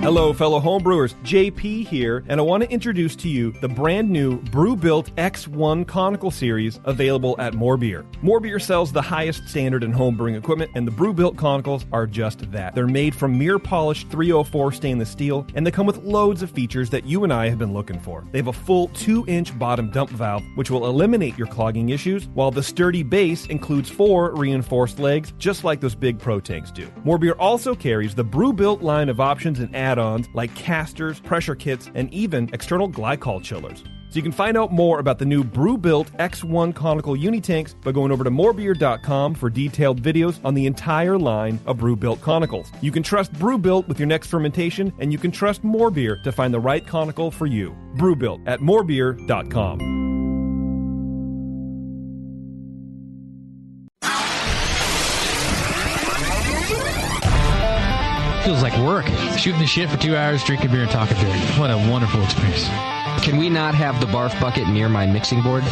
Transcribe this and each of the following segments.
Hello, fellow homebrewers. JP here, and I want to introduce to you the brand new Brew-Built X1 Conical Series available at More Beer. More Beer sells the highest standard in homebrewing equipment, and the Brew-Built Conicals are just that. They're made from mirror-polished 304 stainless steel, and they come with loads of features that you and I have been looking for. They have a full 2-inch bottom dump valve, which will eliminate your clogging issues, while the sturdy base includes 4 reinforced legs, just like those big Pro tanks do. More Beer also carries the Brew-Built line of options and add-ons like casters, pressure kits, and even external glycol chillers. So you can find out more about the new Brew-Built X1 Conical Unitanks by going over to morebeer.com for detailed videos on the entire line of Brew-Built Conicals. You can trust Brew-Built with your next fermentation, and you can trust More Beer to find the right conical for you. Brew-Built at morebeer.com. Feels like work. Shooting the shit for 2 hours, drinking beer and talking beer. What a wonderful experience. Can we not have the barf bucket near my mixing board? I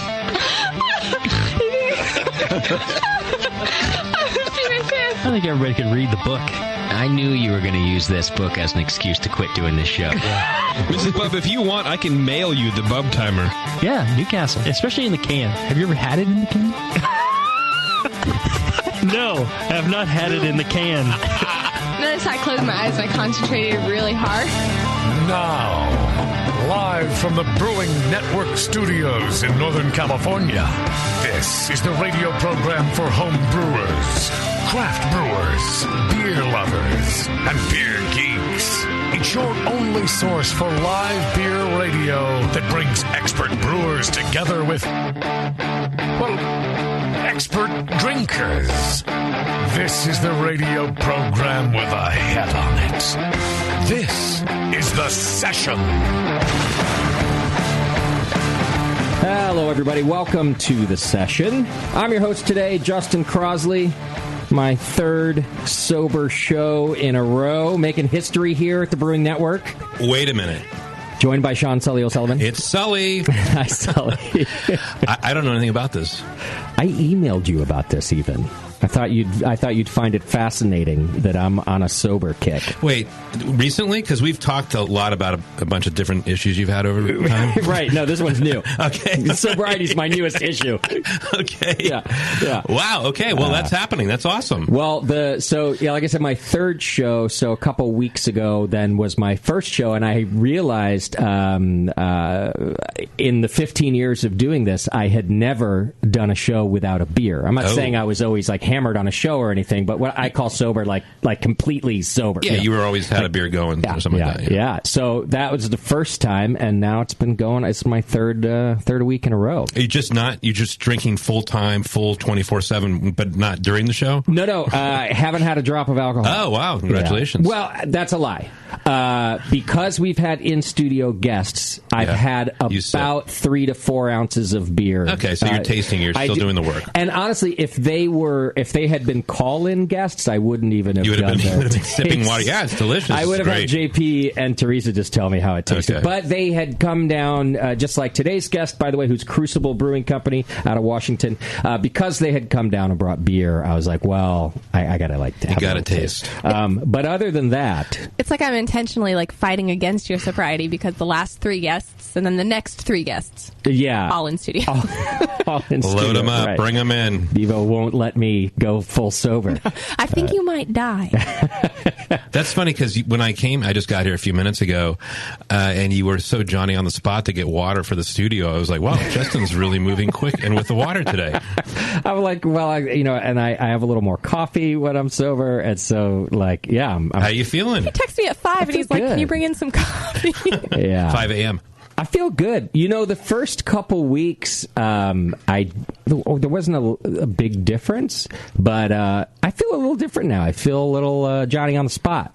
think everybody could read the book. I knew you were going to use this book as an excuse to quit doing this show. Mrs. Bub, if you want, I can mail you the Bub Timer. Yeah, Newcastle, especially in the can. Have you ever had it in the can? No, I have not had it in the can. Notice I closed my eyes and I concentrated really hard. Now, live from the Brewing Network studios in Northern California, this is the radio program for home brewers, craft brewers, beer lovers, and beer geeks. It's your only source for live beer radio that brings expert brewers together with, well, expert drinkers. This is the radio program with a head on it. This is The Session. Hello, everybody. Welcome to The Session. I'm your host today, Justin Crosley. My third sober show in a row, making history here at the Brewing Network. Wait a minute. Joined by Sean Sully O'Sullivan. It's Sully. Hi, Sully. I don't know anything about this. I emailed you about this, even. I thought you'd find it fascinating that I'm on a sober kick. Wait, recently? Because we've talked a lot about a bunch of different issues you've had over time. Right. No, this one's new. Okay. Sobriety's my newest issue. Okay. Yeah. Wow. Okay. Well, that's happening. That's awesome. Well, like I said, my third show, so a couple weeks ago then was my first show, and I realized in the 15 years of doing this, I had never done a show without a beer. I'm not saying I was always like hammered on a show or anything, but what I call sober, like completely sober. Yeah, you were always had a beer going or something like that. Yeah. So that was the first time, and now it's been going. It's my third week in a row. Are you just drinking full time, full 24/7, but not during the show? No. I haven't had a drop of alcohol. Oh wow! Congratulations. Yeah. Well, that's a lie. Because we've had in-studio guests, I've had about 3 to 4 ounces of beer. Okay, so you're tasting, you're still doing the work. And honestly, if they had been call-in guests, I wouldn't even have done that. Sipping water. Yeah, it's delicious. I would have had JP and Teresa just tell me how it tasted. Okay. But they had come down, just like today's guest, by the way, who's Crucible Brewing Company out of Washington. Because they had come down and brought beer, I was like, well, I got to have you got to taste. But other than that... It's like I'm intentionally fighting against your sobriety because the last 3 guests and then the next 3 guests. Yeah. All in studio. All in studio. Load them up. Right. Bring them in. Bevo won't let me go full sober. I think you might die. That's funny because when I came, I just got here a few minutes ago, and you were so Johnny on the spot to get water for the studio. I was like, wow, Justin's really moving quick and with the water today. I'm like, well, and I have a little more coffee when I'm sober, and so how you feeling? He texted me at 5 and he's like, can you bring in some coffee? Yeah. 5 a.m. I feel good. The first couple weeks, there wasn't a big difference, but I feel a little different now. I feel a little Johnny on the spot.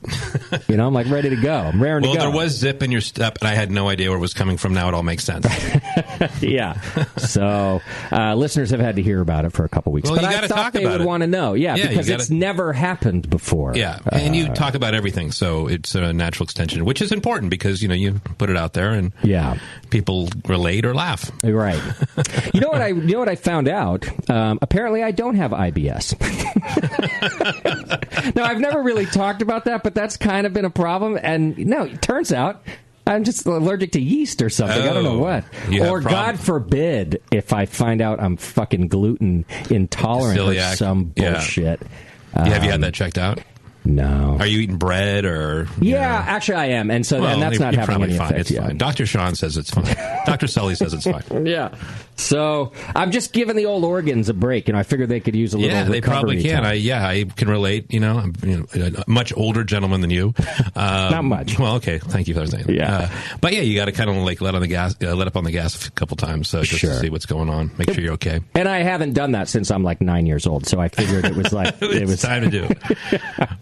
I'm like ready to go. I'm raring to go. Well, there was zip in your step, and I had no idea where it was coming from. Now it all makes sense. Yeah. So listeners have had to hear about it for a couple weeks. Well, but you I gotta thought talk they about would it. want to know. Yeah, Yeah, because you gotta- it's never happened before. Yeah, and you talk about everything, so it's a natural extension, which is important because you put it out there and people relate or laugh. Right. You know what I found out? Apparently, I don't have IBS. Now, I've never really talked about that, but that's kind of been a problem. And no, it turns out I'm just allergic to yeast or something. I don't know what. Or God forbid if I find out I'm fucking gluten intolerant Celiac. or some bullshit. Have you had that checked out? No. Are you eating bread or? Yeah, actually I am, and so and that's not you're having probably any fine. effect It's yet. fine. Dr. Sean says it's fine. Dr. Sully says it's fine. Yeah. So I'm just giving the old organs a break. I figured they could use a little. Yeah, they probably recovery can. time. I can relate. I'm a much older gentleman than you. Not much. Well, okay. Thank you for saying. Yeah. But yeah, you got to kind of like let up on the gas a couple times just to see what's going on. Make sure you're okay. And I haven't done that since I'm like 9 years old. So I figured it was like it was time to do it.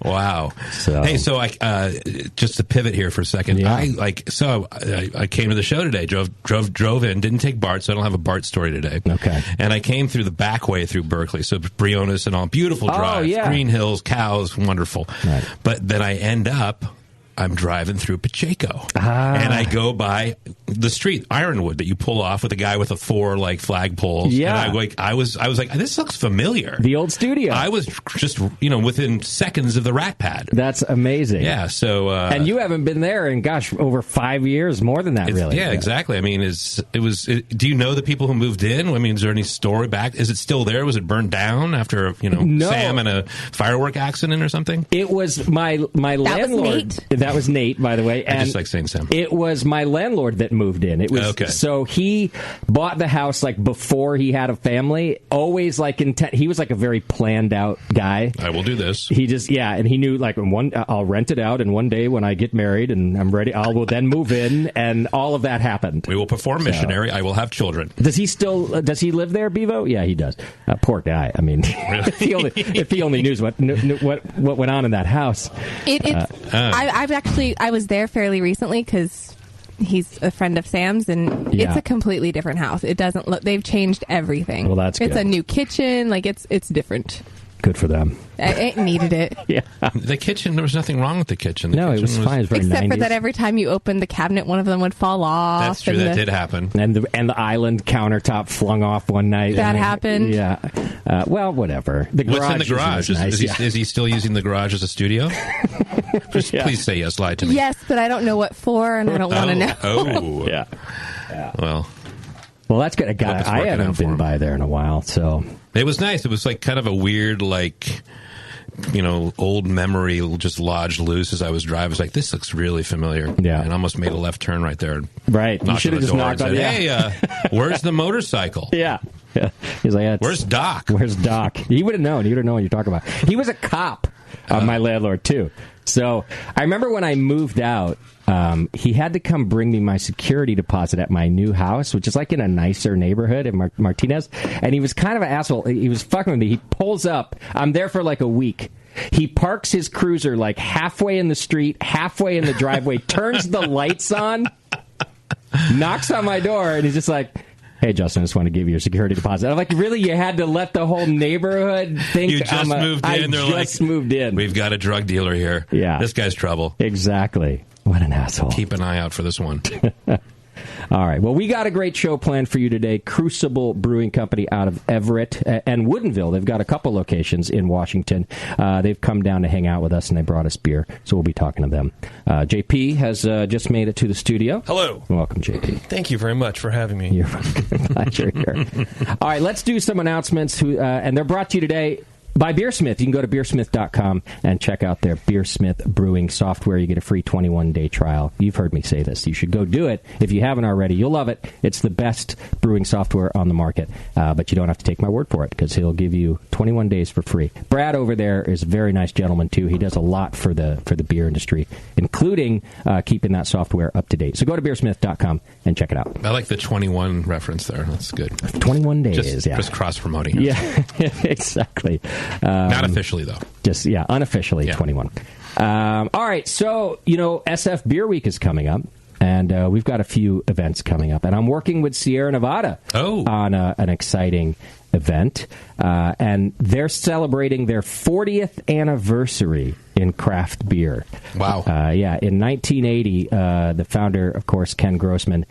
Wow. Hey, so I just to pivot here for a second. Yeah. I came to the show today. Drove in. Didn't take BART, so I don't have a BART story today. Okay. And I came through the back way through Berkeley, so Briones and all, beautiful drive, green hills, cows, wonderful. Right. But then I end up. I'm driving through Pacheco, and I go by the street Ironwood that you pull off with a guy with 4 flagpoles. Yeah, and I was like, this looks familiar. The old studio. I was just within seconds of the Rat Pad. That's amazing. Yeah. So and you haven't been there in over 5 years, more than that, really. Yeah, exactly. I mean, do you know the people who moved in? I mean, is there any story back? Is it still there? Was it burned down after No. Sam and a firework accident or something? It was my landlord. That was Nate, by the way. And I just like saying Sam. It was my landlord that moved in. It was okay. So he bought the house before he had a family. Always he was a very planned out guy. I will do this. He just and he knew I'll rent it out, and one day when I get married and I'm ready, I will then move in, and all of that happened. We will perform missionary. I will have children. Does he live there, Bevo? Yeah, he does. Poor guy. I mean, really? if he only knew what went on in that house. I was there fairly recently because he's a friend of Sam's, and it's a completely different house. It doesn't look. They've changed everything. Well, that's good. It's a new kitchen. It's different. Good for them. It needed it. Yeah. The kitchen, there was nothing wrong with the kitchen. No, it was fine. It was very Except 90s. for that every time you opened the cabinet, one of them would fall off. That's true. That did happen. And the island countertop flung off one night. That happened. Yeah. Well, whatever. The garage. What's in the garage? Was nice, is he still using the garage as a studio? Please say yes. Lie to me. Yes, but I don't know what for, and I don't want to know. Oh. Yeah. Well, that's good. I haven't been by there in a while, so it was nice. It was kind of a weird, old memory just lodged loose as I was driving. I was like, this looks really familiar. Yeah. And almost made a left turn right there. Right. You should have just knocked on. Hey, where's the motorcycle? Yeah. He's like, where's Doc? Where's Doc? He would have known. He would have known what you're talking about. He was a cop, my landlord, too. So I remember when I moved out, he had to come bring me my security deposit at my new house, which is in a nicer neighborhood in Martinez. And he was kind of an asshole. He was fucking with me. He pulls up. I'm there for a week. He parks his cruiser halfway in the street, halfway in the driveway, turns the lights on, knocks on my door, and he's just like, hey, Justin, I just want to give you your security deposit. I'm like, really? You had to let the whole neighborhood think you just moved in? They're just moved in. We've got a drug dealer here. Yeah. This guy's trouble. Exactly. What an asshole. Keep an eye out for this one. All right. Well, we got a great show planned for you today. Crucible Brewing Company out of Everett and Woodinville. They've got a couple locations in Washington. They've come down to hang out with us, and they brought us beer, so we'll be talking to them. JP has just made it to the studio. Hello. Welcome, JP. Thank you very much for having me. You're glad you're here. All right, let's do some announcements, and they're brought to you today by Beersmith. You can go to beersmith.com and check out their Beersmith brewing software. You get a free 21-day trial. You've heard me say this. You should go do it. If you haven't already, you'll love it. It's the best brewing software on the market, but you don't have to take my word for it because he'll give you 21 days for free. Brad over there is a very nice gentleman, too. He does a lot for the beer industry, including keeping that software up to date. So go to beersmith.com and check it out. I like the 21 reference there. That's good. 21 days, just cross-promoting. Yeah, exactly. Not officially, though. Just, unofficially, 21. All right, so, SF Beer Week is coming up. And we've got a few events coming up. And I'm working with Sierra Nevada on an exciting event. And they're celebrating their 40th anniversary in craft beer. Wow. In 1980, the founder, of course, Ken Grossman,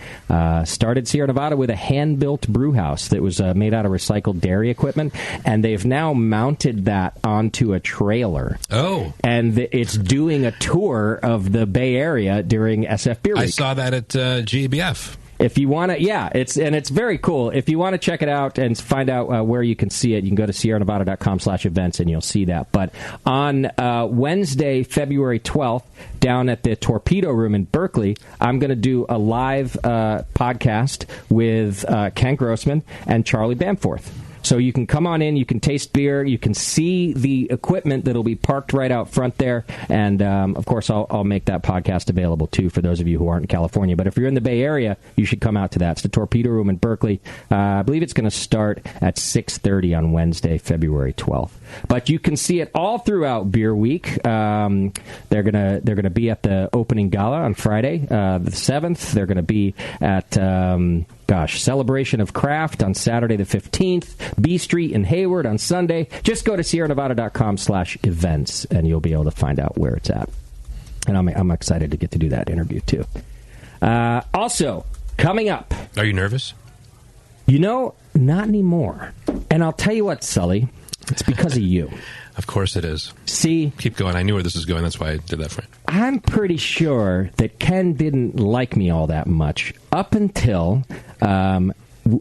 started Sierra Nevada with a hand-built brew house that was made out of recycled dairy equipment, and they've now mounted that onto a trailer. Oh. And it's doing a tour of the Bay Area during SF Beer Week. I saw that at GABF. If you want to, it's very cool. If you want to check it out and find out where you can see it, you can go to sierranevada.com/events and you'll see that. But on Wednesday, February 12th, down at the Torpedo Room in Berkeley, I'm going to do a live podcast with Ken Grossman and Charlie Bamforth. So you can come on in, you can taste beer, you can see the equipment that'll be parked right out front there, and of course I'll make that podcast available too for those of you who aren't in California. But if you're in the Bay Area, you should come out to that. It's the Torpedo Room in Berkeley. I believe it's going to start at 6:30 on Wednesday, February 12th. But you can see it all throughout Beer Week. They're gonna be at the opening gala on Friday, the 7th. They're going to be at Celebration of Craft on Saturday the 15th, B Street in Hayward on Sunday. Just go to sierranevada.com/events and you'll be able to find out where it's at. And I'm excited to get to do that interview too. Also, coming up. Are you nervous? Not anymore. And I'll tell you what, Sully, it's because of you. Of course it is. See? Keep going. I knew where this was going. That's why I did that for you. I'm pretty sure that Ken didn't like me all that much up until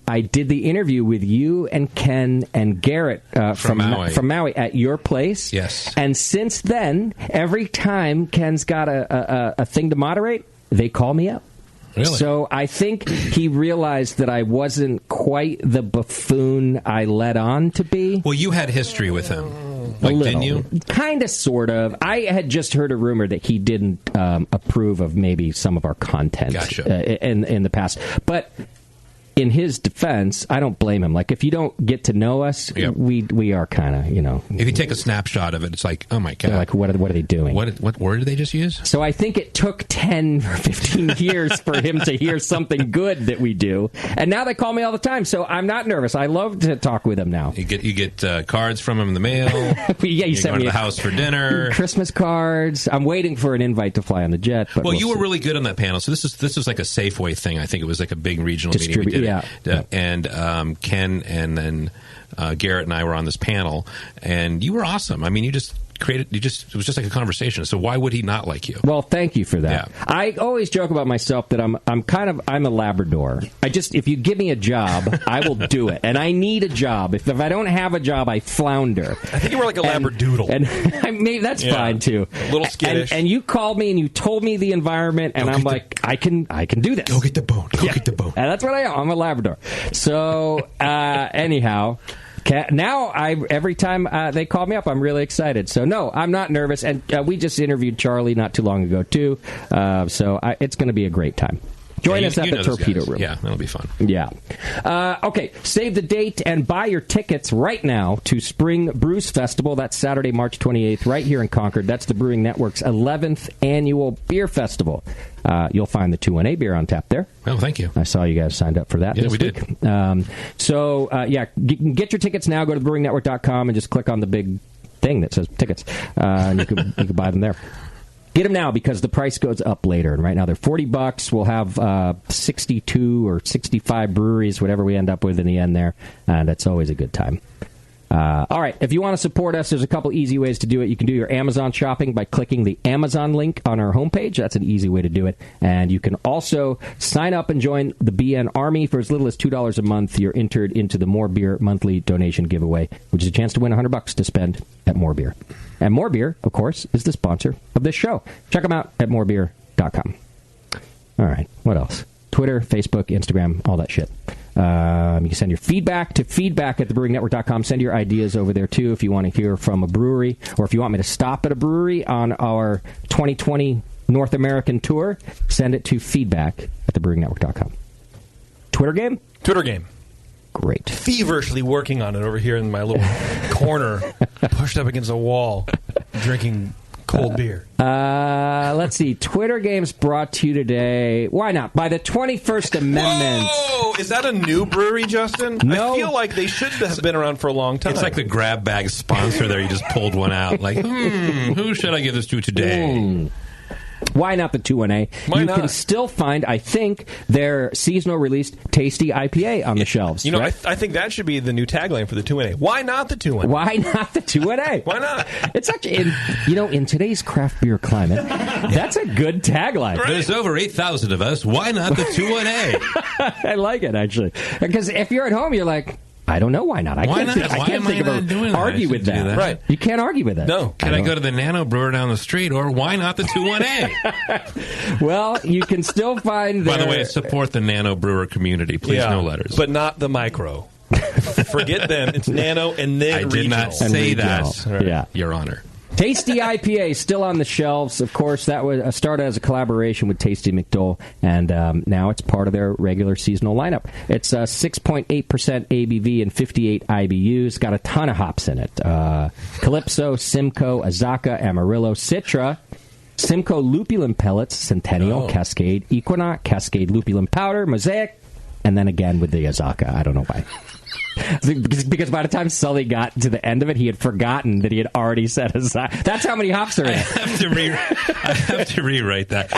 I did the interview with you and Ken and Garrett from Maui at your place. Yes. And since then, every time Ken's got a thing to moderate, they call me up. Really? So I think he realized that I wasn't quite the buffoon I led on to be. Well, you had history with him. Didn't you? Kind of, sort of. I had just heard a rumor that he didn't approve of maybe some of our content in the past. But in his defense, I don't blame him. Like, if you don't get to know us, we are kind of, If you take a snapshot of it, it's like, oh my God. Like, what are they doing? What word did they just use? So I think it took 10 or 15 years for him to hear something good that we do. And now they call me all the time, so I'm not nervous. I love to talk with him now. You get cards from him in the mail. You sent me to the house for dinner. Christmas cards. I'm waiting for an invite to fly on the jet. But you were really good on that panel. So this is like a Safeway thing. I think it was like a big regional meeting we did. Yeah. And Ken and then Garrett and I were on this panel, and you were awesome. I mean, it was just like a conversation. So why would he not like you? Well, thank you for that. Yeah. I always joke about myself that I'm a Labrador. If you give me a job, I will do it. And I need a job. If I don't have a job, I flounder. I think you were like a Labradoodle. And maybe that's fine too. A little skittish. And you called me and you told me the environment, and I'm like, I can do this. Go get the bone. Get the bone. And that's what I am. I'm a Labrador. So anyhow. Now, every time they call me up, I'm really excited. So, no, I'm not nervous. And we just interviewed Charlie not too long ago, too. So it's going to be a great time. Join us at the Torpedo Room. Yeah, that'll be fun. Yeah. Okay, save the date and buy your tickets right now to Spring Brews Festival. That's Saturday, March 28th, right here in Concord. That's the Brewing Network's 11th annual beer festival. You'll find the 2-1A beer on tap there. Oh, thank you. I saw you guys signed up for that this week. Did. Get your tickets now. Go to thebrewingnetwork.com and just click on the big thing that says tickets. And you can buy them there. Get them now because the price goes up later. And right now they're $40. We'll have 62 or 65 breweries, whatever we end up with in the end there. And it's always a good time. All right. If you want to support us, there's a couple easy ways to do it. You can do your Amazon shopping by clicking the Amazon link on our homepage. That's an easy way to do it. And you can also sign up and join the BN Army for as little as $2 a month. You're entered into the More Beer monthly donation giveaway, which is a chance to win $100 to spend at More Beer. And More Beer, of course, is the sponsor of this show. Check them out at morebeer.com. All right. What else? Twitter, Facebook, Instagram, all that shit. You can send your feedback to feedback@thebrewingnetwork.com. Send your ideas over there, too, if you want to hear from a brewery, or if you want me to stop at a brewery on our 2020 North American tour, send it to feedback@thebrewingnetwork.com. Twitter game? Twitter game. Great. Feverishly working on it over here in my little corner, pushed up against a wall, drinking Cold beer. Let's see. Twitter games brought to you today. Why not? By the 21st Amendment. Whoa! Is that a new brewery, Justin? No. I feel like they should have been around for a long time. It's like the grab bag sponsor there. You just pulled one out. Like, who should I give this to today? Why not the 2-1A? Why you not? can still find, I think, their seasonal released Tasty IPA on the shelves. You know, right? I think that should be the new tagline for the 2-1A. Why not the 2-1A? Why not the 2-1A? Why not? It's actually, in today's craft beer climate, that's a good tagline. Right. There's over 8,000 of us. Why not the 2-1A? I like it, actually. Because if you're at home, you're like, I don't know why not. I can't think of argue with that. Right. You can't argue with that. No. Can I go to the Nano Brewer down the street, or why not the 2-1A? Well, you can still find By the way, support the Nano Brewer community. Please, no letters. But not the micro. Forget them. It's nano and then I regional. did not say that, Right. Yeah. Your Honor. Tasty IPA still on the shelves. Of course, that was started as a collaboration with Tasty McDole, and now it's part of their regular seasonal lineup. It's 6.8% ABV and 58 IBUs. Got a ton of hops in it. Calypso, Simcoe, Azaka, Amarillo, Citra, Simcoe Lupulin Pellets, Centennial, Cascade, Equinox, Cascade Lupulin Powder, Mosaic, and then again with the Azaka. I don't know why. Because by the time Sully got to the end of it, he had forgotten that he had already said Azaka. That's how many hops are in it. I have to rewrite that.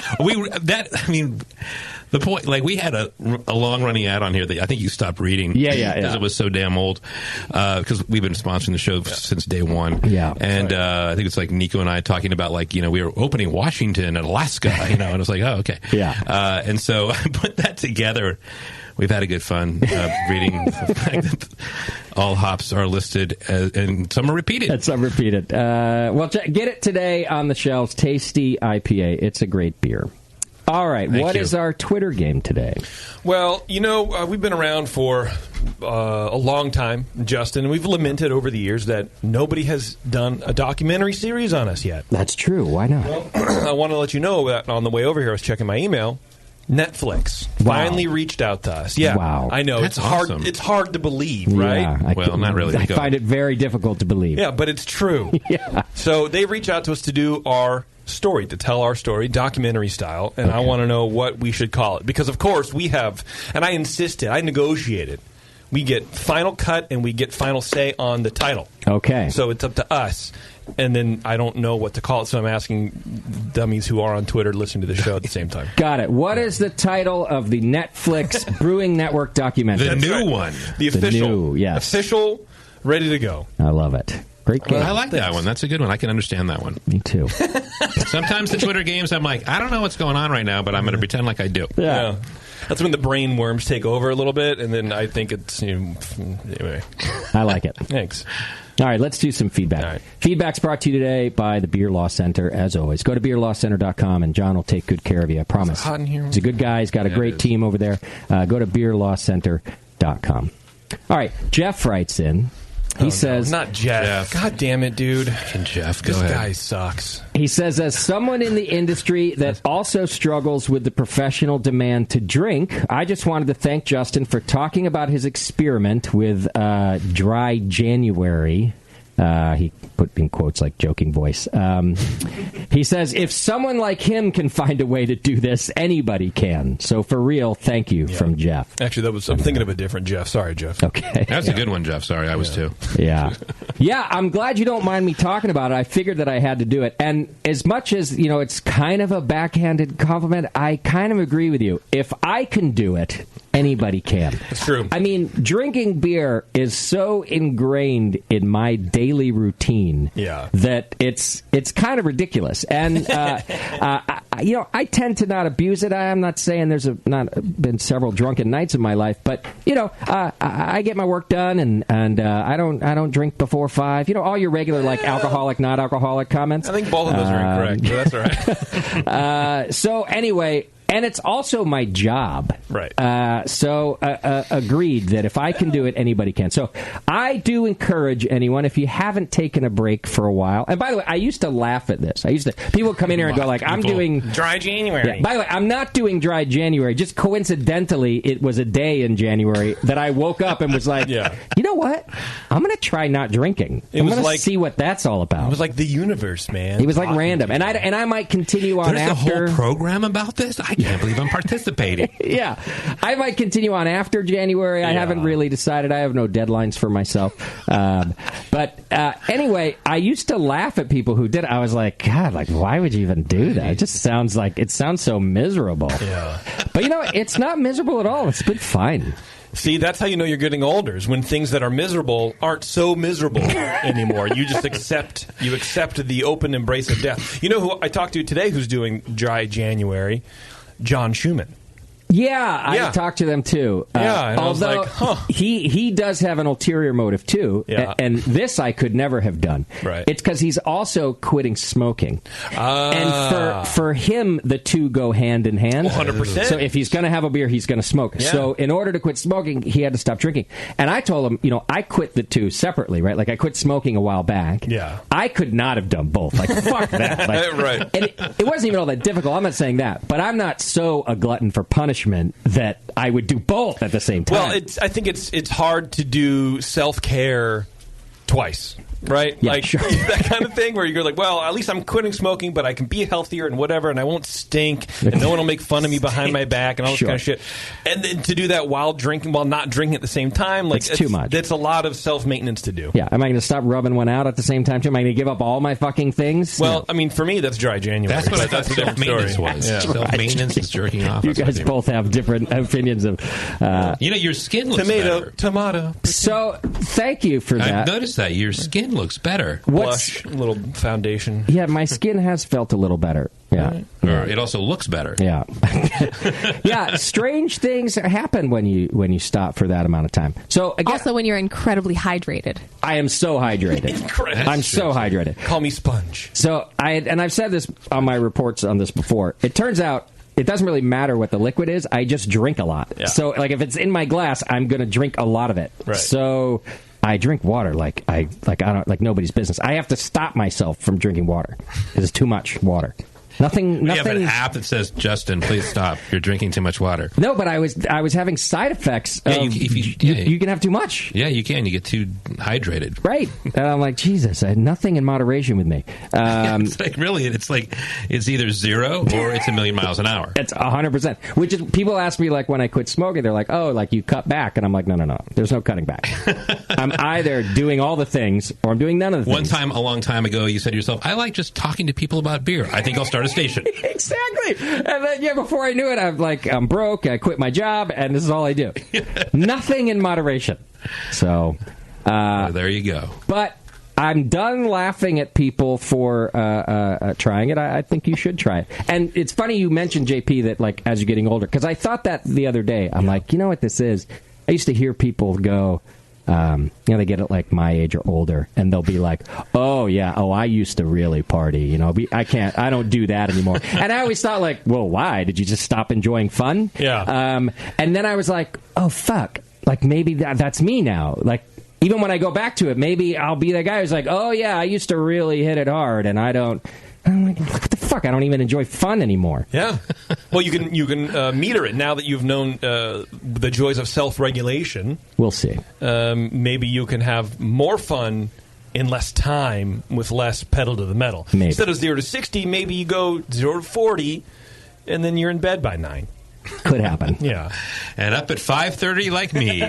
The point, like, we had a long-running ad on here that I think you stopped reading. Yeah. Because it was so damn old. Because we've been sponsoring the show since day one. Yeah. And I think it's like Nico and I talking about, like, we were opening Washington and Alaska, and I was like, oh, okay. Yeah. And so I put that together. We've had a good fun reading the fact that all hops are listed, and some are repeated. And some repeated. Well, get it today on the shelves. Tasty IPA. It's a great beer. All right. What is our Twitter game today? Well, we've been around for a long time, Justin. We've lamented over the years that nobody has done a documentary series on us yet. That's true. Why not? Well, I want to let you know that on the way over here, I was checking my email. Netflix finally reached out to us. Yeah, wow. I know. That's it's hard. awesome. It's hard to believe, right? Yeah, not really. I find it very difficult to believe. Yeah, but it's true. Yeah. So they reached out to us to do our story, to tell our story, documentary style, and I want to know what we should call it. Because, of course, we have, and I insisted, I negotiated, we get final cut and we get final say on the title. Okay. So it's up to us. And then I don't know what to call it, so I'm asking dummies who are on Twitter listening to the show at the same time. Got it. What is the title of the Netflix Brewing Network documentary? The new one. The official. New, yes. Official, ready to go. I love it. Great game. I like that one. That's a good one. I can understand that one. Me too. Sometimes the Twitter games, I'm like, I don't know what's going on right now, but I'm going to pretend like I do. Yeah. That's when the brain worms take over a little bit, and then I think it's... anyway. I like it. Thanks. All right, let's do some feedback. All right. Feedback's brought to you today by the Beer Law Center, as always. Go to beerlawcenter.com, and John will take good care of you, I promise. Is it hot in here? He's a good guy. He's got a great team over there. Go to beerlawcenter.com. All right, Jeff writes in. He says... Not Jeff. God damn it, dude. And Jeff, go This ahead. guy sucks. He says, as someone in the industry that also struggles with the professional demand to drink, I just wanted to thank Justin for talking about his experiment with Dry January. He put in quotes like joking voice. He says, if someone like him can find a way to do this, anybody can. So for real, thank you from Jeff. Actually, I'm thinking of a different Jeff. Sorry, Jeff. Okay. That's a good one, Jeff. Sorry, I was too. Yeah. Yeah, I'm glad you don't mind me talking about it. I figured that I had to do it. And as much as, it's kind of a backhanded compliment, I kind of agree with you. If I can do it, anybody can. It's true. I mean, drinking beer is so ingrained in my daily routine that it's kind of ridiculous. And, I tend to not abuse it. I'm not saying there's not been several drunken nights in my life, but, I get my work done and I don't drink before 5. All your regular, like, alcoholic, not alcoholic comments. I think both of those are incorrect, but that's all right. So anyway, and it's also my job Right. So agreed that if I can do it, anybody can. So I do encourage anyone, if you haven't taken a break for a while. And by the way, I used to laugh at this. People come in here and go like, I'm doing Dry January. Yeah. By the way, I'm not doing Dry January. Just coincidentally, it was a day in January that I woke up and was like, you know what? I'm going to try not drinking. I'm going to see what that's all about. It was like the universe, man. It was like random. And I might continue on There's after. There's a whole program about this? I can't believe I'm participating. Yeah. I might continue on after January. I haven't really decided. I have no deadlines for myself. But anyway, I used to laugh at people who did it. I was like, God, like, why would you even do that? It just sounds so miserable. Yeah. But it's not miserable at all. It's been fine. See, that's how you know you're getting older, is when things that are miserable aren't so miserable anymore. You just accept the open embrace of death. You know who I talked to today who's doing Dry January? John Schumann. Yeah, I talked to them too. Yeah, and although I was like, huh. he does have an ulterior motive too, and this I could never have done. Right. It's because he's also quitting smoking, and for him the two go hand in hand. 100%. So if he's going to have a beer, he's going to smoke. Yeah. So in order to quit smoking, he had to stop drinking. And I told him, I quit the two separately, right? Like I quit smoking a while back. Yeah. I could not have done both. Like fuck that. Like, right. And it wasn't even all that difficult. I'm not saying that, but I'm not so a glutton for punishment that I would do both at the same time. Well, I think it's hard to do self-care twice. Right? Yeah, like sure. that kind of thing where you're like, well, at least I'm quitting smoking, but I can be healthier and whatever, and I won't stink, and no one will make fun of me behind my back and all this kind of shit. And then to do that while not drinking at the same time, like it's too much. That's a lot of self-maintenance to do. Yeah. Am I going to stop rubbing one out at the same time too? Am I going to give up all my fucking things? Well, I mean, for me, that's Dry January. That's what I thought a different self-maintenance story. was. Yeah. Self-maintenance is jerking off. You guys both have different opinions of... your skin looks better. Tomato. So, thank you for that. I've noticed that. Your skin looks better. Blush, a little foundation. Yeah, my skin has felt a little better. Yeah. It also looks better. Yeah. Yeah, strange things happen when you stop for that amount of time. So again, also when you're incredibly hydrated. I am so hydrated. I'm so hydrated. Call me sponge. So I've said this on my reports on this before. It turns out it doesn't really matter what the liquid is. I just drink a lot. Yeah. So like if it's in my glass, I'm going to drink a lot of it. Right. So I drink water like nobody's business. I have to stop myself from drinking water because it's too much water. Nothing. You have an app that says, "Justin, please stop. You're drinking too much water." No, but I was having side effects. You can have too much. Yeah, you can. You get too hydrated. Right. And I'm like, Jesus, I had nothing in moderation with me. It's like really, it's either 0 or it's a million miles an hour. It's 100%. Which is, people ask me like when I quit smoking, they're like, "Oh, like you cut back," and I'm like, No. There's no cutting back. I'm either doing all the things or I'm doing none of the things. One time, a long time ago, you said to yourself, "I like just talking to people about beer. I think I'll start a station." Exactly. And then, before I knew it, I'm broke, I quit my job, and this is all I do. Nothing in moderation. So, there you go. But I'm done laughing at people for trying it. I think you should try it. And it's funny you mentioned, JP, that like as you're getting older, because I thought that the other day. I'm like, you know what this is? I used to hear people go, they get it like my age or older, and they'll be like, I used to really party, I don't do that anymore. And I always thought like, well, why? Did you just stop enjoying fun? Yeah. And then I was like, oh, fuck. Like, maybe that's me now. Like, even when I go back to it, maybe I'll be the guy who's like, oh, yeah, I used to really hit it hard, and I'm like, what the fuck? I don't even enjoy fun anymore. Yeah. Well, you can meter it now that you've known the joys of self-regulation. We'll see. Maybe you can have more fun in less time with less pedal to the metal. Maybe. Instead of 0 to 60, maybe you go 0 to 40, and then you're in bed by 9. Could happen. Yeah. And up at 5:30 like me.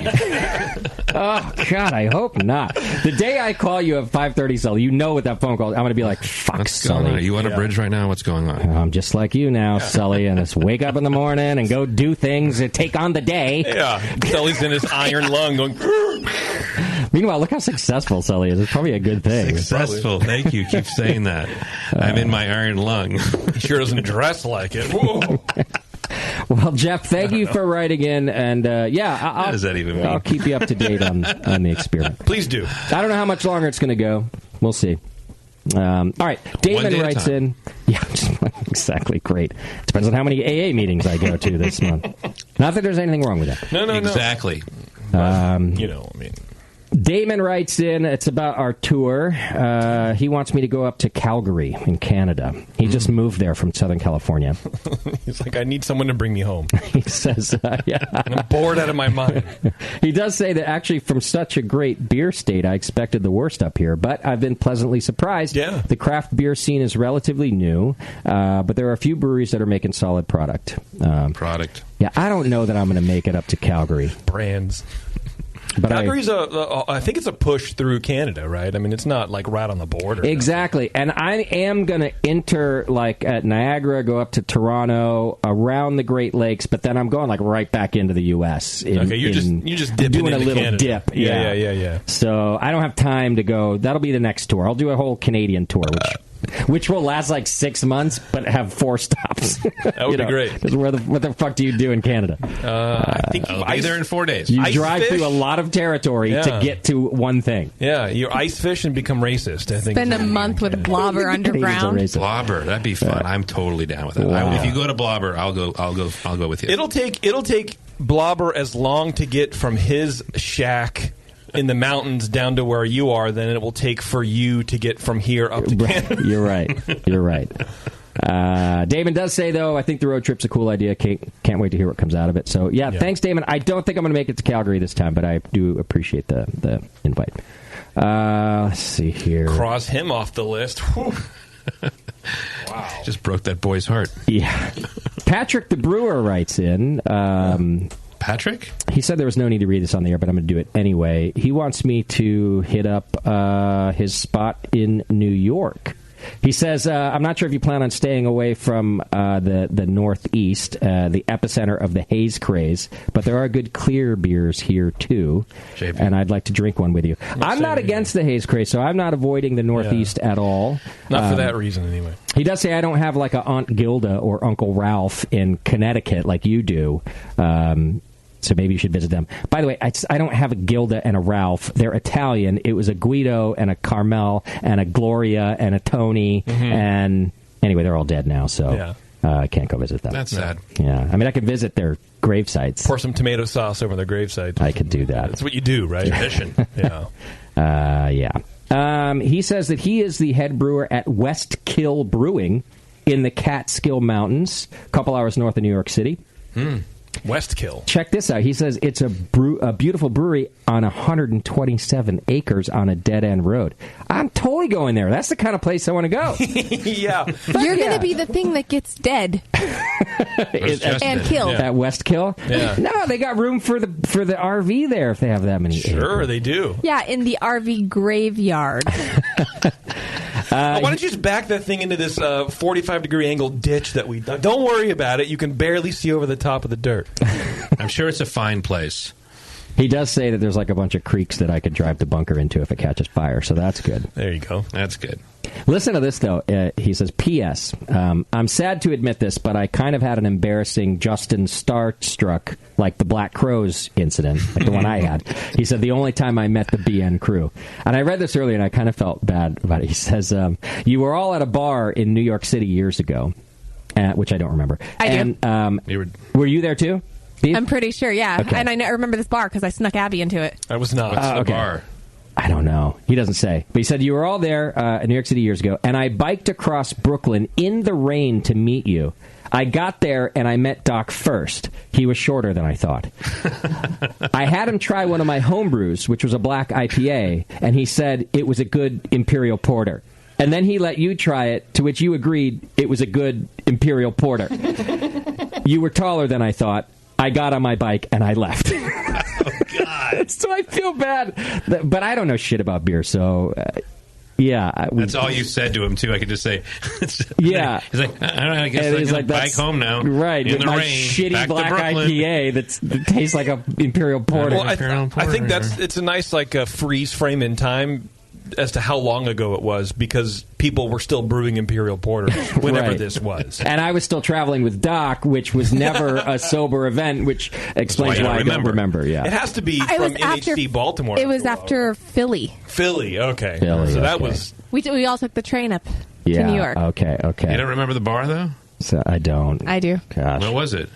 Oh, God, I hope not. The day I call you at 5:30, Sully, with that phone call, I'm going to be like, fuck, What's Sully. going on? Are you on a bridge right now? What's going on? I'm just like you now, Sully, and just wake up in the morning and go do things and take on the day. Yeah. Sully's in his iron lung going... Meanwhile, look how successful Sully is. It's probably a good thing. Successful. Thank you. Keep saying that. I'm in my iron lung. He sure doesn't dress like it. Whoa. Well, Jeff, thank you for writing in, and what does that even mean? I'll keep you up to date on the experiment. Please do. I don't know how much longer it's going to go. We'll see. All right, Damon writes in. Yeah, exactly. Great. Depends on how many AA meetings I go to this month. Not that there's anything wrong with that. No. Exactly. Damon writes in, it's about our tour. He wants me to go up to Calgary in Canada. He just moved there from Southern California. He's like, I need someone to bring me home. He says, yeah. I'm bored out of my mind. He does say that actually from such a great beer state, I expected the worst up here, but I've been pleasantly surprised. Yeah. The craft beer scene is relatively new, but there are a few breweries that are making solid product. Yeah, I don't know that I'm going to make it up to Calgary. Brands. But Calgary's I think it's a push through Canada, right? I mean, it's not like right on the border. Exactly. And I am going to enter like at Niagara, go up to Toronto, around the Great Lakes, but then I'm going like right back into the U.S. Okay, you're just dipping doing a little Canada. dip. Yeah. So I don't have time to go. That'll be the next tour. I'll do a whole Canadian tour, which will last like 6 months, but have 4 stops. That would be great. Because what the fuck do you do in Canada? I think I'll be there in 4 days. You Ice drive fish? through a lot of territory to get to one thing. Yeah, you ice fish and become racist. I think. Spend a month with Blobber underground. Blobber, that'd be fun. I'm totally down with that. Wow. If you go to Blobber, I'll go with you. It'll take Blobber as long to get from his shack in the mountains down to where you are than it will take for you to get from here up to Canada. You're right. Damon does say, though, I think the road trip's a cool idea. Can't wait to hear what comes out of it. So, yeah, thanks, Damon. I don't think I'm going to make it to Calgary this time, but I do appreciate the invite. Let's see here. Cross him off the list. Wow. Just broke that boy's heart. Yeah. Patrick the Brewer writes in. Patrick? He said there was no need to read this on the air, but I'm going to do it anyway. He wants me to hit up his spot in New York. He says, I'm not sure if you plan on staying away from the Northeast, the epicenter of the haze craze, but there are good clear beers here, too. JP. And I'd like to drink one with you. I'm not against the haze craze, so I'm not avoiding the Northeast at all. Not for that reason, anyway. He does say I don't have like a Aunt Gilda or Uncle Ralph in Connecticut like you do. So maybe you should visit them. By the way, I don't have a Gilda and a Ralph. They're Italian. It was a Guido and a Carmel and a Gloria and a Tony. And anyway, they're all dead now, so I can't go visit them. That's sad. Yeah. I mean, I could visit their grave sites. Pour some tomato sauce over their grave site. I could do that. That's what you do, right? Tradition. Yeah. He says that he is the head brewer at Westkill Brewing in the Catskill Mountains, a couple hours north of New York City. Westkill. Check this out. He says it's a beautiful brewery on 127 acres on a dead-end road. I'm totally going there. That's the kind of place I want to go. Yeah. You're going to be the thing that gets dead and killed. At Westkill? Yeah. No, they got room for the RV there if they have that many Sure, acres. they do. Yeah, in the RV graveyard. Why don't you just back that thing into this 45-degree angle ditch that we dug? Don't worry about it. You can barely see over the top of the dirt. I'm sure it's a fine place. He does say that there's like a bunch of creeks that I could drive the bunker into if it catches fire, so that's good. There you go. That's good. Listen to this, though. He says, P.S. I'm sad to admit this, but I kind of had an embarrassing Justin Starstruck, like the Black Crows incident, like the one I had. He said, the only time I met the BN crew. And I read this earlier, and I kind of felt bad about it. He says, you were all at a bar in New York City years ago, which I don't remember. I do. Were you there, too? Steve? I'm pretty sure, yeah. Okay. And I remember this bar because I snuck Abby into it. I was not. What's the okay. bar? I don't know. He doesn't say. But he said, you were all there in New York City years ago, and I biked across Brooklyn in the rain to meet you. I got there, and I met Doc first. He was shorter than I thought. I had him try one of my home brews, which was a black IPA, and he said it was a good Imperial Porter. And then he let you try it, to which you agreed it was a good Imperial Porter. You were taller than I thought. I got on my bike, and I left. Oh, God. So I feel bad. But I don't know shit about beer, so... That's all you said to him, too. I could just say... Yeah. He's like, I don't know, I guess and I'm he's going to bike home now. Right. In With the my rain. shitty Back black to Brooklyn. IPA that tastes like a Imperial Porter. Well, I think it's a nice freeze frame in time as to how long ago it was, because people were still brewing Imperial Porter whenever this was. And I was still traveling with Doc, which was never a sober event, which explains why I don't remember. Yeah. It has to be from NHC Baltimore. It was after Philly. Philly, okay. Philly, so that okay. was... We all took the train up to New York. Okay. You don't remember the bar, though? So I don't. I do. Gosh. What was it?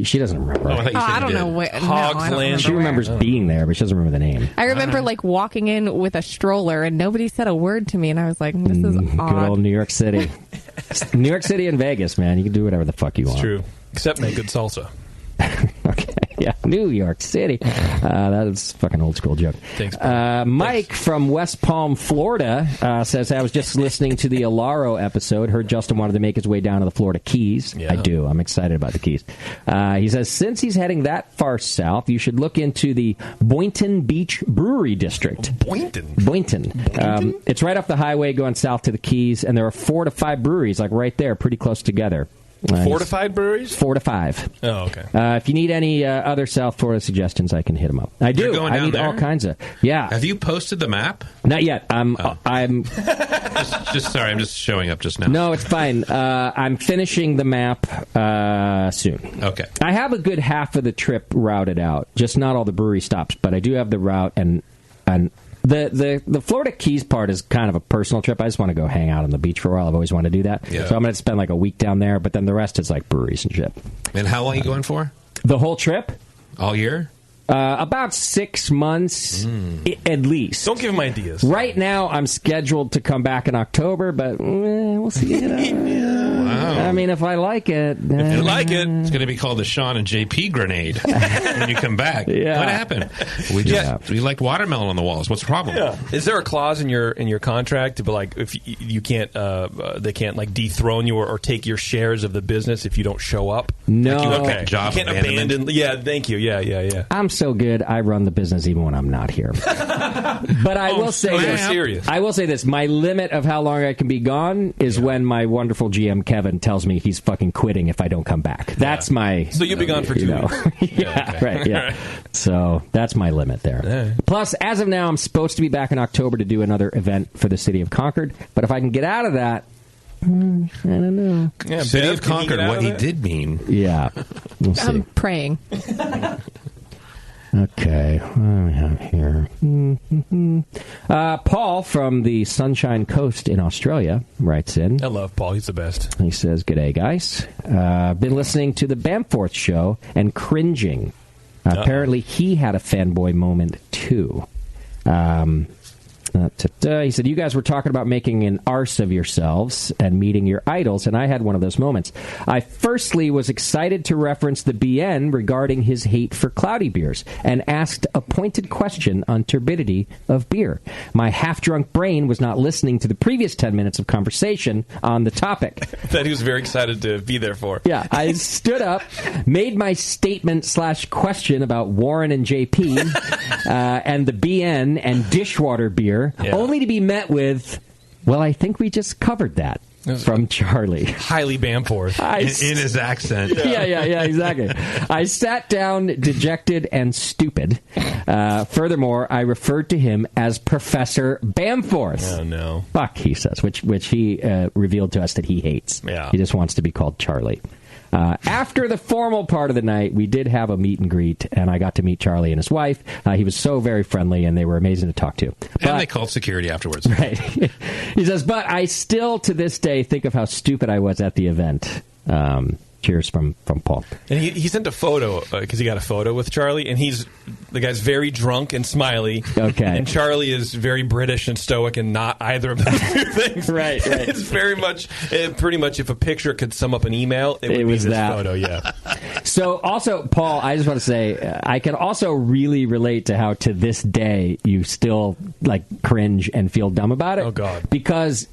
She doesn't remember. I don't know what. Hogsland. She remembers being there, but she doesn't remember the name. I remember like walking in with a stroller and nobody said a word to me, and I was like, "This is odd." Good old New York City. New York City and Vegas, man. You can do whatever the fuck you want. It's true, except make good salsa. Okay, yeah, New York City. That is a fucking old school joke. Thanks, Mike from West Palm, Florida, says, I was just listening to the Alaro episode. Heard Justin wanted to make his way down to the Florida Keys. Yeah. I do. I'm excited about the Keys. He says, since he's heading that far south, you should look into the Boynton Beach Brewery District. Boynton. It's right off the highway going south to the Keys, and there are 4 to 5 breweries, like right there, pretty close together. Fortified breweries? 4 to 5. Oh, okay. If you need any other South Florida suggestions, I can hit them up. I do. You're going I down need there? all kinds of. Yeah. Have you posted the map? Not yet. I'm. Just sorry, I'm just showing up just now. No, it's fine. I'm finishing the map soon. Okay. I have a good half of the trip routed out. Just not all the brewery stops, but I do have the route and. The Florida Keys part is kind of a personal trip. I just want to go hang out on the beach for a while. I've always wanted to do that. Yeah. So I'm going to spend like a week down there, but then the rest is like breweries and shit. And how long are you going for? The whole trip? All year? About 6 months, at least. Don't give him ideas. Right now, I'm scheduled to come back in October, but we'll see. Wow. I mean, if I like it. If you like it. It's going to be called the Sean and JP grenade when you come back. Yeah. What happened? We liked watermelon on the walls. What's the problem? Yeah. Is there a clause in your contract to be like, if you can't, they can't like dethrone you or take your shares of the business if you don't show up? No. Like okay. Job you can't abandonment? abandon. Yeah, thank you. Yeah. I'm so good, I run the business even when I'm not here. But I will say this. Serious. I will say this. My limit of how long I can be gone is when my wonderful GM, Kevin, tells me he's fucking quitting if I don't come back. That's my... So you'll be gone for 2 weeks. Yeah, right, yeah. So that's my limit there. Right. Plus, as of now, I'm supposed to be back in October to do another event for the City of Concord. But if I can get out of that, I don't know. Yeah, City Bev, of can you Concord, get out what of he that? did mean. Yeah. We'll see. I'm praying. Okay, what do we have here? Paul from the Sunshine Coast in Australia writes in. I love Paul. He's the best. He says, "G'day, guys. Been listening to the Bamforth show and cringing. Apparently, he had a fanboy moment too." He said, you guys were talking about making an arse of yourselves and meeting your idols, and I had one of those moments. I firstly was excited to reference the BN regarding his hate for cloudy beers and asked a pointed question on turbidity of beer. My half-drunk brain was not listening to the previous 10 minutes of conversation on the topic. That he was very excited to be there for. Yeah, I stood up, made my statement/question about Warren and JP and the BN and dishwater beer, only to be met with, well, I think we just covered that. From Charlie. Highly Bamforth. In his accent. Yeah, exactly. I sat down dejected and stupid. Furthermore, I referred to him as Professor Bamforth. Oh, no. Fuck, he says, which he revealed to us that he hates. Yeah. He just wants to be called Charlie. After the formal part of the night, we did have a meet and greet, and I got to meet Charlie and his wife. He was so very friendly, and they were amazing to talk to. And they called security afterwards. Right. He says, but I still, to this day, think of how stupid I was at the event. Cheers from Paul. And he sent a photo, because he got a photo with Charlie, and the guy's very drunk and smiley. Okay. And Charlie is very British and stoic and not either of those two things. Right. It's very much, pretty much, if a picture could sum up an email, it would be was this that photo, yeah. So, also, Paul, I just want to say, I can also really relate to how, to this day, you still, cringe and feel dumb about it. Oh, God. Because,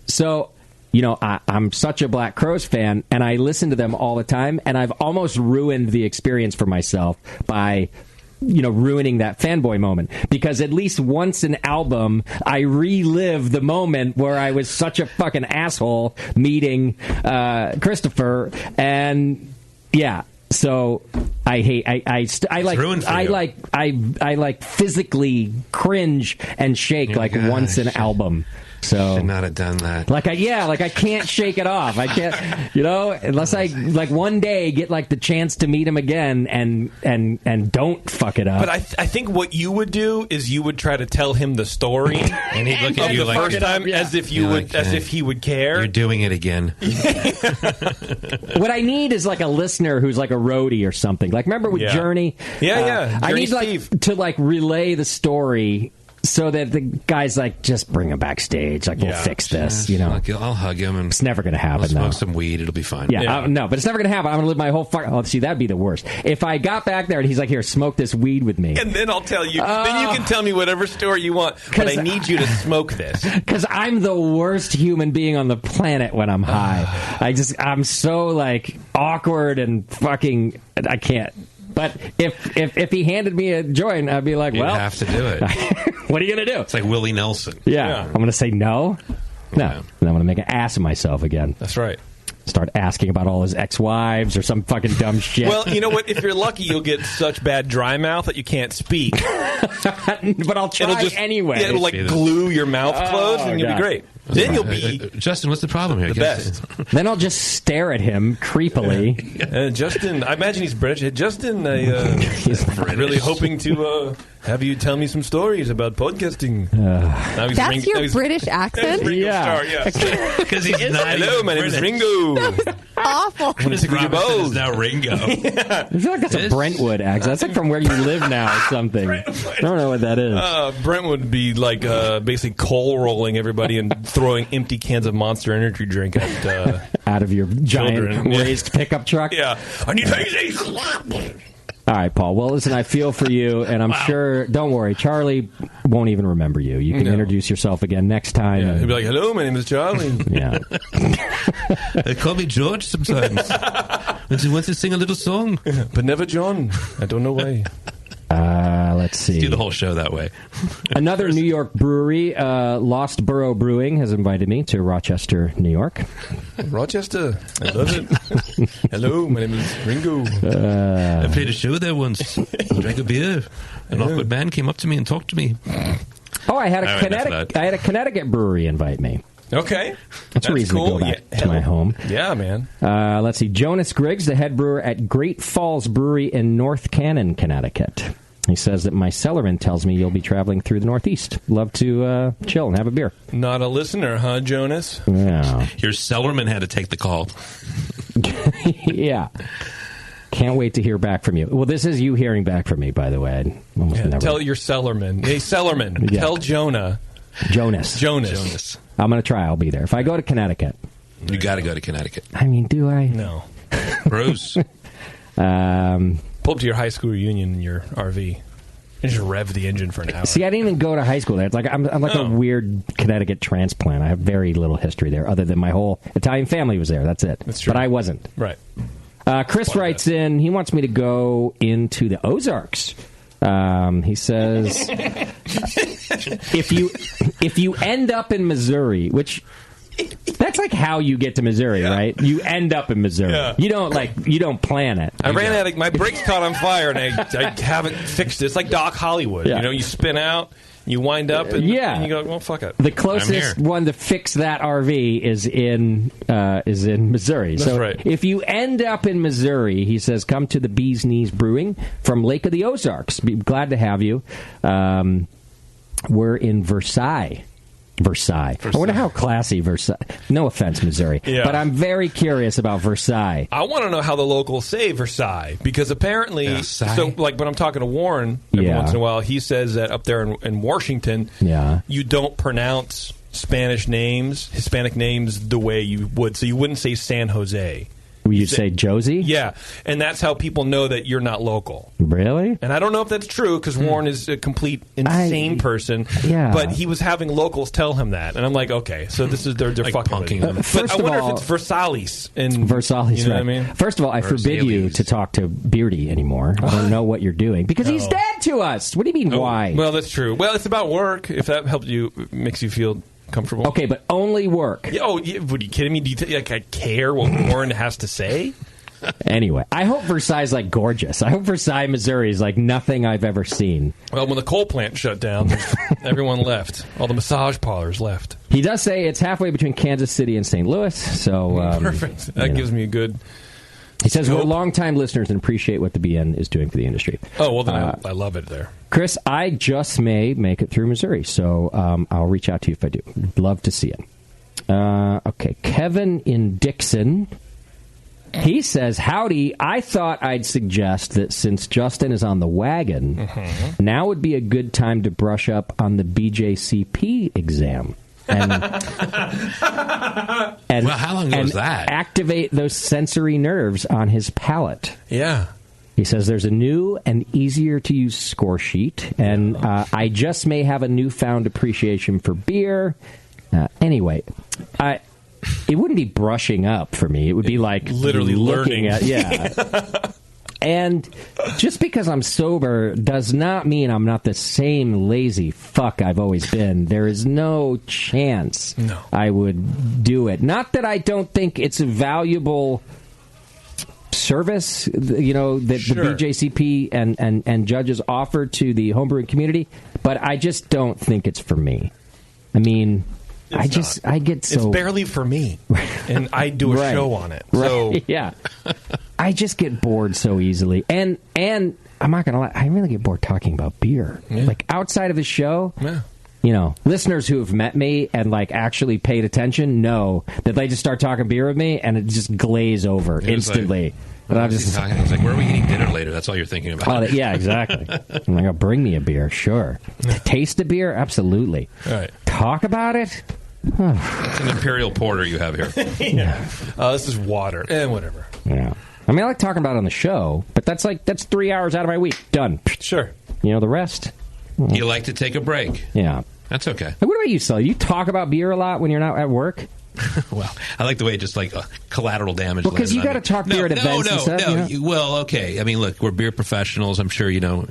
I'm such a Black Crowes fan, and I listen to them all the time, and I've almost ruined the experience for myself by ruining that fanboy moment. Because at least once an album, I relive the moment where I was such a fucking asshole meeting Christopher, and yeah. So I hate. I physically cringe and shake once an album. So should not have done that. Like I can't shake it off. I can't, unless I like one day get like the chance to meet him again and don't fuck it up. But I think what you would do is you would try to tell him the story, And he'd look at of you the like first time as if you would, as if he would care. You're doing it again. What I need is like a listener who's like a roadie or something. Like remember with Journey? Yeah. I Journey need like to like relay the story. So that the guy's like, just bring him backstage. Like, we'll fix this, I'll hug him. And it's never going to happen, I'll smoke though. some weed. It'll be fine. No, but it's never going to happen. I'm going to live my whole see, that'd be the worst. If I got back there and he's like, here, smoke this weed with me. And then I'll tell you. Then you can tell me whatever story you want. But I need you to smoke this. Because I'm the worst human being on the planet when I'm high. I'm so, like, awkward and fucking... I can't. But if he handed me a joint, I'd be like, You'd well... have to do it. What are you going to do? It's like Willie Nelson. Yeah. I'm going to say no. No. Yeah. And I'm going to make an ass of myself again. That's right. Start asking about all his ex-wives or some fucking dumb shit. Well, you know what? If you're lucky, you'll get such bad dry mouth that you can't speak. But I'll try anyway. Yeah, it'll like glue your mouth closed, and you'll God. be great. Then you'll be Justin, what's the problem here? the best. Then I'll just stare at him creepily. Justin, I imagine he's British. Justin, He's really hoping to have you tell me some stories about podcasting. Now he's That's your British accent? Ringo Starr, Because he's not. Hello, my name is Ringo. Awful. I'm gonna tickle your balls. Is now Ringo. I feel like that's a Brentwood accent. That's like from where you live now or something. I don't know what that is. Brent would be like basically coal rolling everybody and throwing empty cans of Monster Energy drink at out of your giant children. raised pickup truck. Yeah, I need hazy. All right, Paul. Well, listen, I feel for you, and I'm sure. Don't worry, Charlie won't even remember you. You can introduce yourself again next time. Yeah, he'd be like, "Hello, my name is Charlie." Yeah. They call me George sometimes. When he wants to sing a little song. But never John. I don't know why. Let's see. Do the whole show that way. Another New York brewery, Lost Borough Brewing, has invited me to Rochester, New York. Rochester. I love it. Hello, my name is Ringo. I played a show there once. Drank a beer. An awkward man came up to me and talked to me. Oh, I had All right, a Connecticut brewery invite me. Okay. That's a reason cool. to go back to my home. Yeah, man. Let's see. Jonas Griggs, the head brewer at Great Falls Brewery in North Cannon, Connecticut. He says that my cellarman tells me you'll be traveling through the Northeast. Love to chill and have a beer. Not a listener, huh, Jonas? Yeah. Your cellarman had to take the call. Yeah. Can't wait to hear back from you. Well, this is you hearing back from me, by the way. I almost never... Tell your cellarman. Hey, cellarman, tell Jonas. Jonas. I'm going to try. I'll be there. If I go to Connecticut. You got to go to Connecticut. I mean, do I? No. Bruce. Pull up to your high school reunion in your RV and just rev the engine for an hour. See, I didn't even go to high school there. It's like I'm like a weird Connecticut transplant. I have very little history there, other than my whole Italian family was there. That's it. That's true. But I wasn't. Right. Chris writes in. He wants me to go into the Ozarks. He says, if you end up in Missouri, which that's like how you get to Missouri, right? You end up in Missouri. Yeah. You don't plan it. I ran out of my brakes caught on fire and I haven't fixed it. It's like Doc Hollywood. Yeah. You spin out, you wind up, and you go, well, fuck it. The closest one to fix that RV is in Missouri. That's so right. If you end up in Missouri, he says, come to the Bee's Knees Brewing from Lake of the Ozarks. Be glad to have you. We're in Versailles. I wonder how classy Versailles. No offense, Missouri, but I'm very curious about Versailles. I want to know how the locals say Versailles, because apparently, so like when I'm talking to Warren every once in a while, he says that up there in Washington, you don't pronounce Spanish names, Hispanic names the way you would. So you wouldn't say San Jose. You'd say Josie? Yeah, and that's how people know that you're not local. Really? And I don't know if that's true, because Warren is a complete insane person. Yeah. But he was having locals tell him that. And I'm like, okay, so this is they're like fucking punking with him. them. But I wonder if it's Versailles. Versailles, you know right. what I mean? First of all, I forbid you to talk to Beardy anymore. I don't know what you're doing. Because he's dead to us. What do you mean, why? Well, that's true. Well, it's about work. If that helps you, makes you feel comfortable. Okay, but only work. Yeah, what are you kidding me? Do you think I care what Warren has to say? Anyway, I hope Versailles is like gorgeous. I hope Versailles, Missouri is like nothing I've ever seen. Well, when the coal plant shut down, everyone left. All the massage parlors left. He does say it's halfway between Kansas City and St. Louis. So perfect. That gives me a good... He says we're longtime listeners and appreciate what the BN is doing for the industry. Oh, well, then I love it there. Chris, I just may make it through Missouri, so I'll reach out to you if I do. Love to see it. Okay, Kevin in Dixon. He says, howdy, I thought I'd suggest that since Justin is on the wagon, now would be a good time to brush up on the BJCP exam. And well, how long was that? Activate those sensory nerves on his palate. Yeah. He says there's a new and easier-to-use score sheet, and I just may have a newfound appreciation for beer. Anyway, it wouldn't be brushing up for me. It would be like literally looking learning. Yeah. And just because I'm sober does not mean I'm not the same lazy fuck I've always been. There is no chance I would do it. Not that I don't think it's a valuable service, that the BJCP and judges offer to the homebrewing community, but I just don't think it's for me. I mean... It's barely for me, and I do a show on it. So yeah, I just get bored so easily, and I'm not gonna lie, I really get bored talking about beer. Yeah. Like outside of the show, listeners who have met me and like actually paid attention know that they just start talking beer with me, and it just glaze over instantly. But I'm just it's like, where are we eating dinner later? That's all you're thinking about. Yeah, exactly. I'm like, bring me a beer, sure. Taste a beer, absolutely. All right. Talk about it. It's an imperial porter you have here. This is water. Whatever. Yeah. I mean, I like talking about it on the show, but that's 3 hours out of my week. Done. Sure. The rest. You like to take a break. Yeah. That's okay. What about you, Sully? You talk about beer a lot when you're not at work? Well, I like the way it just like collateral damage. Well, because you got to talk beer at events and stuff. Well, okay. I mean, look, we're beer professionals. I'm sure you know.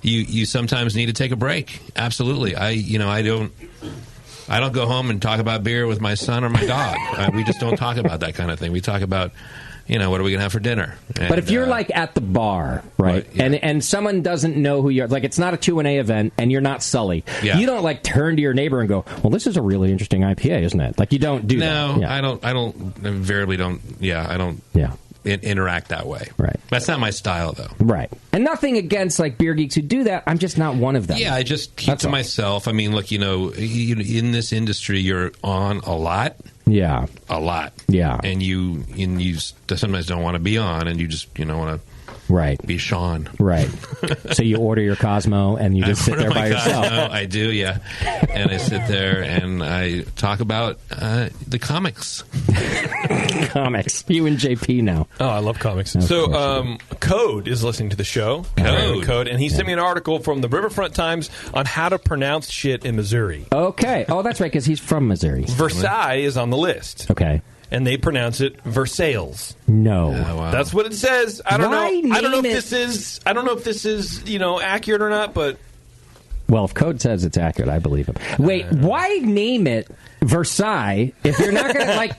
You sometimes need to take a break. Absolutely. I don't go home and talk about beer with my son or my dog. We just don't talk about that kind of thing. We talk about, what are we going to have for dinner? And, but if you're like at the bar, right, and someone doesn't know who you're, like it's not a Q&A event and you're not Sully, you don't like turn to your neighbor and go, well, this is a really interesting IPA, isn't it? Like you don't do that. No, I don't, invariably don't, I don't interact that way. Right. That's not my style, though. Right. And nothing against like beer geeks who do that. I'm just not one of them. Yeah, I just keep to myself. I mean, look, in this industry, you're on a lot. Yeah. A lot. Yeah. And you sometimes don't want to be on, and you just, want to be Sean. Right. So you order your Cosmo, and you just sit there by yourself. Cosmo, I do, yeah. And I sit there, and I talk about the comics. Comics. You and JP now. Oh, I love comics. So, Code is listening to the show. Code. And he sent me an article from the Riverfront Times on how to pronounce shit in Missouri. Okay. Oh, that's right, because he's from Missouri. Versailles is on the list. Okay. And they pronounce it Versailles. No. Wow. That's what it says. I don't know if this is, accurate or not, but well, if Code says it's accurate, I believe him. Wait, why name it Versailles if you're not going to like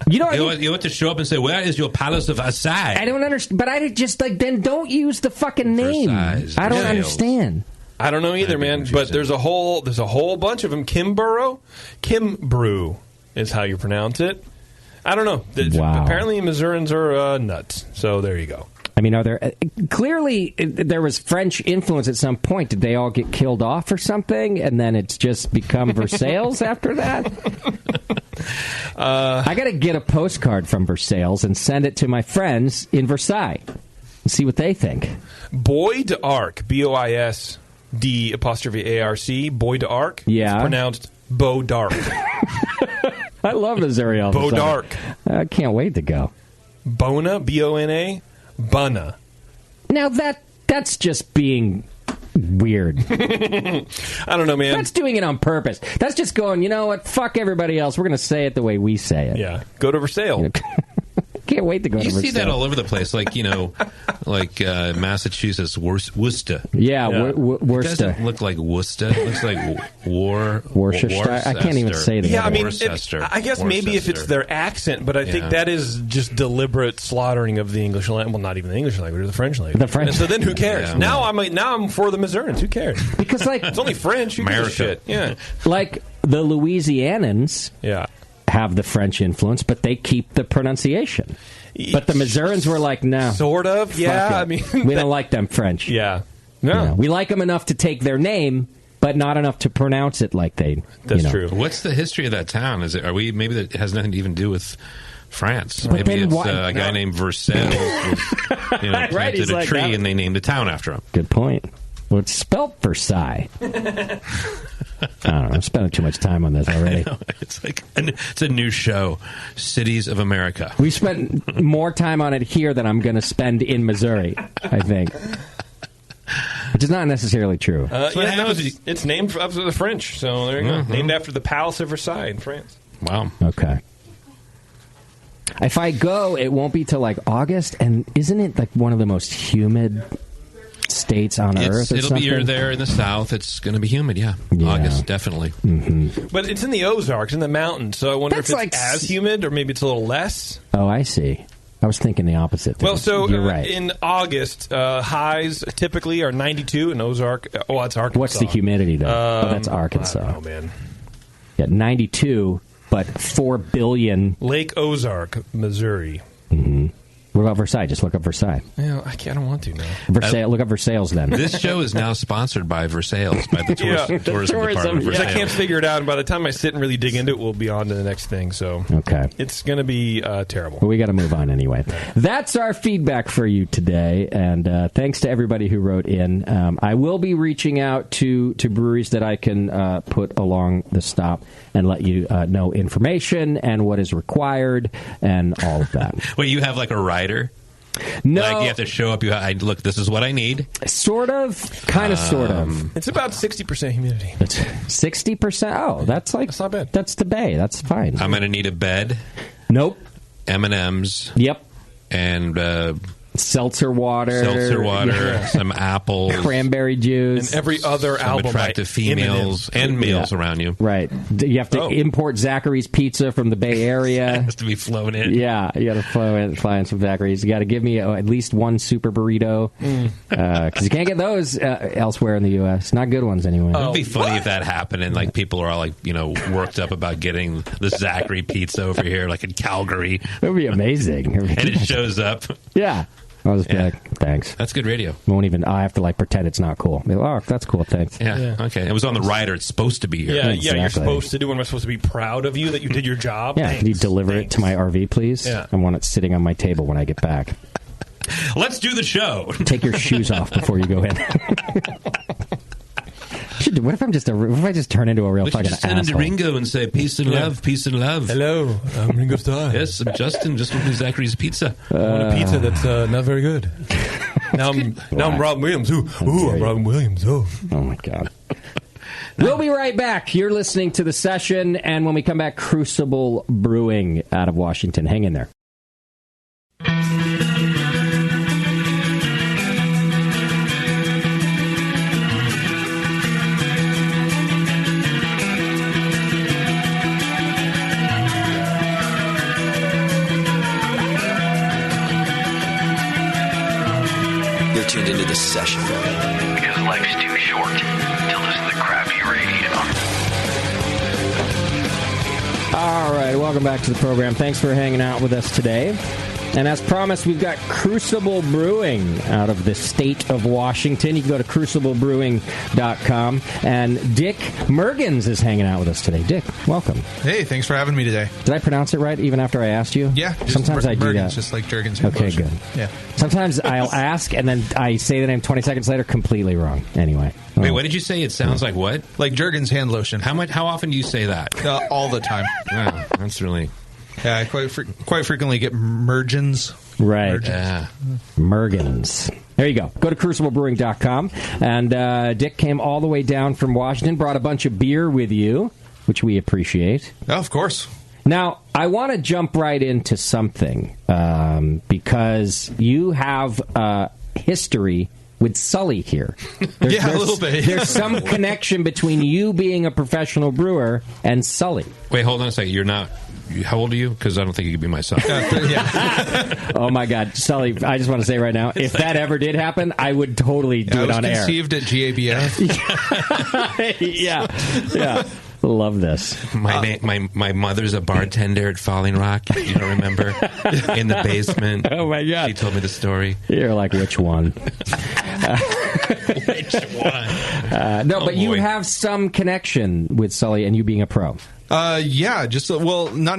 you want to show up and say, "Where is your palace of Versailles?" I don't understand, but I just then don't use the fucking name. Versailles, I don't understand. I don't know either, man. But there's a whole bunch of them. Kimbrew is how you pronounce it. I don't know. Wow. Apparently, Missourians are nuts. So there you go. I mean, are there clearly there was French influence at some point? Did they all get killed off or something, and then it's just become Versailles after that? I got to get a postcard from Versailles and send it to my friends in Versailles and see what they think. Bois d'Arc, BOISD''ARC, Bois d'Arc. Yeah, it's pronounced Beau d'Arc. I love Missouri. Beau d'Arc. I can't wait to go. Bona, Bona. Bunna. Now that's just being weird. I don't know, man. That's doing it on purpose. That's just going, you know what? Fuck everybody else. We're going to say it the way we say it. Yeah. Go to Versailles. Can't can't wait to go to Versailles. You see that all over the place, like Massachusetts, Worcester. Yeah, Worcester. It doesn't look like Worcester. It looks like Worcestershire. I can't even say that. Yeah, I mean, I guess maybe if it's their accent, but I think that is just deliberate slaughtering of the English language. Well, not even the English language, or the French language. The French. And so then who cares? Yeah. Now I'm for the Missourians. Who cares? Because it's only French. Who gives a shit? Yeah. Like the Louisianans. Yeah. Have the French influence, but they keep the pronunciation. But the Missourians were like, no. Sort of, yeah. I mean, we don't like them French. Yeah. No. You know, we like them enough to take their name, but not enough to pronounce it like they. That's true. What's the history of that town? Maybe that has nothing to even do with France. But Maybe it's a guy named Versailles planted a tree and they named a town after him. Good point. Well, it's spelled Versailles. I don't know. I'm spending too much time on this already. It's a new show, Cities of America. We spent more time on it here than I'm going to spend in Missouri, I think. Which is not necessarily true. It's named after the French, so there you go. Named after the Palace of Versailles in France. Wow. Okay. If I go, it won't be till like August, and isn't it like one of the most humid states on Earth? It'll be there in the South. It's going to be humid, yeah. August, definitely. Mm-hmm. But it's in the Ozarks, in the mountains, so I wonder if it's as humid or maybe it's a little less. Oh, I see. I was thinking the opposite. Well, so you're right. In August, highs typically are 92 in Ozark. Oh, that's Arkansas. What's the humidity, though? That's Arkansas. I don't know, man. Yeah, 92, but 4 billion. Lake Ozark, Missouri. Mm-hmm. What about Versailles? Just look up Versailles. Yeah, I don't want to now. Versailles, look up Versailles then. This show is now sponsored by Versailles, by the tourism department. Yeah, I can't figure it out, and by the time I sit and really dig into it, we'll be on to the next thing. So it's going to be terrible. But we got to move on anyway. That's our feedback for you today, and thanks to everybody who wrote in. I will be reaching out to breweries that I can put along the stop and let you know information and what is required and all of that. Wait, you have like a rider? No. Like you have to show up, look, this is what I need? Sort of. Kind of, sort of. It's about 60% humidity. 60%? Oh, that's not bad. That's the Bay. That's fine. I'm going to need a bed. Nope. M&Ms. Yep. And seltzer water, some apples, cranberry juice, and every other album attractive females and males around you. Right. You have to import Zachary's Pizza from the Bay Area. It has to be flown in. Yeah, you got to fly in some Zachary's. You got to give me at least one super burrito because you can't get those elsewhere in the U.S. Not good ones anyway. It would be funny if that happened and like people are all like worked up about getting the Zachary Pizza over here, like in Calgary. It would be amazing. And it shows up. Yeah. I was back. Thanks. That's good radio. I have to pretend it's not cool. Oh, that's cool. Thanks. Yeah. Okay. It was on the rider. It's supposed to be here. Yeah. Exactly. You're supposed to do. Am I supposed to be proud of you that you did your job? Yeah. Thanks. Can you deliver it to my RV, please? Yeah. I want it sitting on my table when I get back. Let's do the show. Take your shoes off before you go in. What if I just turn into a real fucking asshole? Send into Ringo and say peace and love, peace and love. Hello, I'm Ringo Starr. Yes, I'm Justin. Just with Zachary's Pizza. I want a pizza that's not very good. Now I'm Robin Williams. Ooh, I'm Robin Williams. Oh my God. We'll be right back. You're listening to The Session, and when we come back, Crucible Brewing out of Washington. Hang in there. Tuned into The Session because life's too short to listen to crappy radio. All right, welcome back to the program. Thanks for hanging out with us today. And as promised, we've got Crucible Brewing out of the state of Washington. You can go to cruciblebrewing.com. And Dick Mergens is hanging out with us today. Dick, welcome. Hey, thanks for having me today. Did I pronounce it right even after I asked you? Yeah. Sometimes I do that. Just like Jurgens. Okay, good. Yeah. Sometimes I'll ask, and then I say the name 20 seconds later, completely wrong. Anyway. Wait, what did you say? It sounds like what? Like Jurgens hand lotion. How often do you say that? All the time. Wow, that's really... Yeah, I quite frequently get Mergens. Right. Yeah. Mergens. There you go. Go to cruciblebrewing.com. And Dick came all the way down from Washington, brought a bunch of beer with you, which we appreciate. Oh, of course. Now, I want to jump right into something because you have history with Sully here. A little bit. There's some connection between you being a professional brewer and Sully. Wait, hold on a second. You're not... How old are you? Because I don't think you could be my son. Oh, my God. Sully, I just want to say right now, if that ever did happen, I would totally do it on air. I was conceived at GABF. Yeah. Love this. My mother's a bartender at Falling Rock. You don't remember? In the basement. Oh, my God. She told me the story. You're like, which one? Which one? But you have some connection with Sully and you being a pro. Not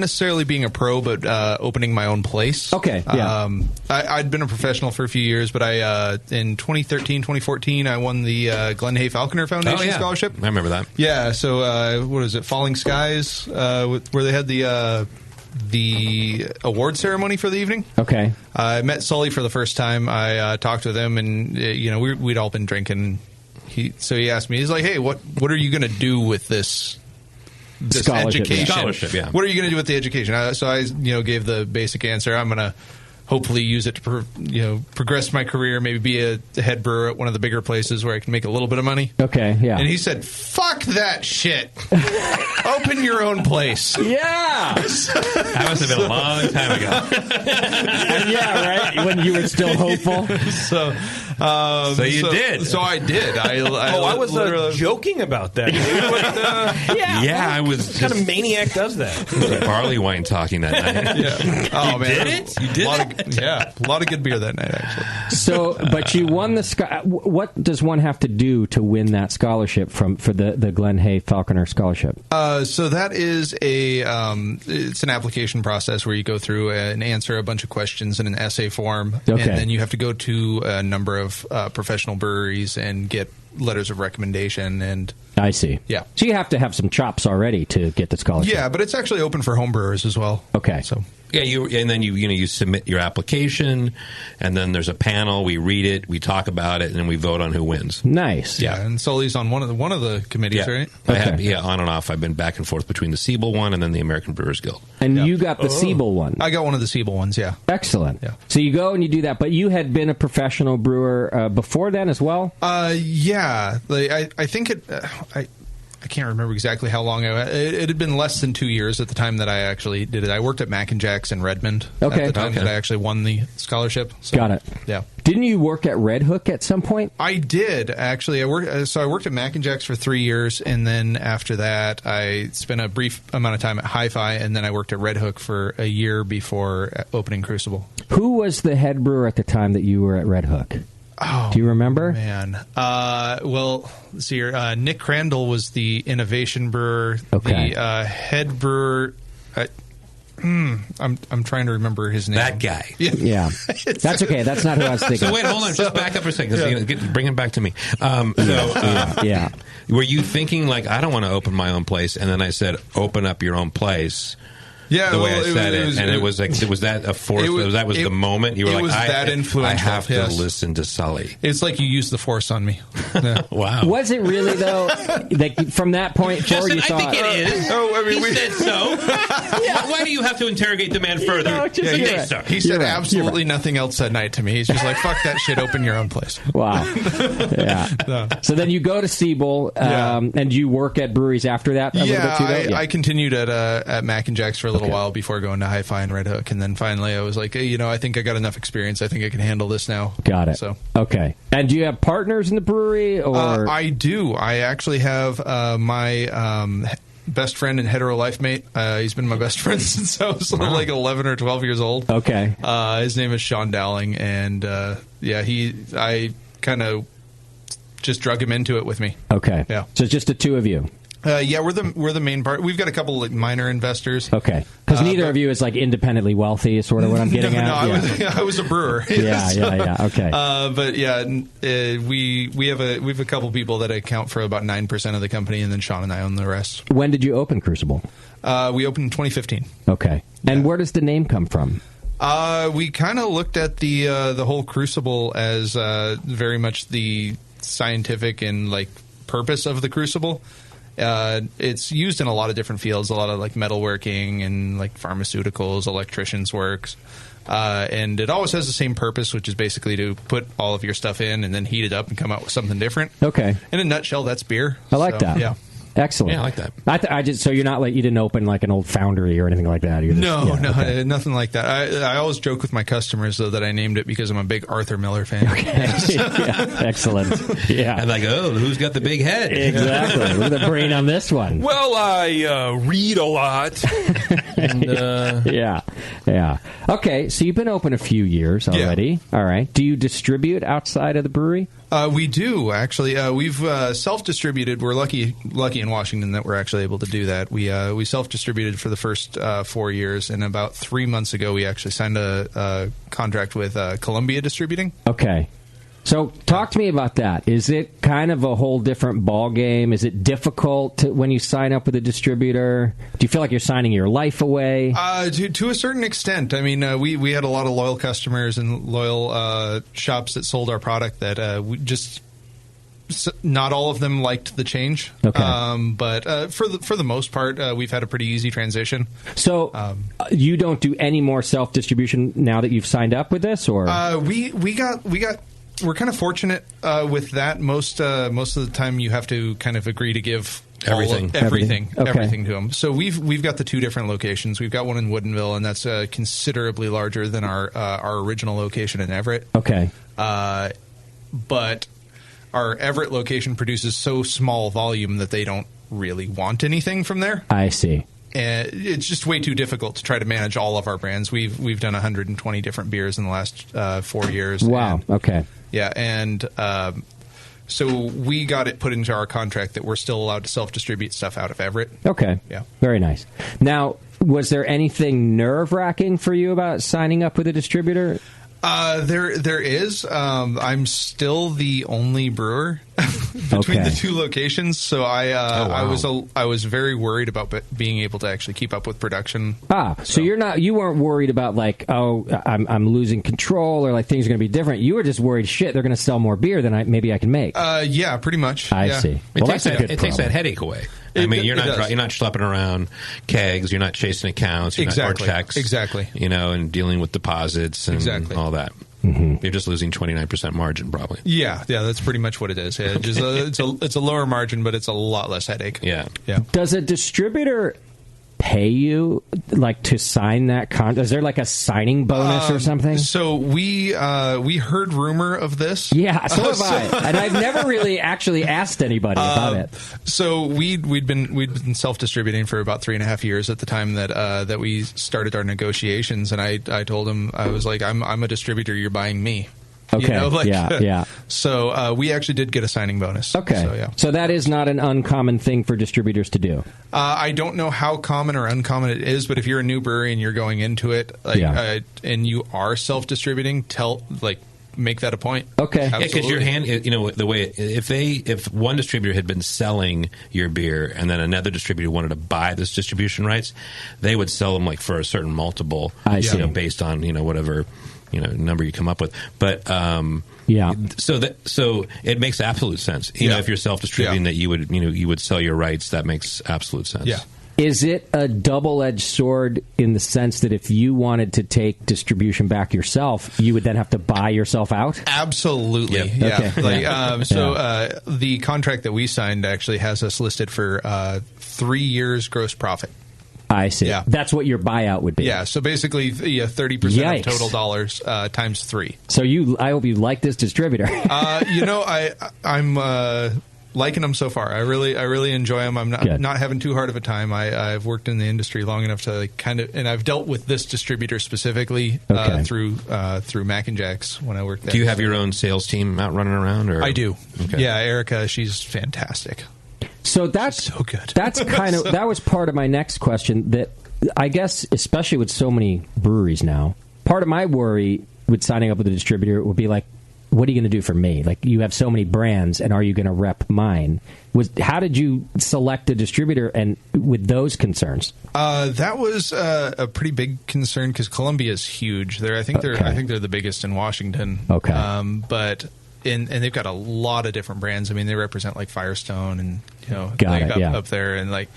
necessarily being a pro, but opening my own place. Okay, yeah. I'd been a professional for a few years, but in 2013, 2014, I won the Glenn Hay Falconer Foundation Scholarship. I remember that. Yeah, so what is it, Falling Skies, where they had the award ceremony for the evening. Okay. I met Sully for the first time. I talked with him, and we'd all been drinking. So he asked me, he's like, hey, what are you going to do with this education? Scholarship, yeah. What are you going to do with the education? So I gave the basic answer. I'm going to hopefully use it to progress my career, maybe be a head brewer at one of the bigger places where I can make a little bit of money. Okay, yeah. And he said, fuck that shit. Open your own place. Yeah. That must have been a long time ago. Yeah, right? When you were still hopeful. So you did. So I did. I was joking about that. I was. What kind of maniac does that? Barley wine talking that night. Yeah. Oh, you man. did it? You did it? A lot of good beer that night, actually. So, but you won the what does one have to do to win that scholarship for the Glenn Hay Falconer Scholarship? So that is it's an application process where you go through and answer a bunch of questions in an essay form, and then you have to go to a number of professional breweries and get letters of recommendation. And I see. Yeah. So you have to have some chops already to get the scholarship. Yeah, but it's actually open for home brewers as well. Okay. So. Yeah, and then you submit your application, and then there's a panel. We read it, we talk about it, and then we vote on who wins. Nice. Yeah, and Sully's on one of the committees, right? I have, on and off. I've been back and forth between the Siebel one and then the American Brewers Guild. And you got the Siebel one. I got one of the Siebel ones. Yeah. Excellent. Yeah. So you go and you do that, but you had been a professional brewer before then as well. Yeah. I think it. I can't remember exactly how long. It had been less than 2 years at the time that I actually did it. I worked at Mac and Jack's in Redmond at the time that I actually won the scholarship. So, got it. Yeah. Didn't you work at Red Hook at some point? I did, actually. I worked at Mac and Jack's for 3 years, and then after that, I spent a brief amount of time at Hi-Fi, and then I worked at Red Hook for a year before opening Crucible. Who was the head brewer at the time that you were at Red Hook? Oh, do you remember? Man. Well, let's see here. Nick Crandall was the innovation brewer. Okay. The head brewer. I'm trying to remember his name. That guy. Yeah. That's okay. That's not who I was thinking. So wait, hold on. Just back up for a second. Bring it back to me. Yeah. Were you thinking, like, I don't want to open my own place, and then I said, open up your own place? Yeah, the way I said it, and it was like, was that a force? That was the moment you were like, that influential. I have to listen to Sully. It's like you used the force on me. Yeah. Wow. Was it really though? Like from that point forward, you thought? I think it is. He said so. Yeah. Why do you have to interrogate the man further? No, he said absolutely nothing else that night to me. He's just like, fuck that shit. Open your own place. Wow. Yeah. No. So then you go to Siebel, and you work at breweries after that. A little bit too, though? I continued at Mac and Jack's for a little while before going to Hi-Fi and Red Hook, and then finally I was like, I think I got enough experience. I think I can handle this now. Got it. So okay. And do you have partners in the brewery? Or I do. I actually have my best friend and hetero life mate. He's been my best friend since I was like 11 or 12 years old. Okay. His name is Sean Dowling, and I kind of just drug him into it with me. Okay. Yeah. So it's just the two of you. We're the main part. We've got a couple like minor investors. Okay, because neither of you is like independently wealthy. Is sort of what I'm getting at. I was a brewer. Yeah. Okay. But we have a couple people that account for about 9% of the company, and then Sean and I own the rest. When did you open Crucible? We opened in 2015. Okay. And where does the name come from? We kind of looked at the whole Crucible as very much the scientific and like purpose of the Crucible. It's used in a lot of different fields, a lot of like metalworking and like pharmaceuticals, electricians' works. And it always has the same purpose, which is basically to put all of your stuff in and then heat it up and come out with something different. Okay. In a nutshell, that's beer. I like that. Yeah. Excellent. Yeah, I like that. I just so you're not like you didn't open like an old foundry or anything like that. You're just, nothing like that. I always joke with my customers though that I named it because I'm a big Arthur Miller fan. Okay. Excellent. Yeah. And like, who's got the big head? Exactly. Look at the brain on this one. Well, I read a lot. And, yeah. Okay, so you've been open a few years already. Yeah. All right. Do you distribute outside of the brewery? We do, actually. We've self-distributed. We're lucky in Washington that we're actually able to do that. We self-distributed for the first 4 years, and about 3 months ago, we actually signed a contract with Columbia Distributing. Okay. So talk to me about that. Is it kind of a whole different ball game? Is it difficult when you sign up with a distributor? Do you feel like you're signing your life away? To a certain extent. I mean, we had a lot of loyal customers and loyal shops that sold our product that we just not all of them liked the change. Okay. But for the most part, we've had a pretty easy transition. So you don't do any more self-distribution now that you've signed up with this, or we're kind of fortunate with that. Most of the time, you have to kind of agree to give everything to them. So we've got the two different locations. We've got one in Woodinville, and that's considerably larger than our original location in Everett. Okay, but our Everett location produces so small volume that they don't really want anything from there. I see. And it's just way too difficult to try to manage all of our brands. We've done 120 different beers in the last 4 years. Wow. Okay. Yeah, and so we got it put into our contract that we're still allowed to self-distribute stuff out of Everett. Okay. Yeah. Very nice. Now, was there anything nerve-wracking for you about signing up with a distributor? There is. I'm still the only brewer between the two locations, so I was very worried about being able to actually keep up with production. So you weren't worried about like, I'm losing control or like things are going to be different. You were just worried, shit, they're going to sell more beer than maybe I can make. Yeah, pretty much. I see. It takes that headache away. I mean, you're not schlepping around kegs. You're not chasing accounts. Or checks. Exactly. And dealing with deposits and all that. Mm-hmm. You're just losing 29% margin, probably. Yeah, that's pretty much what it is. It's a lower margin, but it's a lot less headache. Yeah. Does a distributor pay you like to sign that contract? Is there like a signing bonus or something? So we heard rumor of this. Yeah, so have I, and I've never really actually asked anybody about it. So we'd been self-distributing for about 3.5 years at the time that we started our negotiations, and I told him, I was like, I'm a distributor, you're buying me. Okay. Yeah. So we actually did get a signing bonus. Okay. So that is not an uncommon thing for distributors to do. I don't know how common or uncommon it is, but if you're a new brewery and you're going into it, and you are self-distributing, make that a point. Okay. Because your hand, the way if one distributor had been selling your beer and then another distributor wanted to buy this distribution rights, they would sell them like for a certain multiple. I see. Based on whatever number you come up with, but so it makes absolute sense. If you're self-distributing, that you would sell your rights. That makes absolute sense. Yeah. Is it a double-edged sword in the sense that if you wanted to take distribution back yourself, you would then have to buy yourself out? Absolutely. Yep. Yeah. Okay. The contract that we signed actually has us listed for 3 years gross profit. I see. Yeah. That's what your buyout would be. Yeah, so basically 30% of total dollars times 3. So I hope you like this distributor. I'm liking them so far. I really enjoy them. I'm not having too hard of a time. I've worked in the industry long enough to and I've dealt with this distributor specifically through Mac and Jack's when I worked there. Do you have your own sales team out running around? Or? I do. Okay. Yeah, Erica, she's fantastic. So that's so good. That's that was part of my next question. That I guess, especially with so many breweries now, part of my worry with signing up with a distributor would be like, what are you going to do for me? Like, you have so many brands, and are you going to rep mine? How did you select a distributor, and with those concerns? That was a pretty big concern because Columbia is huge. I think they're the biggest in Washington. Okay, but and they've got a lot of different brands. I mean, they represent like Firestone and up there, and like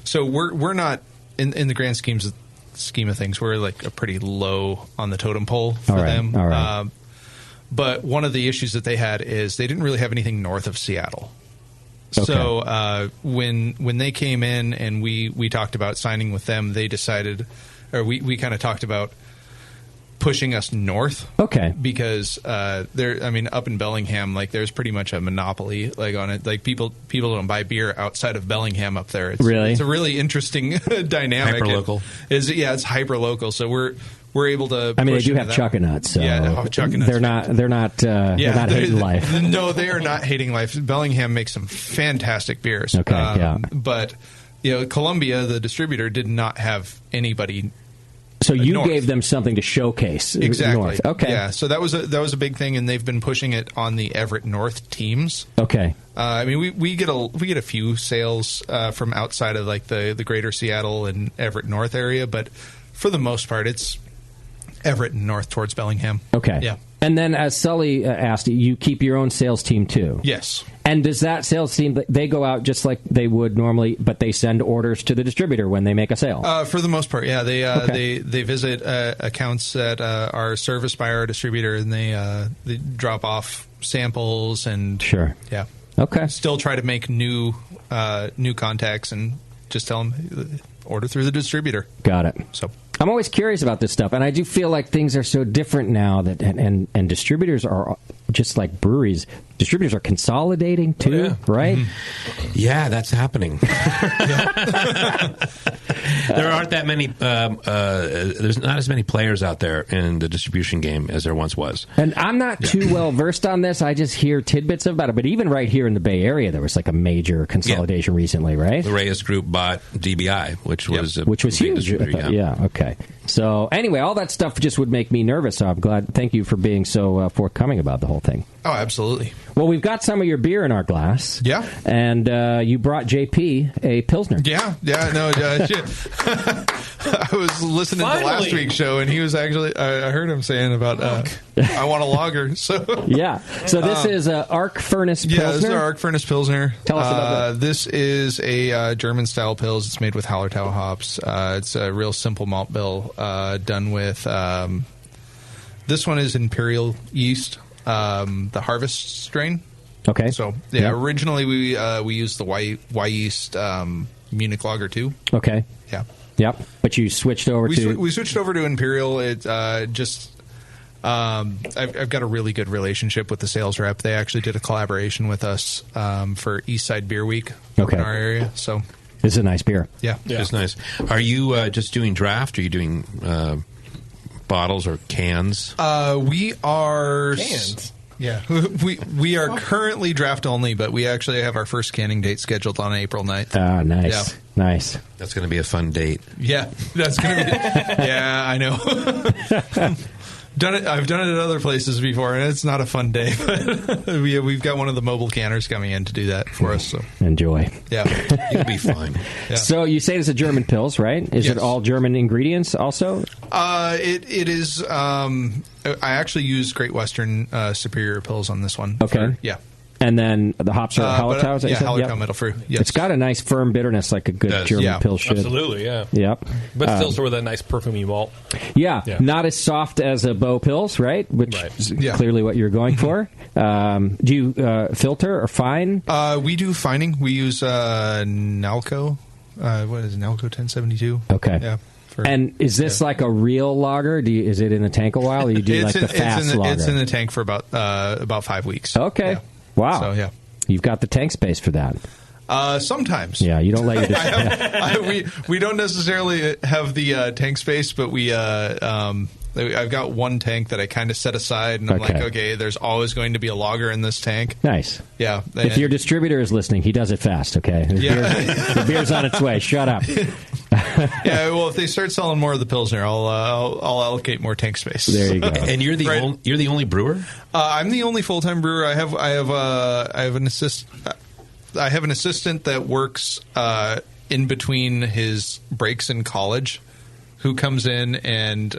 so we're not in the grand scheme of things. We're like a pretty low on the totem pole for them. All right. But one of the issues that they had is they didn't really have anything north of Seattle. Okay. So when they came in and we talked about signing with them, they decided, or we kind of talked about pushing us north. Okay. Because up in Bellingham, like there's pretty much a monopoly like on it. Like people don't buy beer outside of Bellingham up there. It's a really interesting dynamic. Hyperlocal. It's hyperlocal. So we're able to. I mean, they do have Chuckanuts. So Chuckanuts. They're not hating life. No, they are not hating life. Bellingham makes some fantastic beers. Okay, but Columbia, the distributor, did not have anybody. So you north. gave them something to showcase. Exactly. North. Okay. Yeah. So that was a big thing, and they've been pushing it on the Everett North teams. Okay. I mean, we get a few sales from outside of like the greater Seattle and Everett North area, but for the most part, it's Everett and north towards Bellingham. Okay. Yeah. And then, as Sully asked, you keep your own sales team too. Yes. And does that sales team, they go out just like they would normally, but they send orders to the distributor when they make a sale? For the most part, yeah. They visit accounts that are serviced by our distributor, and they drop off samples and sure. Yeah. Okay. Still try to make new contacts and just tell them order through the distributor. Got it. So I'm always curious about this stuff, and I do feel like things are so different now that and distributors are just like breweries. Distributors are consolidating too, right? Mm-hmm. Yeah, that's happening. There aren't that many. There's not as many players out there in the distribution game as there once was. And I'm not too well versed on this. I just hear tidbits about it. But even right here in the Bay Area, there was like a major consolidation recently, right? The Reyes Group bought DBI, which was huge. Yeah. Okay. So anyway, all that stuff just would make me nervous. So I'm glad. Thank you for being so forthcoming about the whole thing. Oh, absolutely. Well, we've got some of your beer in our glass. Yeah. And you brought JP a Pilsner. Yeah. No, I was listening to last week's show, and he was actually, I heard him saying about, I want a lager. So yeah. So this is an Arc Furnace Pilsner? Yeah, this is our Arc Furnace Pilsner. Tell us about that. This is a German-style Pils. It's made with Hallertau hops. It's a real simple malt bill done with, this one is Imperial yeast. The Harvest strain. Okay. So originally we used the Y yeast Munich Lager 2. Okay. Yeah. Yep. But you switched over to we switched over to Imperial. It I've got a really good relationship with the sales rep. They actually did a collaboration with us for East Side Beer Week in our area. So this is a nice beer. Yeah. It's nice. Are you just doing draft? Or are you doing bottles or cans? We are cans. Yeah, we are currently draft only, but we actually have our first canning date scheduled on April 9th. Ah, nice. Yeah. Nice. That's going to be a fun date. Yeah, that's going to be. Yeah, I know. I've done it at other places before, and it's not a fun day. But we've got one of the mobile canners coming in to do that for us. So enjoy. Yeah, you'll be fine. Yeah. So you say it's a German Pils, right? Is it all German ingredients also? It is. I actually use Great Western Superior Pils on this one. Okay. Yeah. And then the hops are Hallertau? Hallertau Metal Fruit. Yes. It's got a nice firm bitterness like a good German Pils should. Absolutely, yeah. Yep. But still sort of that nice perfumey malt. Yeah. Not as soft as a Bow Pils, right? Which is clearly what you're going for. Do you filter or fine? We do fining. We use Nalco. What is it, Nalco 1072? Okay. Yeah. And is this like a real lager? Is it in the tank a while, or you do the fast lager? It's in the tank for about 5 weeks. Okay. Yeah. Wow. So, yeah. You've got the tank space for that. Sometimes. Yeah, you don't let your... we don't necessarily have the tank space, but I've got one tank that I kind of set aside, and I'm like, okay, there's always going to be a lager in this tank. Nice. Yeah. If your distributor is listening, he does it fast, okay? The beer's on its way. Shut up. Yeah, well, if they start selling more of the Pilsner, I'll allocate more tank space. There you go. And you're the only brewer? I'm the only full-time brewer. I have an assistant. I have an assistant that works in between his breaks in college who comes in, and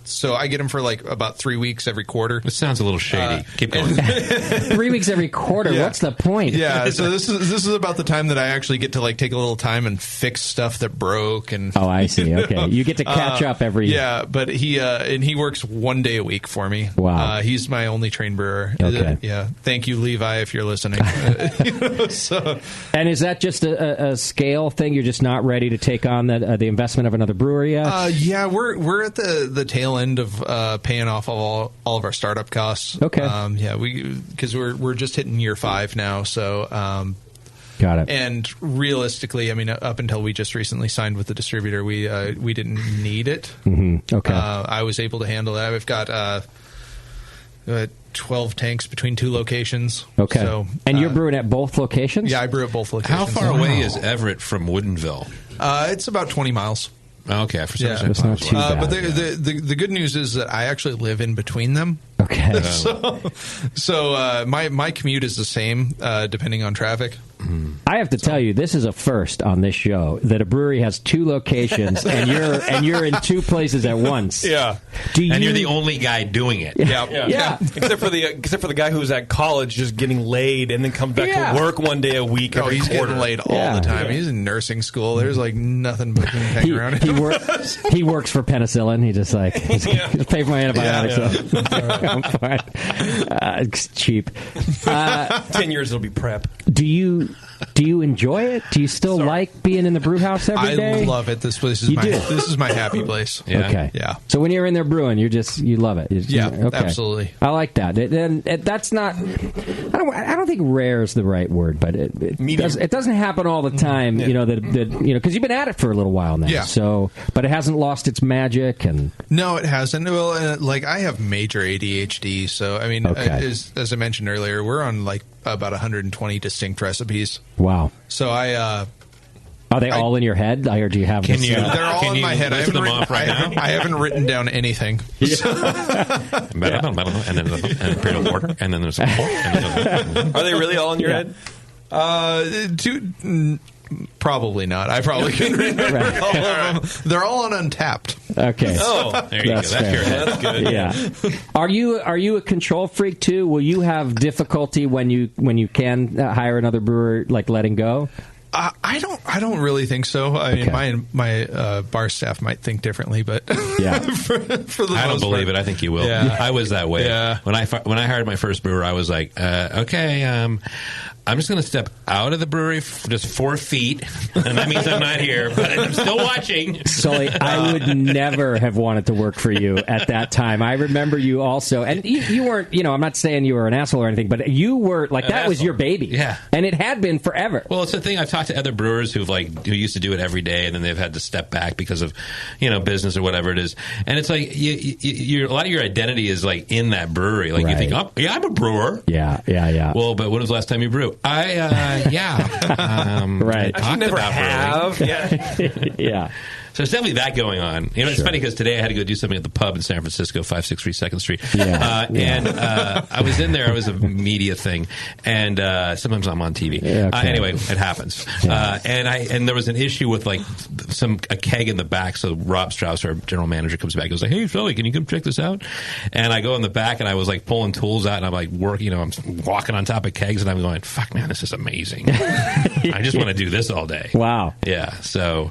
so I get him for like about 3 weeks every quarter. This sounds a little shady. Keep going. 3 weeks every quarter. Yeah. What's the point? Yeah, so this is about the time that I actually get to like take a little time and fix stuff that broke. And oh, I see. Okay, you get to catch up every. Yeah, but he works 1 day a week for me. Wow, he's my only train brewer. Okay, yeah. Thank you, Levi, if you're listening. So, and is that just a scale thing? You're just not ready to take on the investment of another brewery yet? Yeah, we're at the tail end of paying off all of our startup costs. Okay. Because we're just hitting year 5 now, so. Got it. And realistically, I mean, up until we just recently signed with the distributor, we didn't need it. Mm-hmm. Okay. I was able to handle that. We've got 12 tanks between 2 locations. Okay. So, and you're brewing at both locations? Yeah, I brew at both locations. How far away is Everett from Woodinville? It's about 20 miles. Okay, for some reason, it's not too bad. But the good news is that I actually live in between them. Okay. So my commute is the same depending on traffic. I have to tell you, this is a first on this show that a brewery has 2 locations and you're in 2 places at once. Yeah. And you're the only guy doing it. Yeah. Except for the guy who's at college just getting laid and then comes back to work 1 day a week. Oh, he's getting laid all the time. He's in nursing school. There's like nothing but hanging around him. He works for penicillin. He just pay for my antibiotics. So. I'm fine. It's cheap. 10 years it'll be prep. Do you enjoy it? Do you still like being in the brew house every day? I love it. This place is this is my happy place. Yeah. Okay. Yeah. So when you're in there brewing, you love it. Okay. Absolutely. I like that. And that's not. I don't think rare is the right word, but it doesn't happen all the time. Yeah. Because you've been at it for a little while now. Yeah. So, but it hasn't lost its magic. And no, it hasn't. Well, I have major ADHD, so I mean, as I mentioned earlier, we're on like about 120 distinct recipes. Wow. So are they all in your head? Or do you have? They're all in my head. I haven't written down anything. And then imperial water, and then there's. Are they really all in your head? Probably not. I probably couldn't remember all of them. They're all on Untapped. Okay. Oh, there you go. That's good. Yeah. Are you a control freak too? Will you have difficulty when you can hire another brewer, like letting go? I don't really think so. I mean, my bar staff might think differently, but yeah. for the I don't most believe part. it. I think you will. Yeah. I was that way. Yeah. When I hired my first brewer, I was like, okay, I'm just going to step out of the brewery just 4 feet, and that means I'm not here, but I'm still watching. Sully, I would never have wanted to work for you at that time. I remember you also, and you weren't, I'm not saying you were an asshole or anything, but you were, like, that was your baby. Yeah. And it had been forever. Well, it's the thing. I've talked to other brewers who used to do it every day, and then they've had to step back because of, business or whatever it is. And it's like, a lot of your identity is, like, in that brewery. Like, you think, oh, yeah, I'm a brewer. Yeah. Well, but when was the last time you brewed? Right. I never have. Yeah. So there's definitely that going on. It's funny because today I had to go do something at the pub in San Francisco, 563 2nd Street. And I was in there. It was a media thing. And sometimes I'm on TV. Anyway, it happens. Yeah. And there was an issue with like a keg in the back. So Rob Strauss, our general manager, comes back and goes like, hey, Philly, can you come check this out? And I go in the back and I was like pulling tools out and I'm like I'm walking on top of kegs and I'm going, fuck, man, this is amazing. I just want to do this all day. Wow. Yeah. So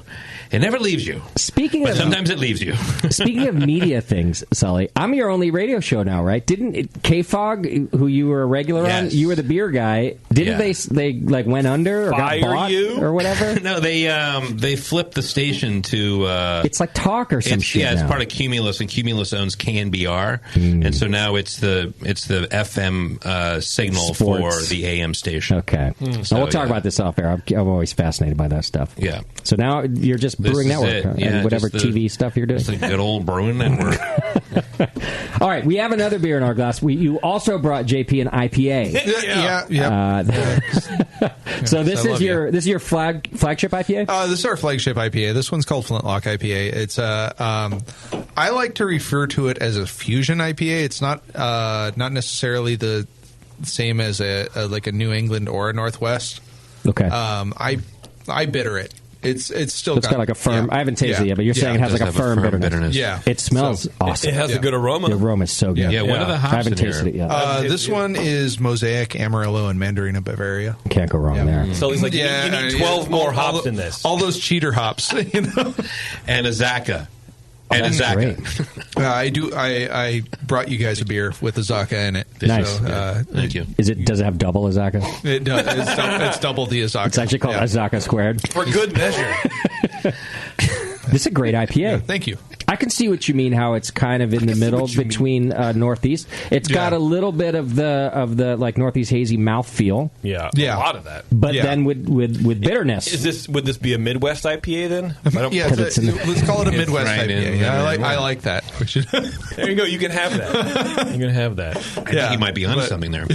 it never leaves you. But sometimes it leaves you. Speaking of media things, Sully, I'm your only radio show now, right? Didn't K-Fog, who you were a regular on, you were the beer guy, didn't they like went under or got bought or whatever? No, they flipped the station to... it's like Talk or some shit. Yeah, it's part of Cumulus, and Cumulus owns KNBR, and so now it's the FM signal for the AM station. Okay. So we'll talk about this off air. I'm always fascinated by that stuff. Yeah. So now you're just Brewing Network and whatever TV stuff you're doing. It's a good old Brewing Network. All right, we have another beer in our glass. You also brought JP an IPA. So this is your flagship IPA? This is our flagship IPA. This one's called Flintlock IPA. It's I like to refer to it as a fusion IPA. It's not necessarily the same as a New England or a Northwest. Okay. I bitter it. it's still it's got like a firm. I haven't tasted it yet, but you're saying it has like a firm bitterness. Yeah, it smells awesome. It has a good aroma. The aroma is so good. Yeah, what are the hops I haven't in tasted here? it yet. This one is Mosaic, Amarillo, and Mandarina Bavaria. Can't go wrong there. So he's like, you need 12 more hops in this. All those cheater hops, you know, and a Zaka. And a Zaka. I do. I brought you guys a beer with a Zaka in it. Nice. So, Thank you. Does it have double a Zaka? It does. It's double the Azaka. It's actually called a Zaka squared. For good measure. This is a great IPA. Yeah, thank you. I can see what you mean. How it's kind of in the middle between Northeast. It's got a little bit of the like Northeast hazy mouthfeel. Yeah, a lot of that. But then with bitterness. Would this be a Midwest IPA then? Let's call it a Midwest IPA. I like that. There you go. You can have that. You can have that. I think you might be onto something there.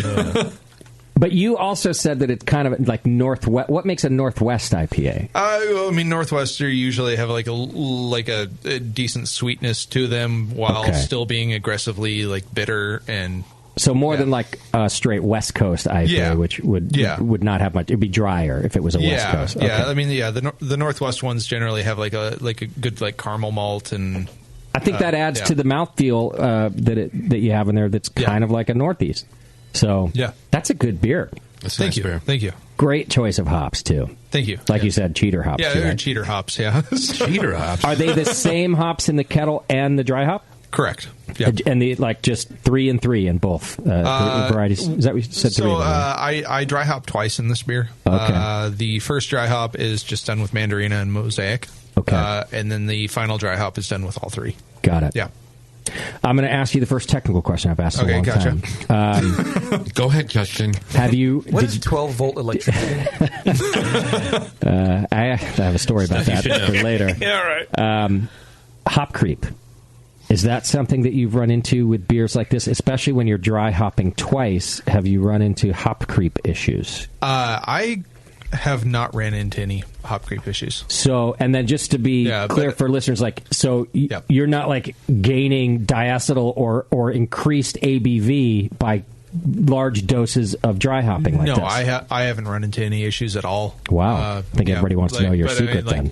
But you also said that it's kind of like Northwest. What makes a Northwest IPA? I mean, Northwestern usually have like a decent sweetness to them while still being aggressively like bitter and. So more than like a straight West Coast IPA, which would not have much. It'd be drier if it was a West Coast. Okay. Yeah, I mean, the Northwest ones generally have like a good like caramel malt and. I think that adds to the mouthfeel that you have in there. That's kind of like a Northeast. So that's a good beer. Thank you. Thank you. Great choice of hops too. Thank you. Like you said, cheater hops. Yeah, they're cheater hops. Yeah, cheater hops. Are they the same hops in the kettle and the dry hop? Correct. Yeah. And the like just 3 and 3 in both varieties. Is that what you said? 3. So I dry hop twice in this beer. Okay. The first dry hop is just done with Mandarina and Mosaic. Okay. And then the final dry hop is done with all 3. Got it. Yeah. I'm going to ask you the first technical question I've asked in a long time. Go ahead, Justin. Have you? What is 12-volt electricity? I have a story about that for later. Yeah, all right. Hop creep. Is that something that you've run into with beers like this, especially when you're dry hopping twice? Have you run into hop creep issues? I have not ran into any hop creep issues. So, and then just to be clear for listeners, like, so you're not like gaining diacetyl or increased ABV by large doses of dry hopping like no, this? I haven't run into any issues at all. Wow. I think everybody wants to know your secret then.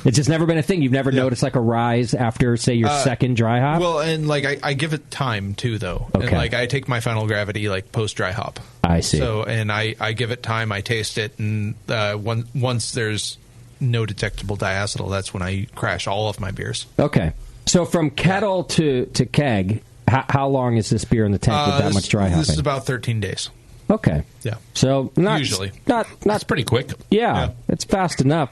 It's just never been a thing. You've never noticed like a rise after, say, your second dry hop? Well, and like I give it time too, though. Okay. And like I take my final gravity like post dry hop. I see. So, and I give it time, I taste it, and once there's no detectable diacetyl, that's when I crash all of my beers. Okay. So from kettle to keg, how long is this beer in the tank with that much dry hopping? This is about 13 days. Okay. Yeah. So usually that's pretty quick. Yeah, it's fast enough.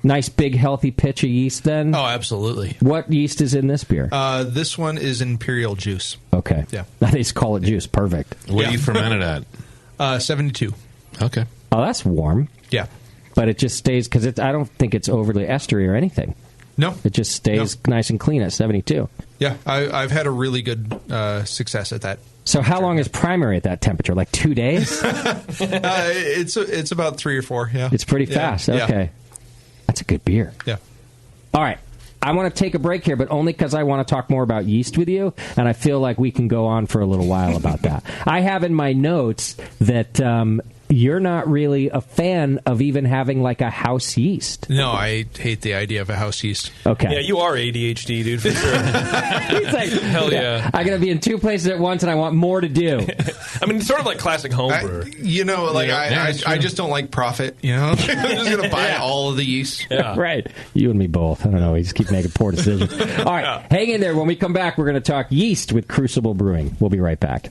Nice big healthy pitch of yeast then. Oh, absolutely. What yeast is in this beer? This one is Imperial Juice. Okay. Yeah. They just call it juice. Perfect. What do you ferment it at? 72. Okay. Oh, that's warm. Yeah. But it just stays because I don't think it's overly estery or anything. No. It just stays nice and clean at 72. Yeah, I've had a really good success at that. So how long is primary at that temperature? Like 2 days? It's about 3 or 4, yeah. It's pretty fast. Yeah. Okay. That's a good beer. Yeah. All right. I want to take a break here, but only because I want to talk more about yeast with you, and I feel like we can go on for a little while about that. I have in my notes that you're not really a fan of even having like a house yeast. No, I hate the idea of a house yeast. Okay. Yeah, you are ADHD, dude, for sure. He's like, hell yeah. I got to be in 2 places at once, and I want more to do. I mean, it's sort of like classic homebrewer. I just don't like profit, you know? I'm just going to buy all of the yeast. Yeah. Right. You and me both. I don't know. We just keep making poor decisions. All right. Hang in there. When we come back, we're going to talk yeast with Crucible Brewing. We'll be right back.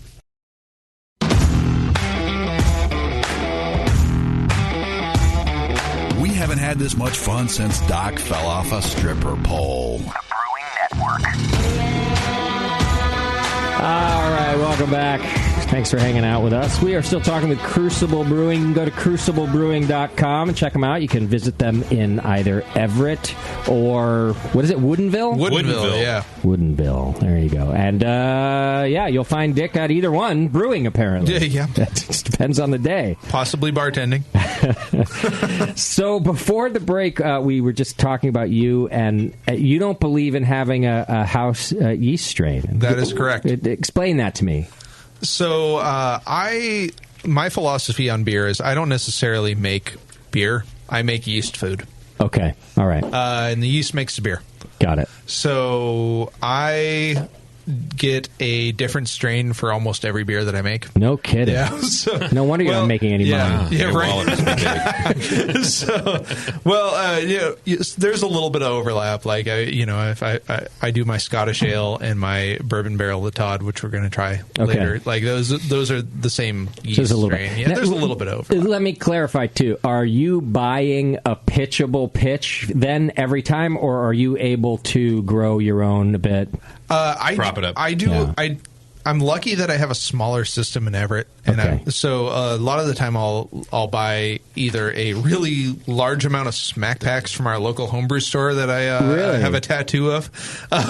We haven't had this much fun since Doc fell off a stripper pole. The Brewing Network. All right, welcome back. Thanks for hanging out with us. We are still talking with Crucible Brewing. You can go to cruciblebrewing.com and check them out. You can visit them in either Everett or, what is it, Woodinville? Woodinville, yeah. Woodinville. There you go. And, you'll find Dick at either one, brewing, apparently. Yeah. That just depends on the day. Possibly bartending. So before the break, we were just talking about you, and you don't believe in having a house yeast strain. That is correct. Explain that to me. So my philosophy on beer is I don't necessarily make beer. I make yeast food. Okay. All right. And the yeast makes the beer. Got it. So I get a different strain for almost every beer that I make. No kidding. Yeah. So, no wonder you're not making any money. Yeah, right. So, there's a little bit of overlap. Like, if I do my Scottish ale and my bourbon barrel of Todd, which we're going to try later. Like those are the same yeast strain. Yeah, there's a little bit of overlap. Let me clarify too. Are you buying a pitchable pitch then every time, or are you able to grow your own a bit? Prop it up. I do. Yeah. I'm lucky that I have a smaller system in Everett, and so a lot of the time I'll buy either a really large amount of smack packs from our local homebrew store that I have a tattoo of.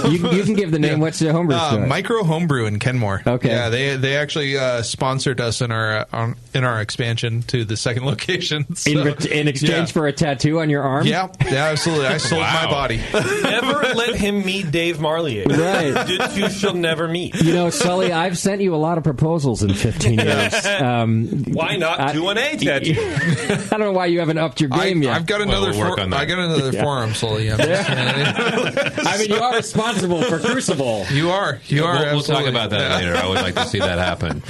You can give the name. What's the homebrew store? Micro Homebrew in Kenmore. Okay, yeah, they actually sponsored us in our expansion to the second location. So, in exchange for a tattoo on your arm. Yeah, absolutely. I sold my body. Never let him meet Dave Marlier. Right, you two shall never meet. Sully, I've sent you a lot of proposals in 15 years. Why not do an A tattoo? I don't know why you haven't upped your game yet. I've got another forum, Sully. I mean, you are responsible for Crucible. You are. We'll talk about that later. I would like to see that happen.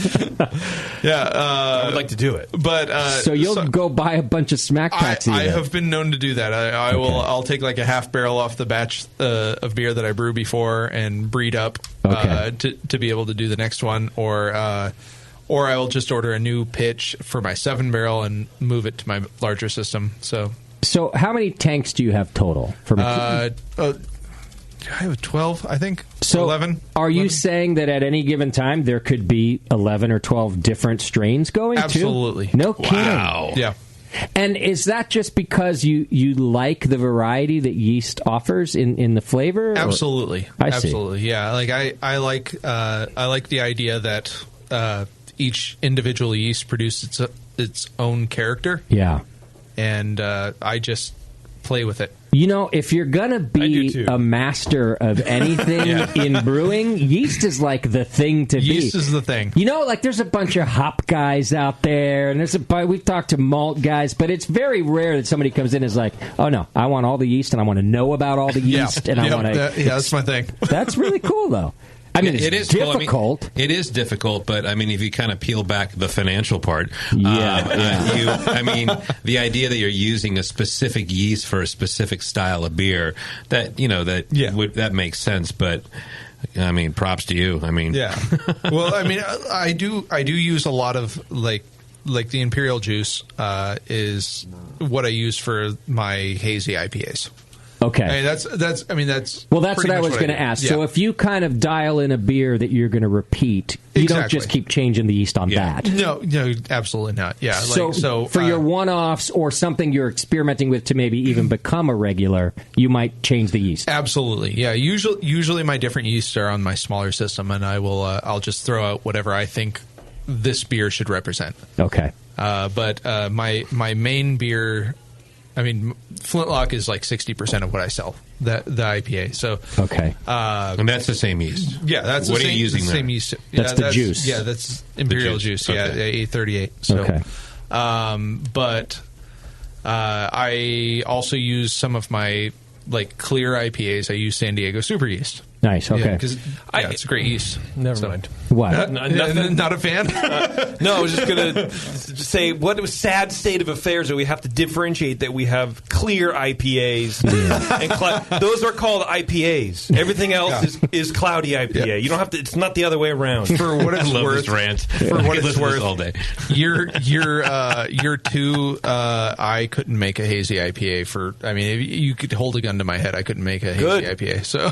I would like to do it. But so you'll go buy a bunch of smack packs. I have been known to do that. I'll take like a half barrel off the batch of beer that I brew before and breed up to be able to do the next one, or I will just order a new pitch for my 7-barrel and move it to my larger system. So how many tanks do you have total? I have 12, I think. So 11. Are you saying that at any given time there could be 11 or 12 different strains going? Absolutely. Too? No kidding. Wow. Yeah. And is that just because you like the variety that yeast offers in the flavor? Absolutely. Absolutely. See. Yeah. Like I like the idea that each individual yeast produces its own character. Yeah. And I just play with it. If you're going to be a master of anything in brewing, yeast is like the thing to be. Yeast is the thing. There's a bunch of hop guys out there, and we've talked to malt guys, but it's very rare that somebody comes in and is like, oh, no, I want all the yeast, and I want to know about all the yeast, and I want to... that's my thing. That's really cool, though. I mean, it is difficult. Cool. It is difficult, but I mean, if you kind of peel back the financial part, the idea that you're using a specific yeast for a specific style of beer, that makes sense. But I mean, props to you. I mean, yeah. Well, I mean, I do use a lot of like the Imperial juice is what I use for my hazy IPAs. Okay. I mean, that's well, that's what I was going to ask. Yeah. So if you kind of dial in a beer that you're going to repeat, you don't just keep changing the yeast on that. No, absolutely not. Yeah. So for your one-offs or something you're experimenting with to maybe even become a regular, you might change the yeast. Absolutely. Yeah. Usually my different yeasts are on my smaller system, and I'll just throw out whatever I think this beer should represent. Okay. But my main beer. I mean, Flintlock is like 60% of what I sell, the IPA. So okay, and that's the same yeast. Yeah, that's what are you using there? Same yeast. That's the juice. Yeah, that's Imperial juice. Okay. Yeah, 838. So, okay. But I also use some of my clear IPAs. I use San Diego Super Yeast. Nice. Okay. Because it's a great yeast. Never mind. What? Not a fan? No, I was just going to say what a sad state of affairs that we have to differentiate that we have clear IPAs. And those are called IPAs. Everything else is cloudy IPA. Yeah. You don't have to. It's not the other way around. For what it's I love worth, this rant. For what it's worth, all day. Year two, I couldn't make a hazy IPA for. I mean, if you could hold a gun to my head, I couldn't make a hazy IPA. So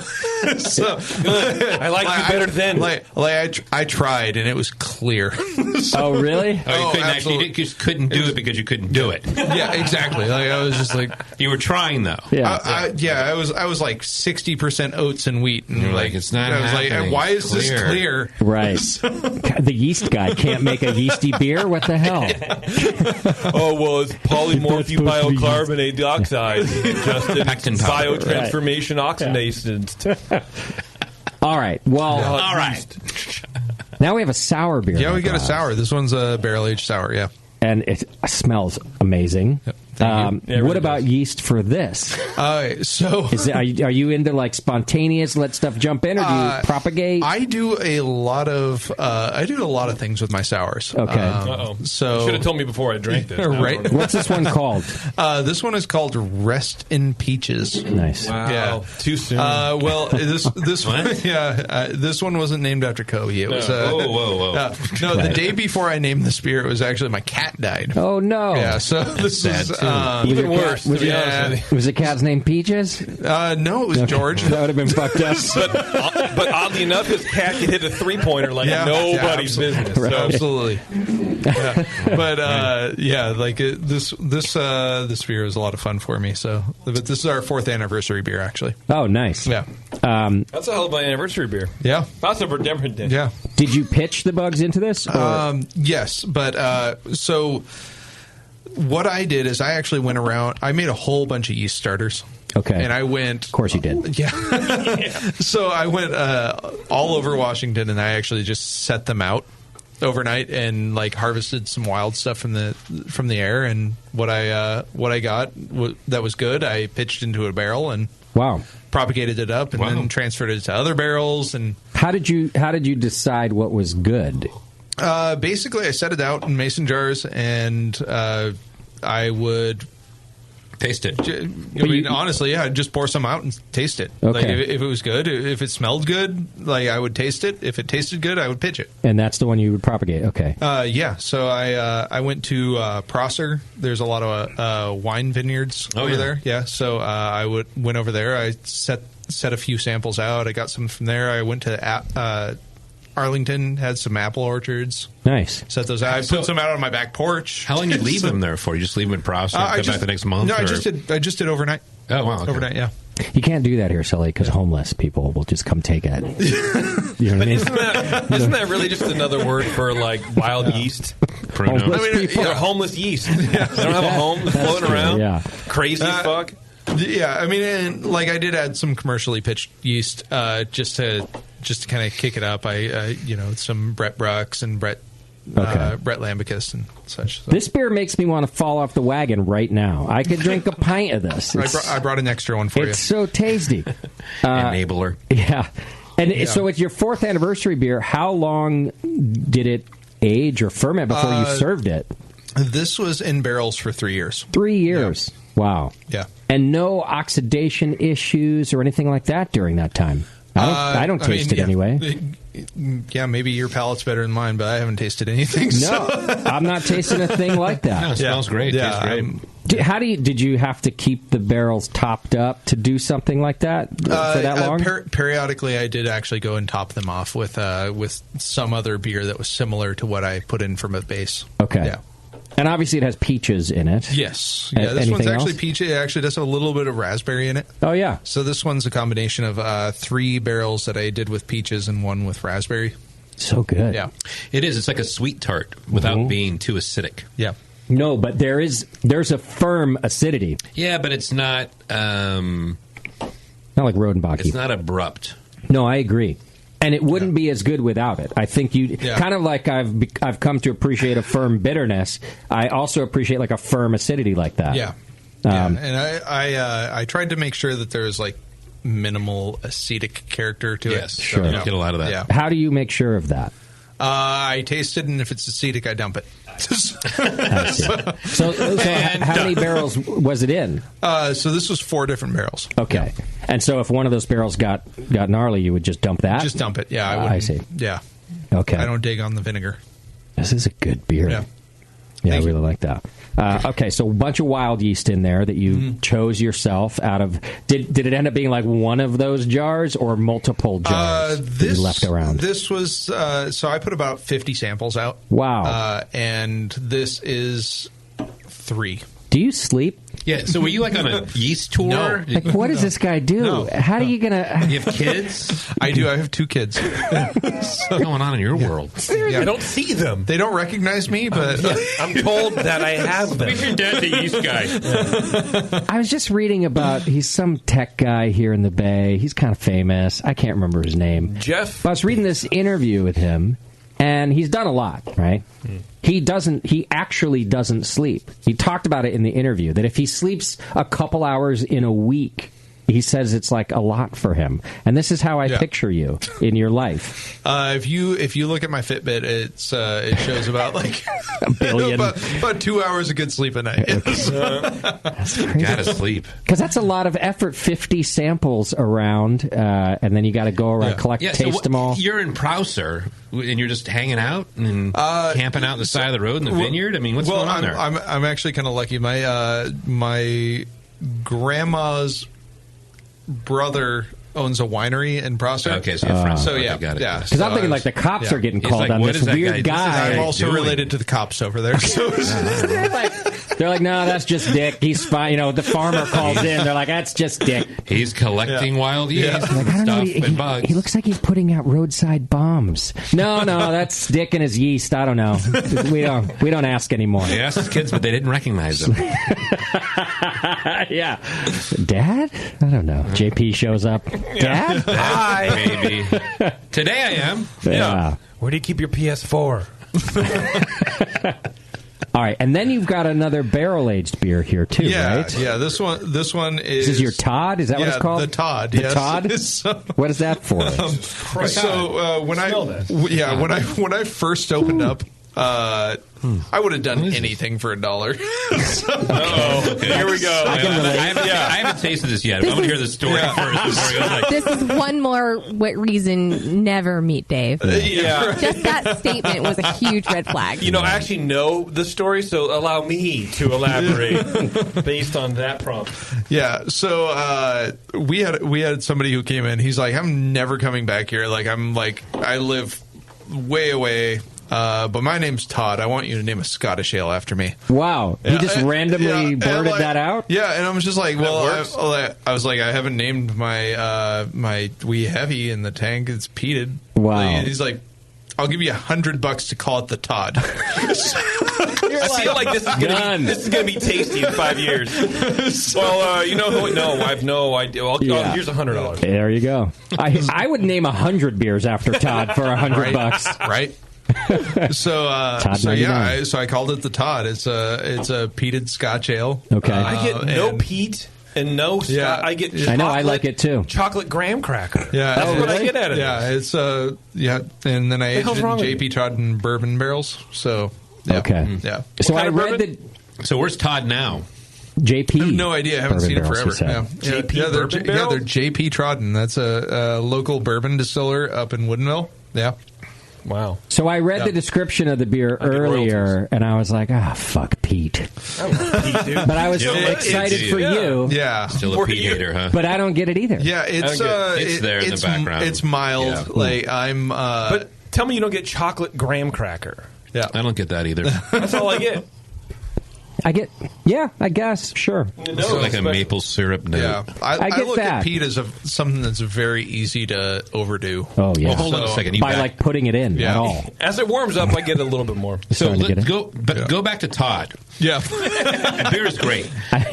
I like you better then. I tried and it was clear. Oh really? You just couldn't do it because you couldn't do it. Yeah, exactly. I was just you were trying though. Yeah, I was like 60% oats and wheat, and you're like it's not. I was like, why is this clear? Right. The yeast guy can't make a yeasty beer. What the hell? Oh well, it's polymorphibiocarbonate dioxide, just biotransformation oxidation. All right. Well, all right. Now we have a sour beer. Yeah, we got a sour. This one's a barrel aged sour. Yeah, and it smells amazing. Yep. What about yeast for this? So, are you into like spontaneous, let stuff jump in, or do you propagate? I do a lot of things with my sours. Okay. So you should have told me before I drank this. Right. What's this one called? This one is called Rest in Peaches. Nice. Wow. Yeah. Too soon. Well, this one, this one wasn't named after Kobe. It was. Whoa. No, the day before I named this beer, it was actually my cat died. Oh no. Yeah. So this is even worse. Was the cat's name Peaches? No, it was George. That would have been fucked up. but oddly enough, his cat could hit a 3-pointer like nobody's business. Right. So. Absolutely. Yeah. But this beer was a lot of fun for me. So, but this is our 4th anniversary beer, actually. Oh, nice. Yeah. That's a hell of an anniversary beer. Yeah. That's a different day. Yeah. Did you pitch the bugs into this? Yes, but so what I did is I actually went around. I made a whole bunch of yeast starters. Okay. And I went... Of course you did. Yeah. So I went all over Washington, and I actually just set them out overnight and like harvested some wild stuff from the air. And what I got that was good, I pitched into a barrel and propagated it up, and then transferred it to other barrels. And how did you decide what was good? Basically, I set it out in mason jars, and I would taste it. Honestly, I'd just pour some out and taste it. Okay. Like if it was good, if it smelled good, like I would taste it. If it tasted good, I would pitch it. And that's the one you would propagate. Okay. Yeah. So I went to Prosser. There's a lot of wine vineyards over there. Yeah. So I went over there. I set a few samples out. I got some from there. I went to Arlington, had some apple orchards. Nice. Set those out. I put some out on my back porch. How long did you leave them there for? You just leave them in Prosser and come back the next month? No, I just did overnight. Oh, wow. Okay. Overnight, yeah. You can't do that here, Sully, because homeless people will just come take it. You know what I mean? Isn't that really just another word for like wild yeast? They're homeless yeast. They don't have a home, floating around. Yeah. Crazy fuck. Yeah, I mean, and, like I did add some commercially pitched yeast just to kind of kick it up. I some Brett Brooks and Brett Lambicus and such. So. This beer makes me want to fall off the wagon right now. I could drink a pint of this. I brought an extra one for you. It's so tasty. Enabler. Yeah. And so it's your 4th anniversary beer. How long did it age or ferment before you served it? This was in barrels for 3 years. 3 years. Yeah. Wow. Yeah. And no oxidation issues or anything like that during that time? I don't taste it anyway. Yeah, maybe your palate's better than mine, but I haven't tasted anything. No, I'm not tasting a thing like that. No, it smells great. Yeah, tastes great. Did you have to keep the barrels topped up to do something like that for that long? Periodically, I did actually go and top them off with some other beer that was similar to what I put in from a base. Okay. Yeah. And obviously it has peaches in it. Yes. Yeah, this one's actually peachy. It actually does have a little bit of raspberry in it. Oh, yeah. So this one's a combination of 3 barrels that I did with peaches and 1 with raspberry. So good. Yeah. It is. It's like a sweet tart without being too acidic. Yeah. No, but there's a firm acidity. Yeah, but it's not... not like Rodenbach. It's not abrupt. No, I agree. And it wouldn't be as good without it. I think kind of like I've come to appreciate a firm bitterness. I also appreciate like a firm acidity like that. Yeah, and I tried to make sure that there was like minimal acetic character to it. Yes, sure. You get a lot of that. Yeah. How do you make sure of that? I taste it, and if it's acetic, I dump it. So how many barrels was it in? So this was 4 different barrels. Okay. And so if one of those barrels got gnarly, you would just dump that? Just dump it, yeah. I see. Yeah. Okay. I don't dig on the vinegar. This is a good beer. Yeah. Yeah, I really like that. Okay, so a bunch of wild yeast in there that you chose yourself out of. Did it end up being like one of those jars or multiple jars that you left around? This was so I put about 50 samples out. Wow. And this is 3. Do you sleep? Yeah, so were you like on a yeast tour? No. Like, what does this guy do? No. How are you going to... You have kids? I do. I have 2 kids. What's going on in your world? I don't see them. They don't recognize me, but... I'm told that I have them. Who's your dad, the yeast guy? I was just reading about... He's some tech guy here in the Bay. He's kind of famous. I can't remember his name. Jeff? But I was reading this interview with him, And he's done a lot, right? He actually doesn't sleep. He talked about it in the interview, that if he sleeps a couple hours in a week, he says it's like a lot for him. And this is how I picture you in your life. If you look at my Fitbit, it shows about like a billion. about 2 hours of good sleep a night. That's crazy. Gotta sleep. Because that's a lot of effort, 50 samples around, and then you got to go around, collect, taste them all. You're in Prouser, and you're just hanging out and camping out on the side of the road in the vineyard? I mean, what's going on there? I'm actually kind of lucky. My grandma's brother owns a winery in Prosser. Okay, so you're friends. So got it. yeah. Because I'm thinking like the cops are getting called on this weird guy. I'm also related to the cops over there. So they're like, no, that's just Dick. He's fine. You know, the farmer calls in. They're like, that's just Dick. He's collecting wild yeast Like, I don't know. and bugs. He looks like he's putting out roadside bombs. No, that's Dick and his yeast. I don't know. We don't ask anymore. He asked his kids, but they didn't recognize him. Yeah. Dad? I don't know. JP shows up. Dad? Hi. Maybe. Today I am. Yeah. Where do you keep your PS4? All right, and then you've got another barrel-aged beer here, too, right? Yeah, this one is... This is your Todd? Is that what it's called? The Todd, The yes. Todd? What is that for? When I first opened up, I would have done anything for $1. Okay. Here we go. I haven't tasted this yet. I'm going to hear the story first. This is one more reason never meet Dave. Just that statement was a huge red flag. You know, I actually know the story, so allow me to elaborate based on that prompt. Yeah, so we had somebody who came in. He's like, I'm never coming back here. I live way away. But my name's Todd. I want you to name a Scottish ale after me. Wow. He just randomly blurted that out? Yeah, and I was just like, I was like, I haven't named my wee heavy in the tank. It's peated. Wow. And he's like, I'll give you $100 to call it the Todd. I feel like this is going to be tasty in 5 years. Well, you know who? No, I have no idea. Here's $100. There you go. I would name 100 beers after Todd for $100. Right. So I called it the Todd. It's a peated Scotch ale. Okay. I get no peat and no Scotch. Yeah. I get I know, I like it too. Chocolate graham cracker. Yeah, that's what I get out of it. Yeah, it's and then I aged it in JP Trodden bourbon barrels. So okay, yeah. So I read So where's Todd now? JP. I have no idea. I haven't seen it forever. JP bourbon barrel? They're JP Trodden. That's a local bourbon distiller up in Woodinville. Yeah. Wow. So I read the description of the beer earlier, and I was like, fuck Pete. I love Pete, dude. But I was excited for you. Yeah. Still a Pete hater, huh? But I don't get it either. Yeah, it's there in the background. It's mild. Yeah. But tell me you don't get chocolate graham cracker. Yeah. I don't get that either. That's all I get. I guess, sure. It's like a maple syrup note. Yeah, I get look that. at peat as something that's very easy to overdo. Oh, yeah. Well, hold on a second. By putting it in at all. As it warms up, I get a little bit more. So let's go back to Todd. Yeah. Beer is great.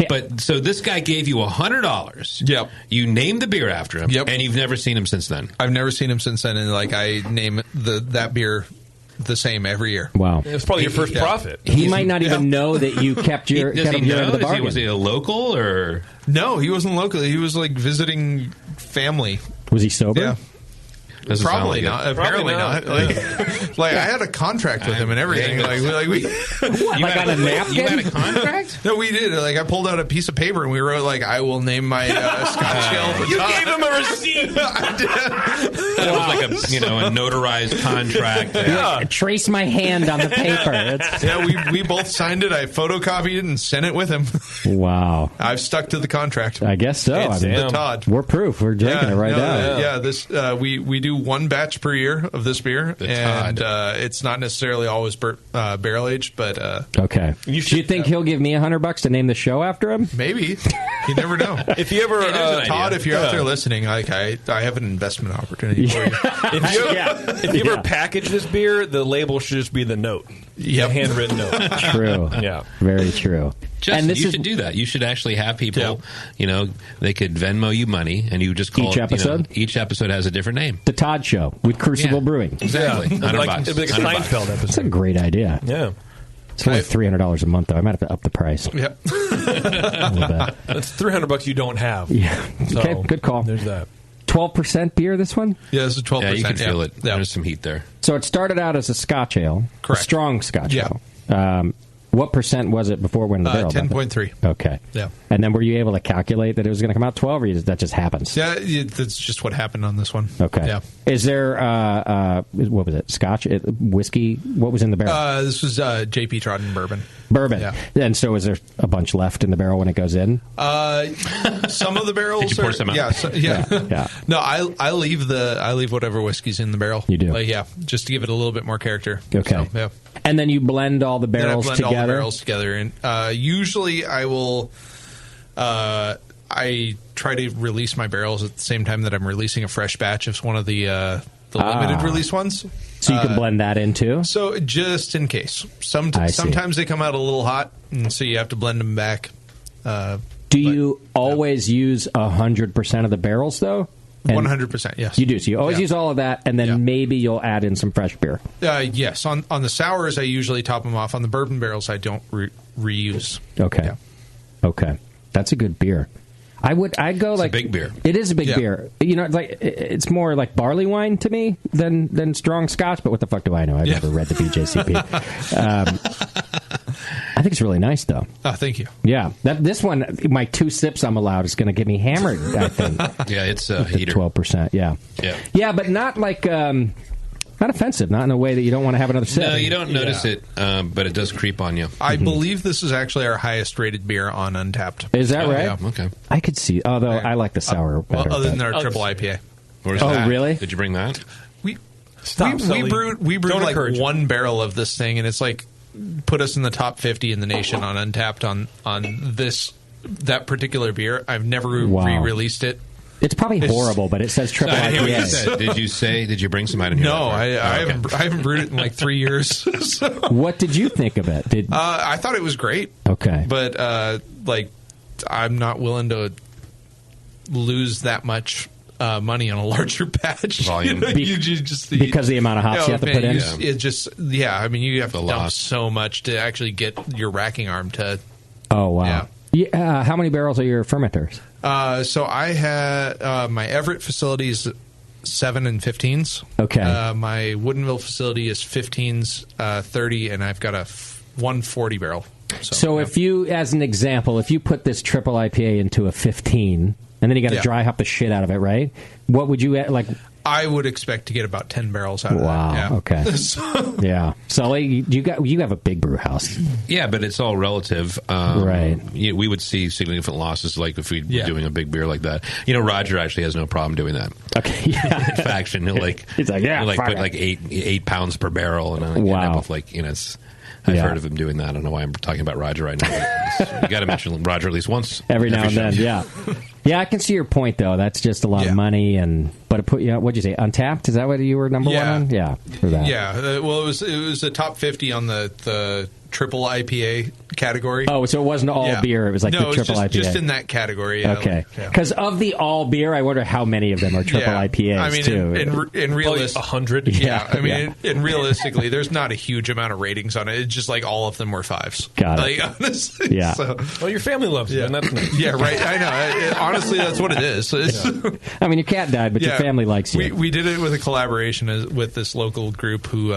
But so this guy gave you $100. Yep. You named the beer after him. Yep. And you've never seen him since then. I've never seen him since then, and I name that beer the same every year. Wow. It's probably your first profit. He might not even know that you kept your Does he know? the bargain. Was he a local or? No, he wasn't local. He was visiting family. Was he sober? Yeah. Probably not. Apparently not. I had a contract with him and everything. You on a napkin? You had a contract? No, we did. I pulled out a piece of paper and we wrote I will name my Scotch ale. You gave him a receipt. I did. It was a notarized contract. Yeah. Trace my hand on the paper. We both signed it. I photocopied it and sent it with him. Wow. I've stuck to the contract. I guess so. The Todd. We're proof. We're drinking it right now. Yeah. This we do one batch per year of this beer, and it's not necessarily always barrel aged, but okay. Do you think he'll give me $100 to name the show after him? Maybe. You never know. If you ever, Todd, if you're out there listening, I have an investment opportunity for you. If you ever package this beer, the label should just be the note. Yep. The handwritten note. True. Yeah. Very true. Justin, you should do that. You should actually have people, they could Venmo you money, and you just call each episode? Each episode has a different name. The Todd Show with Crucible Brewing. Exactly. It'd be like a Seinfeld episode. That's a great idea. Yeah. It's only $300 a month, though. I might have to up the price. Yep. A little bit. That's $300 you don't have. Yeah. So, okay, good call. There's that. 12% beer, this one? Yeah, this is 12%. Yeah, you can feel it. Yeah. There's some heat there. So it started out as a Scotch ale. Correct. A strong Scotch ale. What percent was it before it went in the barrel? 10.3. Okay. Yeah. And then were you able to calculate that it was going to come out 12, or that just happens? Yeah, that's just what happened on this one. Okay. Yeah. Is there, what was it, Scotch, whiskey? What was in the barrel? This was J.P. Trodden bourbon. Bourbon. Yeah. And so is there a bunch left in the barrel when it goes in? Some of the barrels. Did you pour some out? Yeah. No, I leave whatever whiskey's in the barrel. You do? Just to give it a little bit more character. Okay. So, yeah. And then you blend all the barrels all the barrels together. And usually I will. I try to release my barrels at the same time that I'm releasing a fresh batch of one of the limited release ones. So you can blend that in too? So just in case. Sometimes they come out a little hot, and so you have to blend them back. Do you always use 100% of the barrels, though? 100%, yes. You do. So you always use all of that, and then maybe you'll add in some fresh beer. Yes. On the sours, I usually top them off. On the bourbon barrels, I don't reuse. Okay. Yeah. Okay. That's a good beer. I'd go it's like a big beer. It is a big beer. You know, like it's more like barley wine to me than strong Scotch. But what the fuck do I know? I've never read the BJCP. I think it's really nice, though. Oh, thank you. Yeah, this one, my 2 sips I'm allowed is going to get me hammered. I think. Yeah, it's a heater. 12%. Yeah, but not like. Not offensive, not in a way that you don't want to have another sip. No, you don't notice it, but it does creep on you. I believe this is actually our highest rated beer on Untapped. Is that right? Yeah. Okay. I could see, although I like the sour better. Other than our triple IPA. Where's that? Really? Did you bring that? We brewed like one barrel of this thing, and it's like put us in the top 50 in the nation on Untapped on that particular beer. I've never re-released it. It's probably horrible, but it says triple IPA. Did you bring some out in here? No, I haven't brewed it in like 3 years. So. What did you think of it? I thought it was great. Okay. But I'm not willing to lose that much money on a larger batch. Volume. Just because of the amount of hops you have to put in? It just, I mean, you have to dump so much to actually get your racking arm to... Oh, wow. Yeah. How many barrels are your fermenters? So I had my Everett facility is 7 and 15s. Okay. My Woodinville facility is 15s, 30, and I've got a 140 barrel. So if you, as an example, if you put this triple IPA into a 15, and then you got to dry hop the shit out of it, right? What would you like? I would expect to get about 10 barrels out of that. Wow. Okay. Yeah. Sully, you have a big brew house. Yeah, but it's all relative. Right. We would see significant losses, like if we were doing a big beer like that. You know, Roger actually has no problem doing that. Okay. Yeah. In faction, he'll like he's like, put like 8 pounds per barrel, and end up with it's. I've heard of him doing that. I don't know why I'm talking about Roger right now. You got to mention Roger at least once every now and then. Yeah. Yeah, I can see your point though. That's just a lot of money, but it put you. What'd you say? Untapped? Is that what you were number one on? Yeah, for that. Yeah. Well, it was a top 50 on the triple IPA category. Oh, so it wasn't all beer. It was like the triple IPA. Just in that category. Yeah. Okay. Because of the all beer, I wonder how many of them are triple IPAs. I mean, too. in realistic, 100. Yeah. I mean, and realistically, there's not a huge amount of ratings on it. It's just like all of them were 5s. Got it. Like, honestly. Yeah. So. Well, your family loves you, and that's nice. Yeah. Right. I know. Honestly, that's what it is. I mean, your cat died, but your family likes you. We did it with a collaboration with this local group who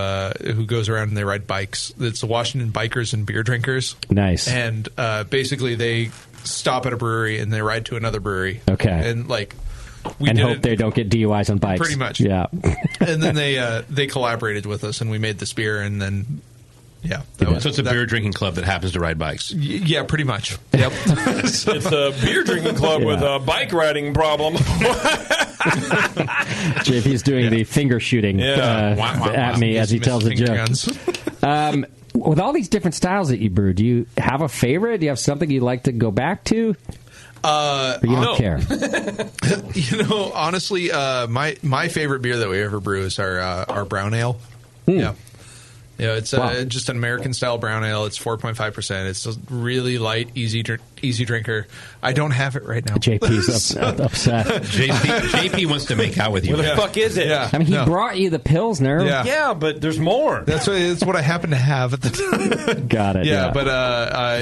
goes around and they ride bikes. It's the Washington Bikers and Beer Drinkers. Nice. And basically, they stop at a brewery and they ride to another brewery. Okay. And hope they don't get DUIs on bikes. Pretty much. Yeah. And then they collaborated with us and we made this beer and then. Yeah. So it's a beer drinking club that happens to ride bikes. Yeah, pretty much. Yep. It's a beer drinking club with a bike riding problem. JP's doing the finger shooting at me as he tells a joke. With all these different styles that you brew, do you have a favorite? Do you have something you'd like to go back to? Or you don't care? Honestly, my favorite beer that we ever brew is our brown ale. Yeah. Yeah, it's just an American-style brown ale. It's 4.5%. It's really light, easy easy drinker. I don't have it right now. JP's upset. JP wants to make out with you. Where the fuck is it? Yeah. I mean, he brought you the Pilsner. Yeah, but there's more. That's what I happen to have at the time. Got it. Yeah, but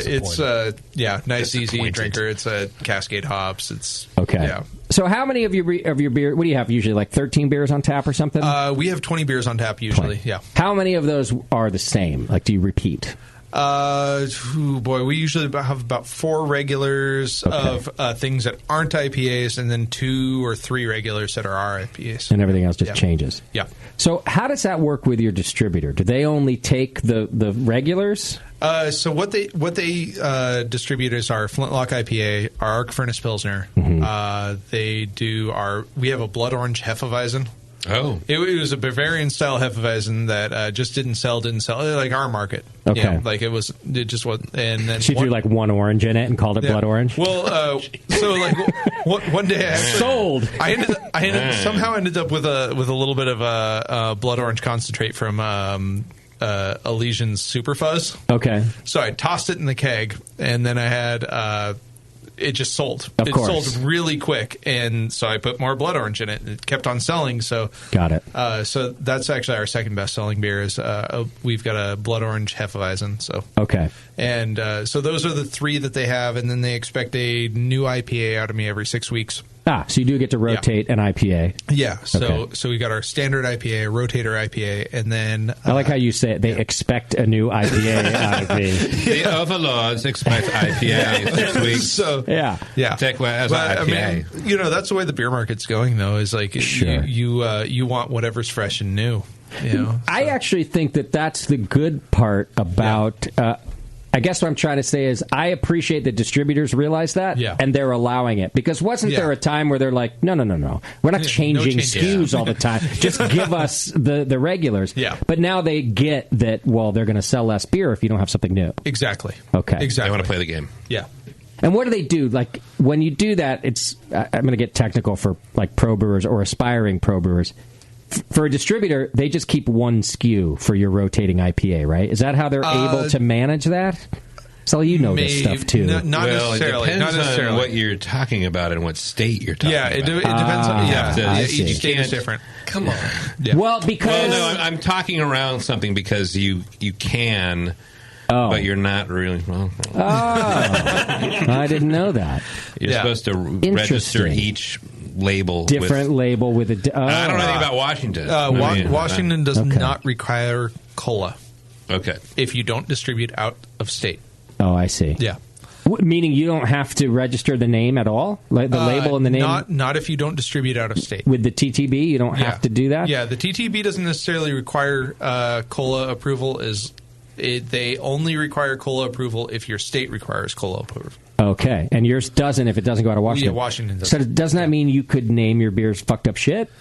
it's nice, easy drinker. It's a Cascade hops. It's okay. Yeah. So how many of your beer? What do you have usually? Like 13 beers on tap or something? We have 20 beers on tap usually. 20. Yeah. How many of those are the same? Like, do you repeat? We usually have about 4 regulars of things that aren't IPAs, and then 2 or 3 regulars that are our IPAs, and everything else just changes. Yeah. So how does that work with your distributor? Do they only take the regulars? So what they distribute is our Flintlock IPA, our Arc Furnace Pilsner. Mm-hmm. We have a Blood Orange Hefeweizen. Oh. It was a Bavarian style Hefeweizen that just didn't sell like our market. Okay. You know, it just was. And then she threw like one orange in it and called it Blood Orange? Well, so like one day I actually sold. I somehow ended up with a little bit of a Blood Orange concentrate from Elysian's Super Fuzz. Okay. So I tossed it in the keg, and then I had it just sold. Of course. Sold really quick, and so I put more Blood Orange in it, and it kept on selling. So got it. So that's actually our second best selling beer. Is we've got a Blood Orange Hefeweizen. So okay, and so those are the 3 that they have, and then they expect a new IPA out of me every 6 weeks. So you do get to rotate an IPA. Yeah. So we got our standard IPA, a rotator IPA, and then I like how you say it. They expect a new IPA out of me. The overlords expect IPA 6 weeks. So yeah. Take as IPA. I mean, that's the way the beer market's going, though. Is like you want whatever's fresh and new. I actually think that's the good part about. I guess what I'm trying to say is I appreciate that distributors realize that, and they're allowing it. Because wasn't there a time where they're like, no, we're not changing SKUs all the time. Just give us the regulars. Yeah. But now they get that, well, they're going to sell less beer if you don't have something new. Exactly. Okay. Exactly. They want to play the game. Yeah. And what do they do? Like, when you do that, I'm going to get technical for, like, pro brewers or aspiring pro brewers. For a distributor, they just keep one SKU for your rotating IPA, right? Is that how they're able to manage that? So you know this stuff too. Not necessarily. It depends on what you're talking about and what state you're talking about. It depends on each state is different. Come on. Yeah. Well, because I'm talking around something because you can. But you're not really. I didn't know that. You're supposed to register each label. Different label with a. I don't know anything about Washington. Washington does not require cola. Okay. If you don't distribute out of state. Oh, I see. Yeah. Meaning you don't have to register the name at all? Like the label and the name? Not if you don't distribute out of state. With the TTB, you don't have to do that? Yeah, the TTB doesn't necessarily require cola approval. They only require cola approval if your state requires cola approval. Okay, and yours doesn't if it doesn't go out of Washington. Yeah, Washington doesn't. So doesn't that mean you could name your beers fucked up shit?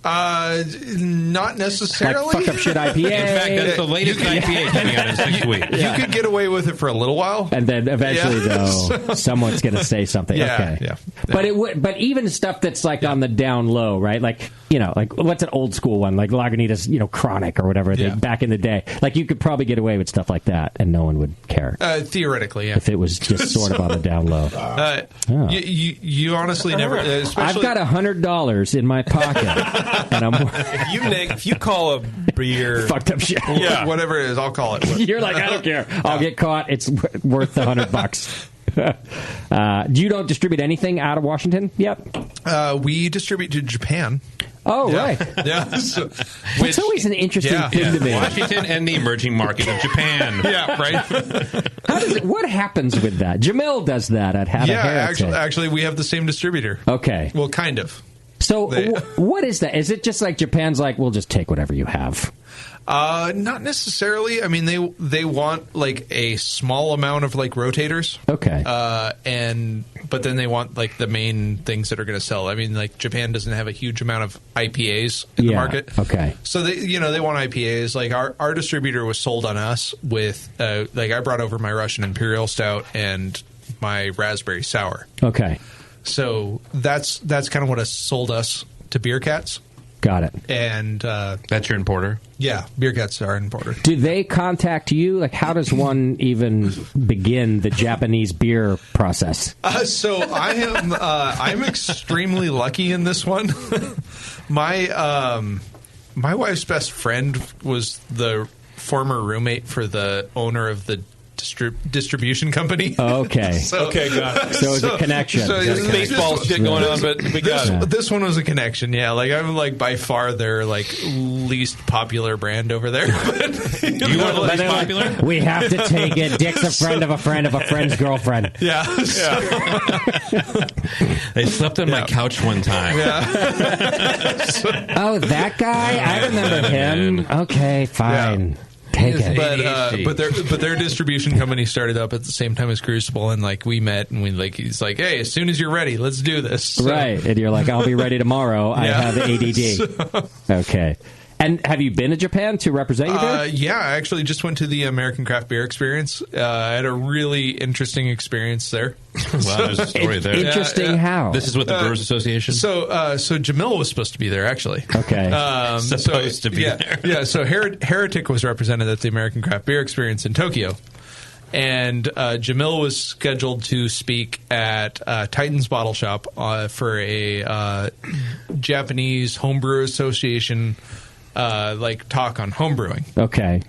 Not necessarily. Like fucked up shit IPA. In fact, that's the latest IPA coming out in 6 weeks. You could get away with it for a little while, and then eventually, though, someone's going to say something. Okay, but it would. But even stuff that's like on the down low, right? Like like what's an old school one, like Lagunitas, Chronic or whatever. Back in the day, like you could probably get away with stuff like that, and no one would care. Theoretically, if it was just sort of on the down low. You honestly never. I've got $100 in my pocket. And if you call a beer fucked up shit, whatever it is, I'll call it. You're like, I don't care. I'll get caught. It's worth the $100. You don't distribute anything out of Washington yet? We distribute to Japan. Oh, right. Yeah. It's always an interesting thing to me. Washington and the emerging market of Japan. Yeah, right. What happens with that? Jamil does that at Have a Heretic. Actually, we have the same distributor. Okay. Well, kind of. So what is that? Is it just like Japan's like, we'll just take whatever you have? Not necessarily. I mean, they want like a small amount of like rotators. Okay. But then they want like the main things that are going to sell. I mean, like Japan doesn't have a huge amount of IPAs in the market. Okay. So they want IPAs. Like our distributor was sold on us with like I brought over my Russian Imperial Stout and my Raspberry Sour. Okay. So that's kind of what has sold us to Beer Cats. Got it. And that's your importer? Yeah, Beer Cats are importer. Do they contact you? Like, how does one even begin the Japanese beer process? So I'm extremely lucky in this one. My wife's best friend was the former roommate for the owner of the distribution company. Okay. Okay, got it. So it's a connection. So there's baseball shit going on, but we got it. This one was a connection, yeah. Like, I'm like by far their like least popular brand over there. But, you are the least popular? We have to take it. Dick's a friend of a friend of a friend's girlfriend. Yeah. They slept on my couch one time. Yeah. Oh, that guy? I remember him. Okay, fine. Yeah. Take it. But their distribution company started up at the same time as Crucible, and like we met, and he's like, hey, as soon as you're ready, let's do this. So, right, and you're like, I'll be ready tomorrow. I have ADD. Okay. And have you been to Japan to represent you there? Yeah, I actually just went to the American Craft Beer Experience. I had a really interesting experience there. Wow, there's a story there. Interesting how? This is with the Brewers Association? So Jamil was supposed to be there, actually. Okay. Supposed to be there. Yeah, so Heretic was represented at the American Craft Beer Experience in Tokyo. And Jamil was scheduled to speak at Titan's Bottle Shop for a Japanese Homebrew Association talk on homebrewing. Okay.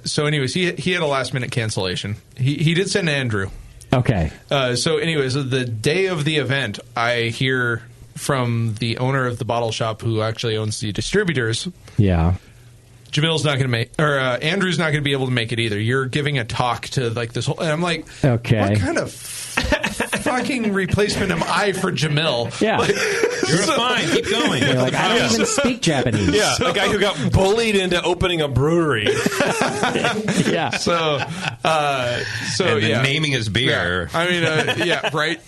So anyways, he had a last minute cancellation. He did send Andrew. Okay. So anyways, the day of the event, I hear from the owner of the bottle shop who actually owns the distributors. Yeah. Jamil's not going to make, or Andrew's not going to be able to make it either. You're giving a talk to like this whole, and I'm like, okay, what kind of fucking replacement am I for Jamil? Yeah. You're fine. Keep going. You're like, I don't even speak Japanese. Yeah, the guy who got bullied into opening a brewery. Yeah. So and yeah, naming his beer. Yeah. I mean, yeah, right.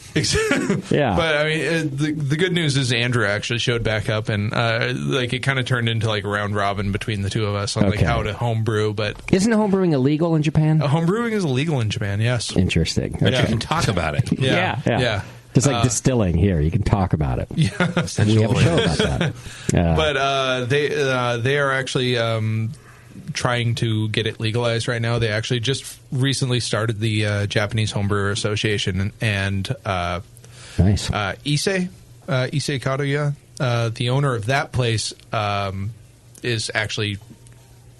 Yeah. But I mean, the good news is Andrew actually showed back up, and it kind of turned into like a round robin between the two of us on like how to homebrew. But isn't homebrewing illegal in Japan? Homebrewing is illegal in Japan. Yes. Interesting. Okay. Yeah. You can talk about it. Yeah. Just like distilling here, you can talk about it. Yeah, we have a show about that. But they are actually trying to get it legalized right now. They actually just recently started the Japanese Homebrewer Association, and nice. Issei Kadoya, the owner of that place, is actually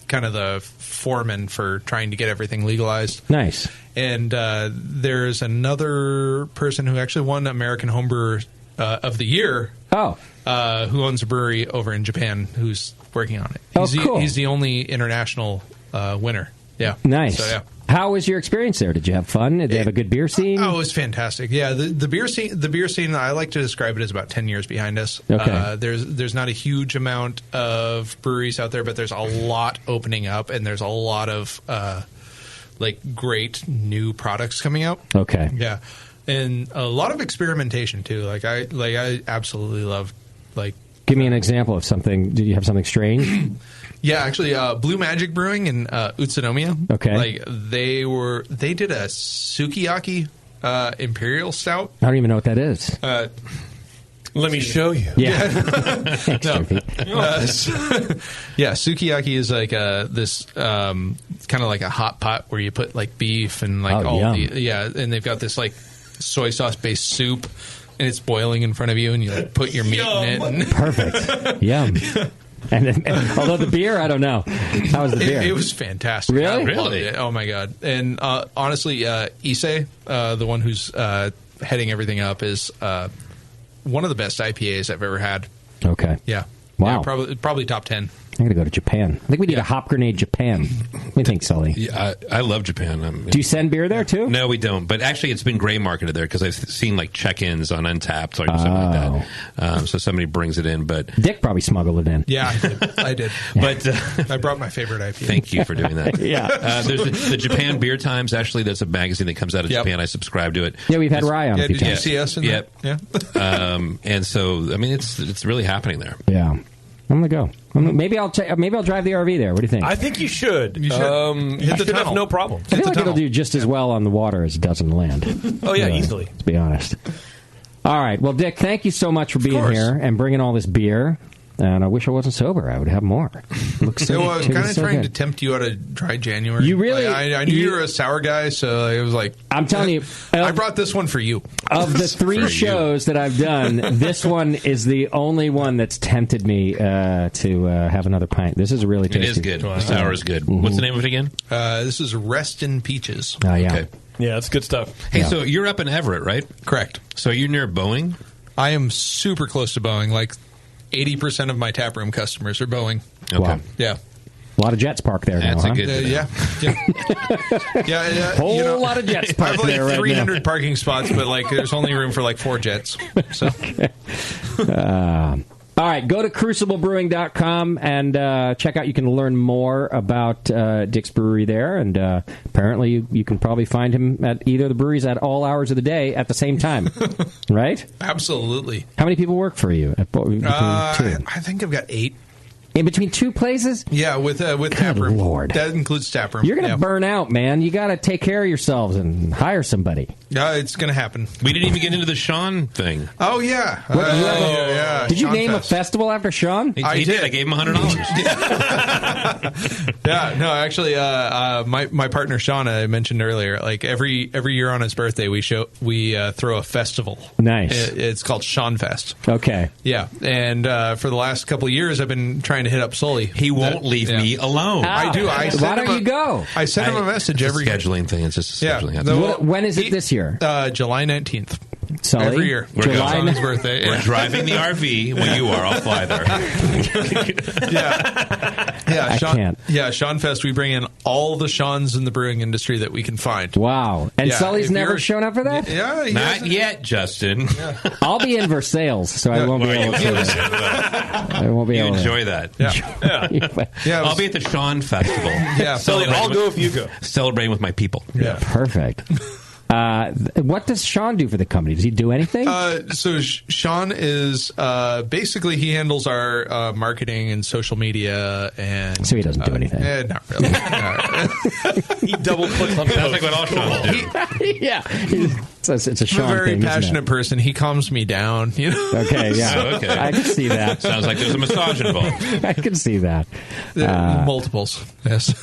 kind of the foreman for trying to get everything legalized. Nice. And there's another person who actually won American Homebrewer of the Year. Oh. Who owns a brewery over in Japan who's working on it. Cool. He's the only international winner. Yeah. Nice. So, yeah. How was your experience there? Did you have fun? Did they have a good beer scene? Oh, it was fantastic. Yeah, the beer scene, I like to describe it as about 10 years behind us. Okay. There's not a huge amount of breweries out there, but there's a lot opening up, and there's a lot of great new products coming out. Okay. Yeah. And a lot of experimentation too. I absolutely love Give me an example of something. Do you have something strange? Yeah, actually, Blue Magic Brewing in Utsunomiya. Okay. They did a sukiyaki imperial stout. I don't even know what that is. Let me show you. Yeah. Thanks, yeah, sukiyaki is like this kind of like a hot pot where you put like beef and and they've got this like soy sauce based soup. And it's boiling in front of you, and you put your meat in it. Perfect. Yum. And although the beer, I don't know. How was the beer? It was fantastic. Really? Really? Oh, my God. And honestly, Issei, the one who's heading everything up, is one of the best IPAs I've ever had. Okay. Yeah. Wow. Yeah, probably top 10. I'm going to go to Japan. I think we need a Hop Grenade Japan. What do you think, Sully? Yeah, I love Japan. Do you send beer there, too? No, we don't. But actually, it's been gray marketed there because I've seen like check-ins on Untapped or something like that. So somebody brings it in. But Dick probably smuggled it in. Yeah, I did. But I brought my favorite IPA. Thank you for doing that. Yeah. There's the Japan Beer Times. Actually, that's a magazine that comes out of Japan. I subscribe to it. Yeah, we've had Rye on a few did times. you see us in that? Yeah. And so, I mean, it's really happening there. Yeah. I'm gonna go. Maybe I'll drive the RV there. What do you think? I think you should. You should. Hit the tunnel. Have no problem. I feel like it'll do just as well on the water as it does on the land. Oh yeah, easily. To be honest. All right. Well, Dick, thank you so much for being here and bringing all this beer. And I wish I wasn't sober. I would have more. Looks so, I was kind of so trying good. to tempt you out of dry January. You really... I knew you were a sour guy, so it was like... I'm telling you... I brought this one for you. Of the 3 shows that I've done, this one is the only one that's tempted me to have another pint. This is really tasty. It is good. The sour is good. What's the name of it again? This is Rest in Peaches. Oh, yeah. Okay. Yeah, that's good stuff. Hey, so you're up in Everett, right? Correct. So you're near Boeing? I am super close to Boeing. Like 80% of my taproom customers are Boeing. Okay. Wow. Yeah. A lot of jets parked there That's now, a good yeah. Whole lot of jets I parked have like there right 300 parking spots, but like there's only room for like 4 jets. So. All right, go to cruciblebrewing.com and check out. You can learn more about Dick's Brewery there, and apparently you can probably find him at either of the breweries at all hours of the day at the same time, right? Absolutely. How many people work for you? I think I've got 8. In between 2 places? Yeah, with taproom. Lord. That includes taproom. You're going to burn out, man. You got to take care of yourselves and hire somebody. It's going to happen. We didn't even get into the Sean thing. Oh, yeah. Did you Sean name Fest. a festival after Sean? He did. I gave him $100. Yeah, no, actually, my partner Sean, I mentioned earlier, like every year on his birthday, we throw a festival. Nice. It's called Sean Fest. Okay. Yeah, and for the last couple of years, I've been trying to hit up Sully. He won't leave me alone. I do. Why don't you go? I send him a message every scheduling thing. It's just a scheduling. When is it this year? July 19th. Sully? Every year. July on his birthday. We're driving the RV when you are. I'll fly there. I can't. Yeah, Sean Fest, we bring in all the Seans in the brewing industry that we can find. Wow. And Yeah, Sully's if never you're- shown up for that? Yeah, he Not hasn't. yet, Justin. I'll be in Versailles, so I won't be able to. I won't be You able to. enjoy that. Yeah, I'll be at the Sean Festival. Yeah, I'll go if you go. Celebrating with my people. Yeah. Perfect. What does Sean do for the company? Does he do anything? So Sean is basically he handles our marketing and social media, and So he doesn't do anything. Not really. He double clicks on Sounds like what all Sean do. Yeah. It's a Sean I'm a very thing, isn't passionate it? person. He calms me down. You know. Okay, yeah. So, okay. I can see that. Sounds like there's a massage involved. I can see that. Multiples. Yes.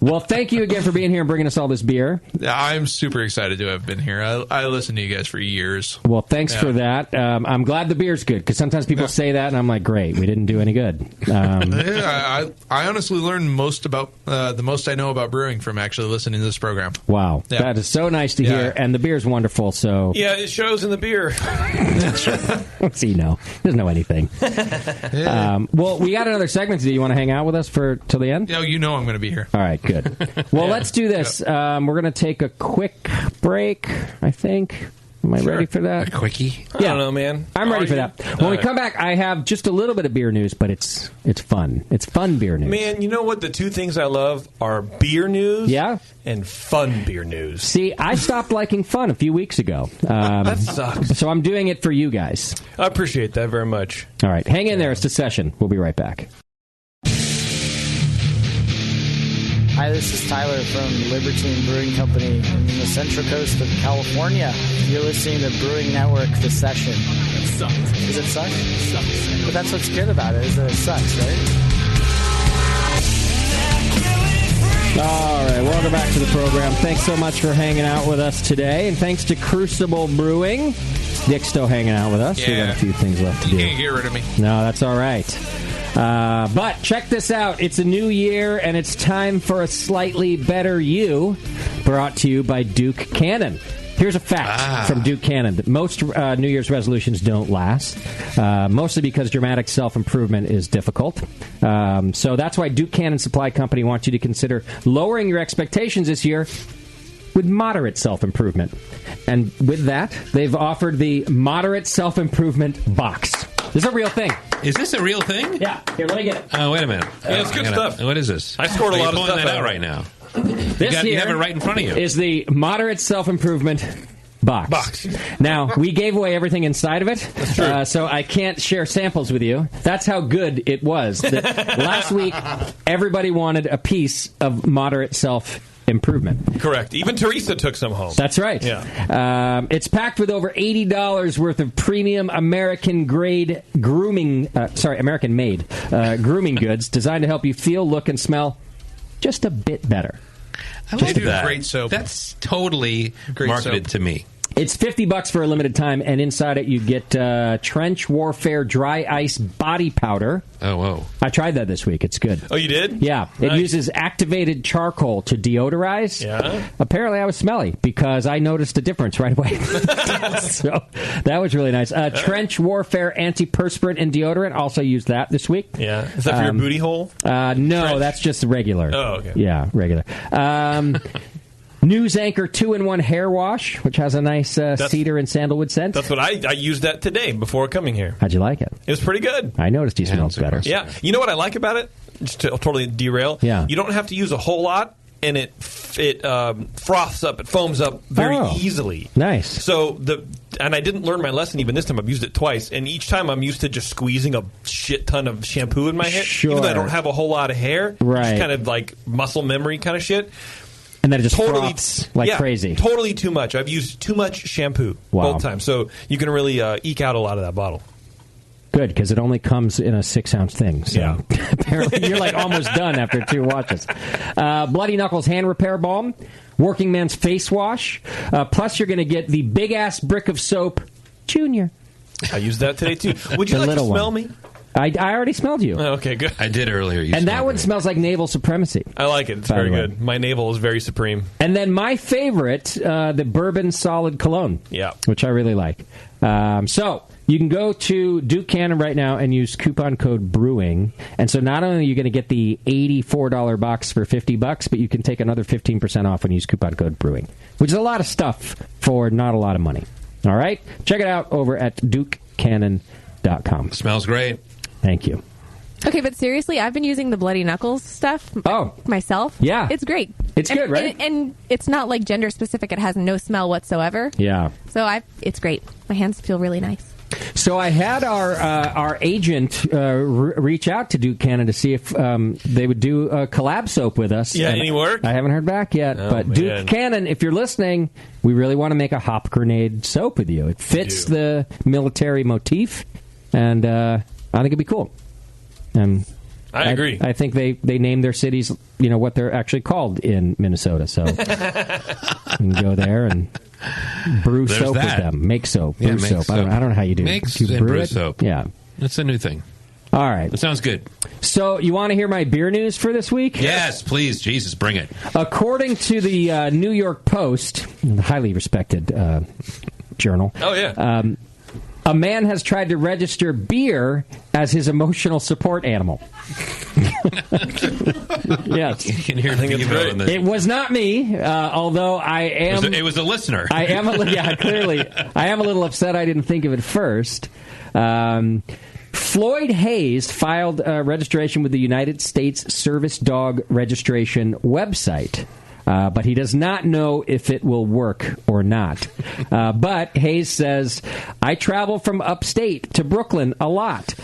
Well, thank you again for being here and bringing us all this beer. I'm super excited to have been here. I listened to you guys for years. Well, thanks for that. I'm glad the beer's good, because sometimes people say that, and I'm like, great, we didn't do any good. I honestly learned the most I know about brewing from actually listening to this program. Wow. Yeah. That is so nice to hear, and the beer's wonderful, so... Yeah, it shows in the beer. What's he know? He doesn't know anything. Well, we got another segment to do. You want to hang out with us till the end? Yeah, you know I'm going to be here. All right, good. Well, let's do this. We're going to take a quick break, I think. Am I ready for that? A quickie? I don't know, man. I'm ready for that. When we come back, I have just a little bit of beer news, but it's fun. It's fun beer news. Man, you know what? The 2 things I love are beer news and fun beer news. See, I stopped liking fun a few weeks ago. That sucks. So I'm doing it for you guys. I appreciate that very much. All right, hang in there. It's the session. We'll be right back. Hi, this is Tyler from Libertine Brewing Company in the Central Coast of California. You're listening to Brewing Network, The Session. It sucks. Does it suck? It sucks. But that's what's good about it, is that it sucks, right? All right, welcome back to the program. Thanks so much for hanging out with us today, and thanks to Crucible Brewing. Dick's still hanging out with us. We got a few things left to do. You can't get rid of me. No, that's all right. But check this out. It's a new year, and it's time for a slightly better you, brought to you by Duke Cannon. Here's a fact from Duke Cannon that most New Year's resolutions don't last, mostly because dramatic self-improvement is difficult. So that's why Duke Cannon Supply Company wants you to consider lowering your expectations this year with moderate self-improvement. And with that, they've offered the Moderate Self-Improvement Box. This is a real thing. Is this a real thing? Yeah. Here, let me get it. Oh, wait a minute. Yeah, it's good stuff. What is this? I scored a lot of pulling stuff that out out of it. right now. This You have it right in front of you. is the Moderate Self-Improvement Box. Now, we gave away everything inside of it, so I can't share samples with you. That's how good it was. Last week, everybody wanted a piece of Moderate Self-Improvement. improvement. Correct. Even Teresa took some home. That's right. Yeah. It's packed with over $80 worth of premium American-grade American-made grooming goods designed to help you feel, look, and smell just a bit better. I like that. Great soap. That's totally Great marketed soap. to me. It's $50 for a limited time, and inside it you get Trench Warfare Dry Ice Body Powder. Oh, whoa. I tried that this week. It's good. Oh, you did? Yeah. It Nice. uses activated charcoal to deodorize. Yeah. Apparently I was smelly because I noticed a difference right away. So that was really nice. Trench Warfare Antiperspirant and Deodorant. Also used that this week. Yeah. Is that for your booty hole? No, Trench? that's just regular. Oh, okay. Yeah, regular. News Anchor 2-in-1 hair wash, which has a nice cedar and sandalwood scent. That's what I used that today before coming here. How'd you like it? It was pretty good. I noticed you smelled better. Yeah. You know what I like about it? Just to totally derail. Yeah. You don't have to use a whole lot, and it froths up, it foams up very easily. Nice. So and I didn't learn my lesson even this time. I've used it twice, and each time I'm used to just squeezing a shit ton of shampoo in my hair. Sure. Even though I don't have a whole lot of hair. Right. Just kind of like muscle memory kind of shit. And then it just froths like crazy. Totally too much. I've used too much shampoo both times. So you can really eke out a lot of that bottle. Good, because it only comes in a 6-ounce thing. So Yeah. apparently you're like almost done after 2 washes. Bloody Knuckles Hand Repair Balm, Working Man's Face Wash. Plus you're going to get the big-ass brick of soap, Junior. I used that today, too. Would you The like to little smell one. me? I already smelled you. Oh, okay, good. I did earlier. And that one smells like naval supremacy. I like it. It's By very the way. good. My navel is very supreme. And then my favorite, the Bourbon Solid Cologne. Yeah. Which I really like. So you can go to Duke Cannon right now and use coupon code BREWING. And so not only are you going to get the $84 box for $50, but you can take another 15% off when you use coupon code BREWING, which is a lot of stuff for not a lot of money. All right? Check it out over at DukeCannon.com. Smells great. Thank you. Okay, but seriously, I've been using the Bloody Knuckles stuff myself. Yeah. It's great. It's good, right? And it's not like gender specific. It has no smell whatsoever. Yeah. So it's great. My hands feel really nice. So I had our agent reach out to Duke Cannon to see if they would do a collab soap with us. Yeah, And any work? I haven't heard back yet. Oh, but man. Duke Cannon, if you're listening, we really want to make a hop grenade soap with you. It fits the military motif, and I think it'd be cool. And I agree. I think they named their cities, what they're actually called in Minnesota. So you can go there and brew There's soap that. with them. Make soap. Yeah, Brew make soap. I don't know how you do it. Makes You and brew it? soap. Yeah. That's a new thing. All right. That sounds good. So you want to hear my beer news for this week? Yes, please. Jesus, bring it. According to the New York Post, the highly respected journal. Oh, yeah. A man has tried to register beer as his emotional support animal. Yes. You can hear the email in the... It was not me, although I am... It was a listener. I am, clearly. I am a little upset I didn't think of it first. Floyd Hayes filed registration with the United States Service Dog Registration website. But he does not know if it will work or not. But Hayes says, I travel from upstate to Brooklyn a lot.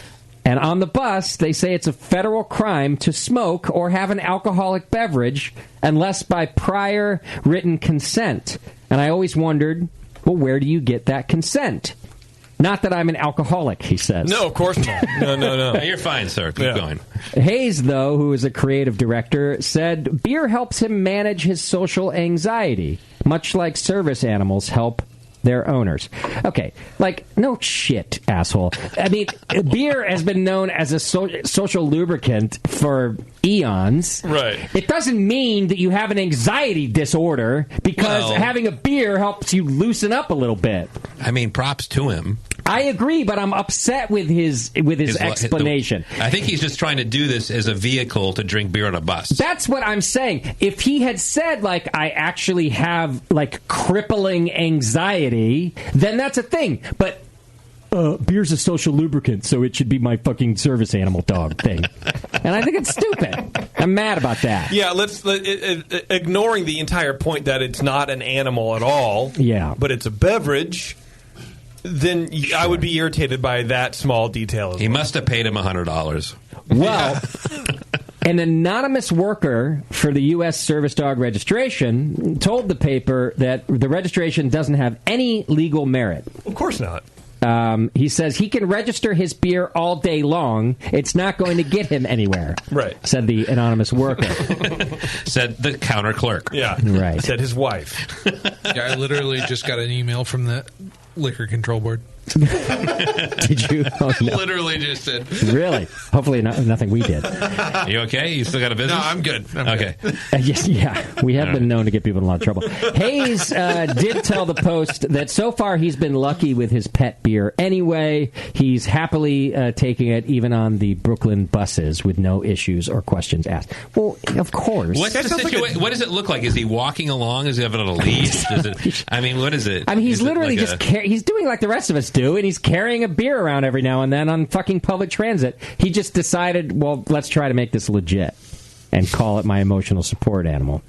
And on the bus, they say it's a federal crime to smoke or have an alcoholic beverage unless by prior written consent. And I always wondered, well, where do you get that consent? Not that I'm an alcoholic, he says. No, of course not. No. You're fine, sir. Keep going. Hayes, though, who is a creative director, said beer helps him manage his social anxiety, much like service animals help their owners. Okay, no shit, asshole. I mean, beer has been known as a social lubricant for eons. Right. It doesn't mean that you have an anxiety disorder because having a beer helps you loosen up a little bit. I mean, props to him. I agree, but I'm upset with his explanation. I think he's just trying to do this as a vehicle to drink beer on a bus. That's what I'm saying. If he had said, I actually have, crippling anxiety, then that's a thing. But beer's a social lubricant, so it should be my fucking service animal dog thing. And I think it's stupid. I'm mad about that. Yeah, ignoring the entire point that it's not an animal at all, but it's a beverage, then I would be irritated by that small detail. He must have paid him $100. Well, An anonymous worker for the U.S. Service Dog Registration told the paper that the registration doesn't have any legal merit. Of course not. He says he can register his beer all day long. It's not going to get him anywhere. Right. Said the anonymous worker. Said the counter clerk. Yeah. Right. Said his wife. Yeah, I literally just got an email from the Liquor Control Board. Did you? Oh, no. Literally just said. Really? Hopefully nothing we did. You okay? You still got a business? No, I'm good. Okay. Yes, yeah. We have been known to get people in a lot of trouble. Hayes did tell the Post that so far he's been lucky with his pet beer. Anyway, he's happily taking it even on the Brooklyn buses with no issues or questions asked. Well, of course. What's the situation? What does it look like? Is he walking along? Is he having it on a leash? I mean, what is it? I mean, he's Is it literally like just he's doing like the rest of us do, and he's carrying a beer around every now and then on fucking public transit. He just decided, well, let's try to make this legit and call it my emotional support animal.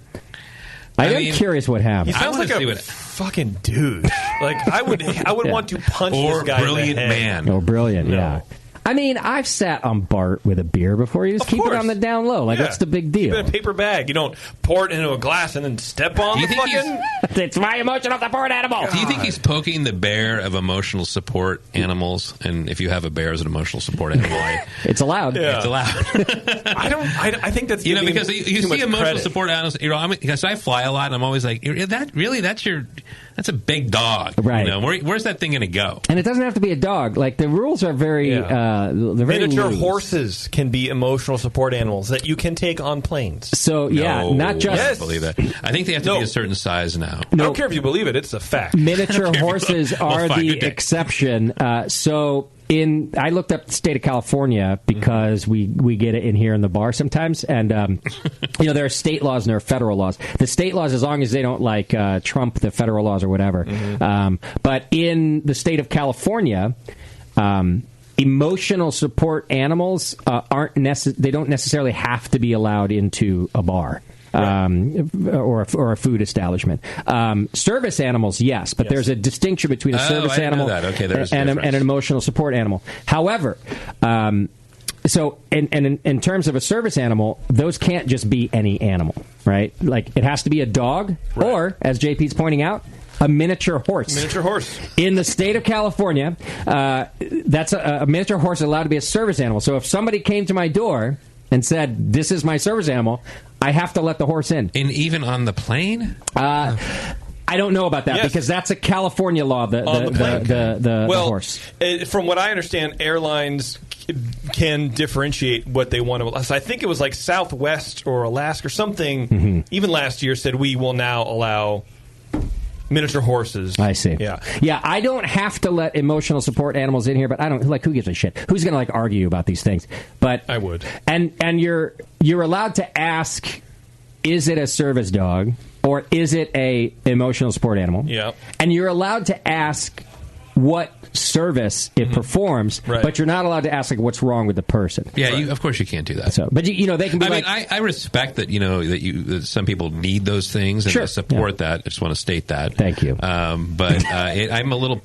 I am curious what happens. He sounds like a fucking dude. Like I would want to punch this guy brilliant in the head. man. Oh, brilliant! No. Yeah. I mean, I've sat on Bart with a beer before. You just keep it on the down low. Like, what's the big deal? Keep it in a paper bag. You don't pour it into a glass and then step on the fucking... It's my emotional support animal. Do you think he's poking the bear of emotional support animals? And if you have a bear as an emotional support animal, it's allowed. Yeah. It's allowed. I think that's because you see emotional support animals. Because I fly a lot, and I'm always like, that's a big dog, right? You know, where's that thing going to go? And it doesn't have to be a dog. Like the rules are very, they're very miniature loose. horses can be emotional support animals that you can take on planes. So not just. I don't believe that. I think they have to be a certain size now. I don't care if you believe it; it's a fact. Miniature horses are the exception. I looked up the state of California because we get it in here in the bar sometimes, and there are state laws and there are federal laws. The state laws, as long as they don't trump the federal laws or whatever. But in the state of California, emotional support animals they don't necessarily have to be allowed into a bar. Or a food establishment. Service animals, yes, but there's a distinction between a service animal and an emotional support animal. However, so in terms of a service animal, those can't just be any animal, right? Like it has to be a dog, or as JP's pointing out, a miniature horse. Miniature horse. In the state of California, that's a miniature horse is allowed to be a service animal. So if somebody came to my door and said, "This is my service animal," I have to let the horse in. And even on the plane? I don't know about that because that's a California law. The horse. From what I understand, airlines can differentiate what they want to. So I think it was like Southwest or Alaska or something. Mm-hmm. Even last year said we will now allow miniature horses. I see. Yeah. I don't have to let emotional support animals in here, but I don't who gives a shit? Who's going to argue about these things? But I would. And you're allowed to ask, is it a service dog or is it a emotional support animal? Yeah. And you're allowed to ask what service it performs, but you're not allowed to ask what's wrong with the person. Yeah, of course you can't do that. So, but they can be I respect that that some people need those things and I support that. I just want to state that. Thank you. But I'm a little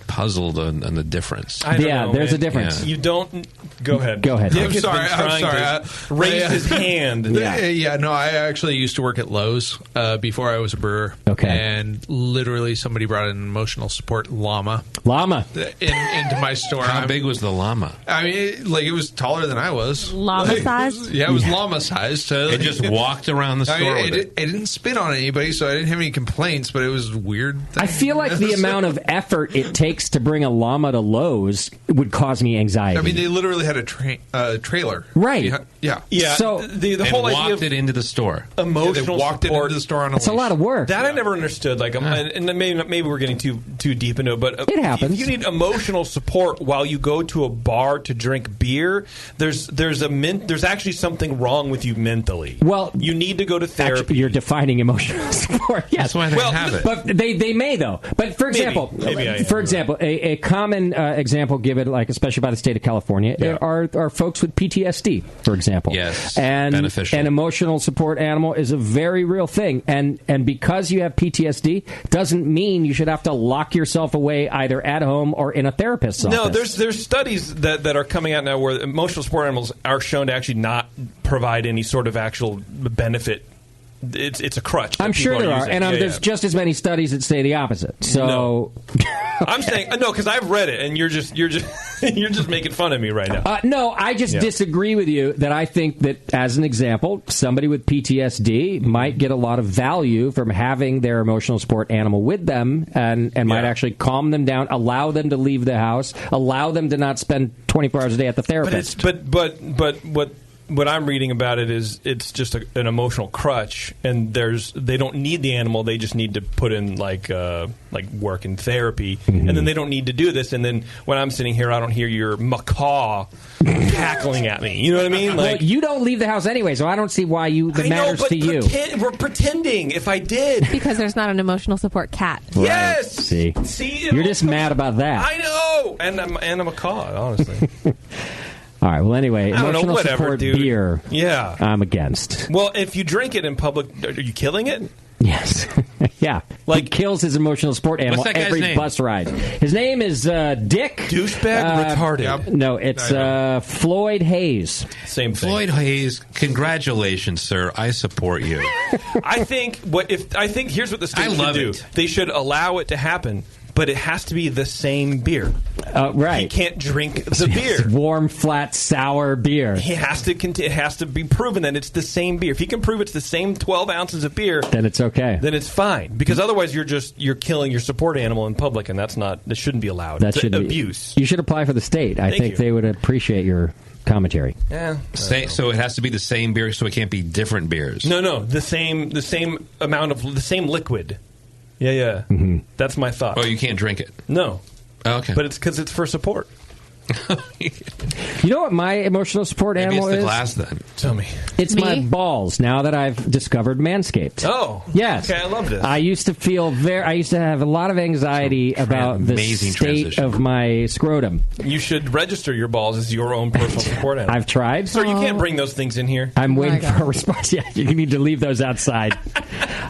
puzzled on the difference. I don't know, there's a difference. Yeah. You don't. Go ahead. Go ahead. I'm sorry. Raise his hand. No, I actually used to work at Lowe's before I was a brewer. Okay. And literally somebody brought an emotional support llama into my store. How big was the llama? I mean, it was taller than I was. Llama sized? It was llama sized. So it just walked around the store with it didn't spit on anybody, so I didn't have any complaints, but it was weird. I feel like the amount of effort it takes to bring a llama to Lowe's would cause me anxiety. I mean, they literally had a trailer. Right. Yeah. So the whole idea walked it into the store. Emotional they walked support. it into the store on a It's a lot of work. That I never understood. And maybe we're getting too deep into it, but it happens. If you need emotional support while you go to a bar to drink beer, there's actually something wrong with you mentally. Well, you need to go to therapy. Actually, you're defining emotional support. Yes. That's why they have it. But they may though. But for example, a common example given, especially by the state of California, are folks with PTSD, for example. Yes, and beneficial. An emotional support animal is a very real thing, and because you have PTSD doesn't mean you should have to lock yourself away either either at home or in a therapist's office. No, there's studies that are coming out now where emotional support animals are shown to actually not provide any sort of actual benefit. It's a crutch. I'm sure there are, and there's just as many studies that say the opposite. So no. I'm saying no because I've read it, and you're just you're just making fun of me right now. No, I just disagree with you. That I think that, as an example, somebody with PTSD might get a lot of value from having their emotional support animal with them, and might actually calm them down, allow them to leave the house, allow them to not spend 24 hours a day at the therapist. But what I'm reading about it is it's just an emotional crutch, and they don't need the animal. They just need to put in like work and therapy, and then they don't need to do this. And then when I'm sitting here, I don't hear your macaw cackling at me. You know what I mean? Like, well, you don't leave the house anyway, so I don't see why it matters to you. We're pretending. If I did, because there's not an emotional support cat. Right. Yes. See, you're just mad about that. I know, and I'm a macaw, honestly. All right. Well, anyway, emotional support dude. Beer. Yeah, I'm against. Well, if you drink it in public, are you killing it? Yes. Yeah. He kills his emotional support animal every bus ride. His name is Dick. Douchebag retarded. No, it's Floyd Hayes. Same thing. Floyd Hayes, congratulations, sir. I support you. I think here's what the state should do. They should allow it to happen. But it has to be the same beer. Right. He can't drink the beer. It's warm, flat, sour beer. It has to be proven that it's the same beer. If he can prove it's the same 12 ounces of beer, then it's okay. Then it's fine. Because otherwise, you're killing your support animal in public, and that shouldn't be allowed. That should be abuse. You should apply for the state. I think they would appreciate your commentary. Yeah. So it has to be the same beer, so it can't be different beers. No. The same amount of the same liquid. Yeah. Mm-hmm. That's my thought. Oh, you can't drink it? No. Oh, okay. But it's because it's for support. You know what my emotional support animal it's the is? glass, then. Tell me. It's my balls, now that I've discovered Manscaped. Oh. Yes. Okay, I love this. I used to have a lot of anxiety about the state of my scrotum. You should register your balls as your own personal support animal. I've tried. Sir, you can't bring those things in here. I'm waiting for a response. Yeah, you need to leave those outside.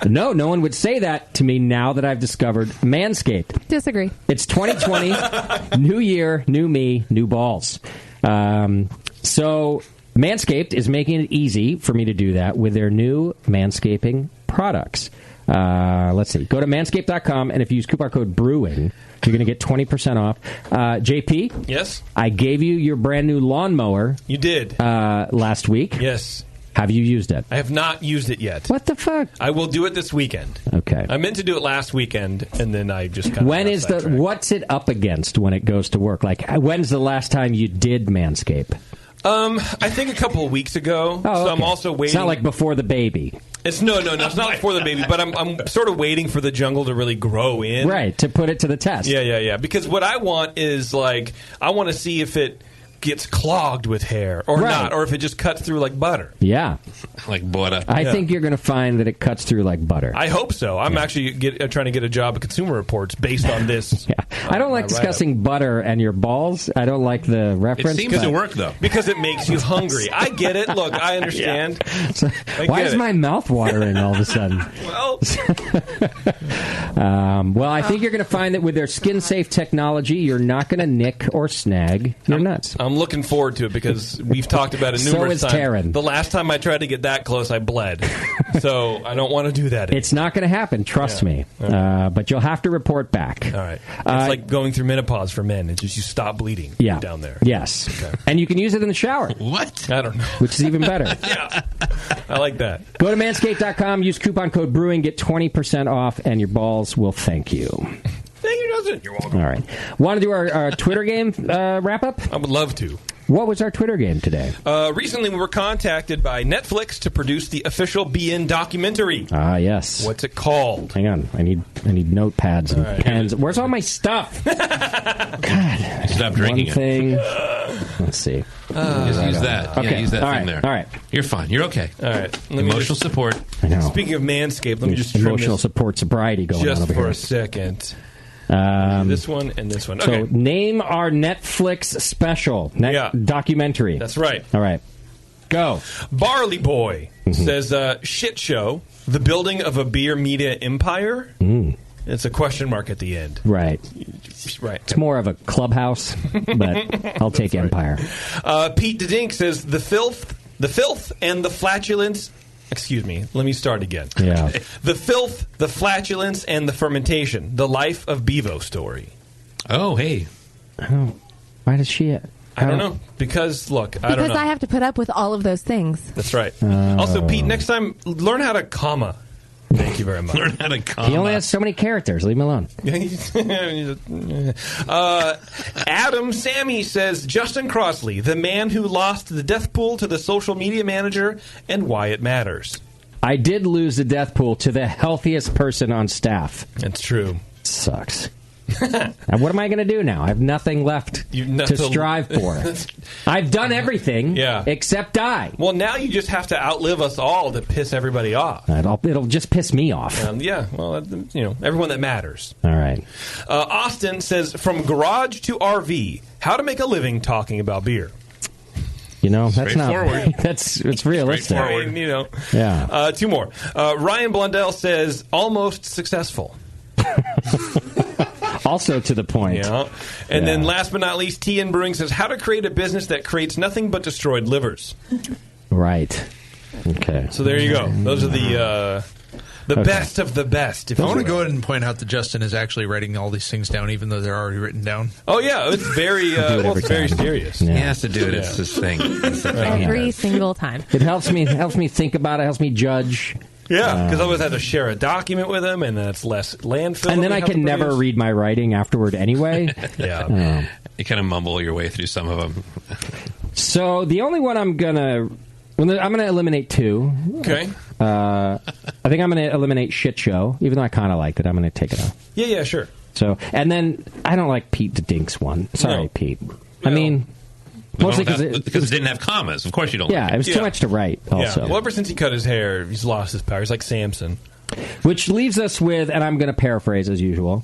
No one would say that to me now that I've discovered Manscaped. Disagree. It's 2020, new year, new me, new balls. So Manscaped is making it easy for me to do that with their new manscaping products. Let's see. Go to manscaped.com, and if you use coupon code BREWING, you're going to get 20% off. JP? Yes? I gave you your brand new lawnmower. You did. Last week. Yes. Have you used it? I have not used it yet. What the fuck? I will do it this weekend. Okay. I meant to do it last weekend, and then I just kind of... What's it up against when it goes to work? Like, when's the last time you did Manscape? I think a couple of weeks ago. Oh, okay. So I'm also waiting... It's not like before the baby. It's no. It's not before the baby, but I'm sort of waiting for the jungle to really grow in. Right, to put it to the test. Yeah. Because what I want is, I want to see if it gets clogged with hair or not, or if it just cuts through like butter. Yeah. Like butter. I think you're going to find that it cuts through like butter. I hope so. I'm actually trying to get a job at Consumer Reports based on this. Yeah. I don't like discussing butter and your balls. I don't like the reference. It seems to work, though. Because it makes you hungry. I get it. Look, I understand. Yeah. So, why is my mouth watering all of a sudden? Well, I think you're going to find that with their skin-safe technology, you're not going to nick or snag your nuts. I'm looking forward to it because we've talked about it numerous times. Taryn. The last time I tried to get that close, I bled. So I don't want to do that anymore. It's not going to happen, trust me. But you'll have to report back. All right. It's like going through menopause for men. It's just you stop bleeding down there. Yes. Okay. And you can use it in the shower. What? I don't know. Which is even better. Yeah. I like that. Go to manscaped.com, use coupon code BREWING, get 20% off, and your balls will thank you. Thank you, Justin. You're welcome. All right. Want to do our Twitter game wrap-up? I would love to. What was our Twitter game today? Recently, we were contacted by Netflix to produce the official BN documentary. Ah, yes. What's it called? Hang on. I need notepads and pens. Where's all my stuff? God. Stop drinking One thing. Let's see. Just use that. Okay. Yeah, use that all thing right. there. All right. You're fine. You're okay. All right. Emotional support. I know. Speaking of Manscaped, let me just trim emotional this support sobriety going on just over for here. a second. This one and this one. So Okay. name our Netflix special documentary. That's right. All right. Go. Barley Boy says, shit show, the building of a beer media empire. It's a question mark at the end. Right. Right. It's more of a clubhouse, but I'll take Empire. Pete DeDink says the filth and the flatulence. Excuse me. Let me start again. Yeah. The filth, the flatulence, and the fermentation. The life of Bevo story. Oh, hey. Oh, why does she? I don't know. Because, look, I don't know. Because I have to put up with all of those things. That's right. Also, Pete, next time, learn how to comma. Thank you very much. Learn how to comma. He only has so many characters. Leave him alone. Adam Sammy says, Justin Crossley, the man who lost the death pool to the social media manager and why it matters. I did lose the death pool to the healthiest person on staff. That's true. Sucks. And what am I going to do now? I have nothing left to strive for. I've done everything except die. Well, now you just have to outlive us all to piss everybody off. It'll just piss me off. Everyone that matters. All right. Austin says, from garage to RV, how to make a living talking about beer. That's not... It's realistic. Yeah. Two more. Ryan Blundell says, almost successful. Also to the point. Yeah. And then last but not least, TN Brewing says, how to create a business that creates nothing but destroyed livers. Right. Okay. So there you go. Those are the best of the best. I want to go ahead and point out that Justin is actually writing all these things down, even though they're already written down. Oh, yeah. It's very, it's very serious. Yeah. He has to do it. It's his thing. Every single time. It helps me think about it. Helps me judge. Yeah, because I always have to share a document with him, and that's less landfill. And then I can never read my writing afterward anyway. Yeah. You kind of mumble your way through some of them. So the only one I'm gonna eliminate two. Okay. I think I'm gonna eliminate Shit Show, even though I kind of liked it. I'm gonna take it out. Yeah, sure. So, and then I don't like Pete DeDink's one. Sorry, Pete. I mean. Mostly because it didn't have commas. Of course you don't. Yeah, it was too much to write also. Yeah. Well, ever since he cut his hair, he's lost his power. He's like Samson. Which leaves us with, and I'm going to paraphrase as usual,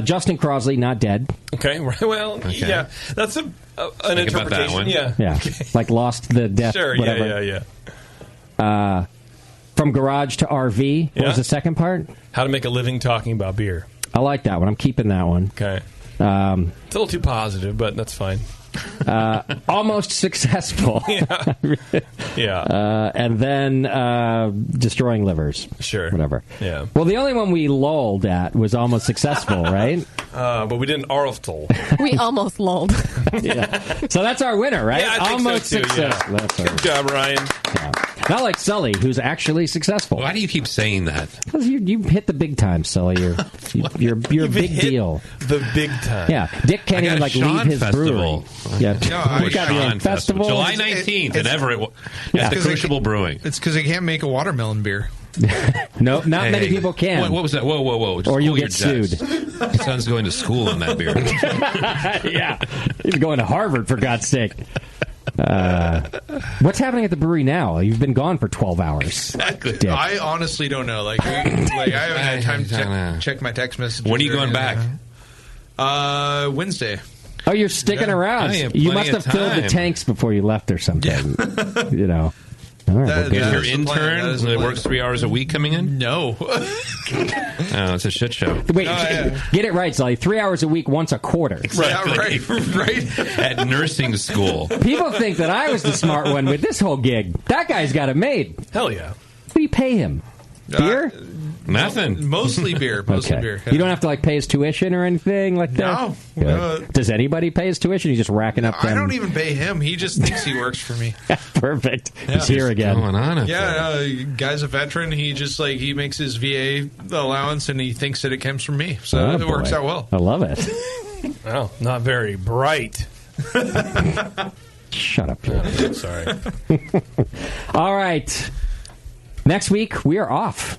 Justin Crossley, not dead. Okay, well, yeah. That's an interpretation. About that one. Yeah. Okay. Like lost the death, sure, whatever. Yeah. From garage to RV. What was the second part? How to make a living talking about beer. I like that one. I'm keeping that one. Okay. It's a little too positive, but that's fine. Almost successful. Yeah. And then destroying livers. Sure. Whatever. Yeah. Well, the only one we lulled at was almost successful, right? But we didn't arlful. We almost lulled. Yeah. So that's our winner, right? Yeah, I think almost so too, successful. Yeah. That's Good job, Ryan. Yeah. Not like Sully, who's actually successful. Why do you keep saying that? Because you hit the big time, Sully. You're a big deal. The big time. Yeah. Dick can't even leave his brewery. Yeah. We got Sean Festival. July 19th at Everett at the Crucible Brewing. It's because they can't make a watermelon beer. No, not many people can. What was that? Whoa. Or you'll get sued. My son's going to school on that beer. Yeah. He's going to Harvard, for God's sake. What's happening at the brewery now? You've been gone for 12 hours. Exactly. Dick. I honestly don't know. I haven't had time to check my text messages. When are you going back? Wednesday. Oh, you're sticking around. You must have filled the tanks before you left or something. Yeah. All right, is your intern that works 3 hours a week coming in? No. Oh, it's a shit show. Wait, get it right, Sully. 3 hours a week, once a quarter. Exactly. Right. At nursing school. People think that I was the smart one with this whole gig. That guy's got it made. Hell yeah. What do you pay him? Beer? Nothing. Mostly beer. Beer. You don't have to pay his tuition or anything like that? No. Does anybody pay his tuition? He's just racking up them. I don't even pay him. He just thinks he works for me. Perfect. He's here again. Going on guy's a veteran. He just he makes his VA allowance and he thinks that it comes from me. So it works out well. I love it. Well, not very bright. Shut up. Sorry. All right. Next week, we are off.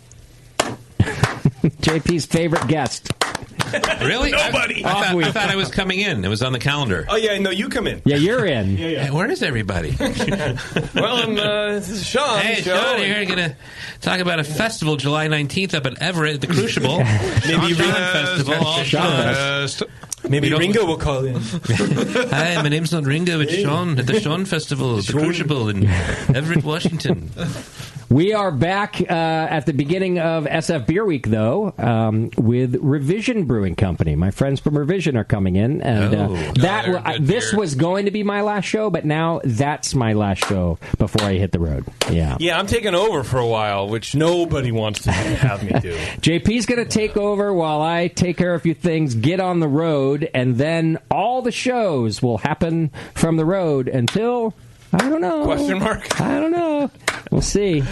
JP's favorite guest. Really? Nobody. I thought I was coming in. It was on the calendar. Oh, yeah, no, you come in. Yeah, you're in. Hey, where is everybody? Well, this is Sean. Hey, Sean, you're going to talk about a festival July 19th up at Everett at the Crucible. Maybe Festival. Maybe Ringo will call in. Hi, my name's not Ringo. It's Sean at the Sean Festival, the Crucible in Everett, Washington. We are back at the beginning of SF Beer Week, though, with Revision Brewing Company. My friends from Revision are coming in, and this was going to be my last show, but now that's my last show before I hit the road. Yeah, I'm taking over for a while, which nobody wants to have me do. JP's going to take over while I take care of a few things, get on the road, and then all the shows will happen from the road until... I don't know. Question mark? I don't know. We'll see.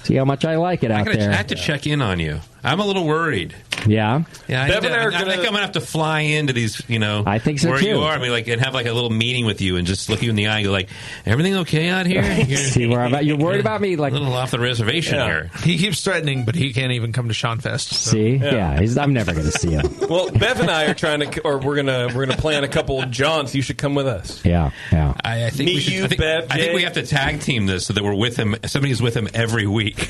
See how much I like it out there. I have to check in on you. I'm a little worried. Yeah? Yeah, I think I'm going to have to fly into these, I think so, where too. you are, and have like a little meeting with you and just look you in the eye and go like, everything okay out here? See where I'm at. You're worried about me? Like a little off the reservation here. He keeps threatening, but he can't even come to Seanfest. So. See? Yeah, I'm never going to see him. Well, Bev and I are trying to, or we're gonna plan a couple of jaunts. You should come with us. Yeah. I think we should. I think we have to tag team this so that we're with him. Somebody's with him every week.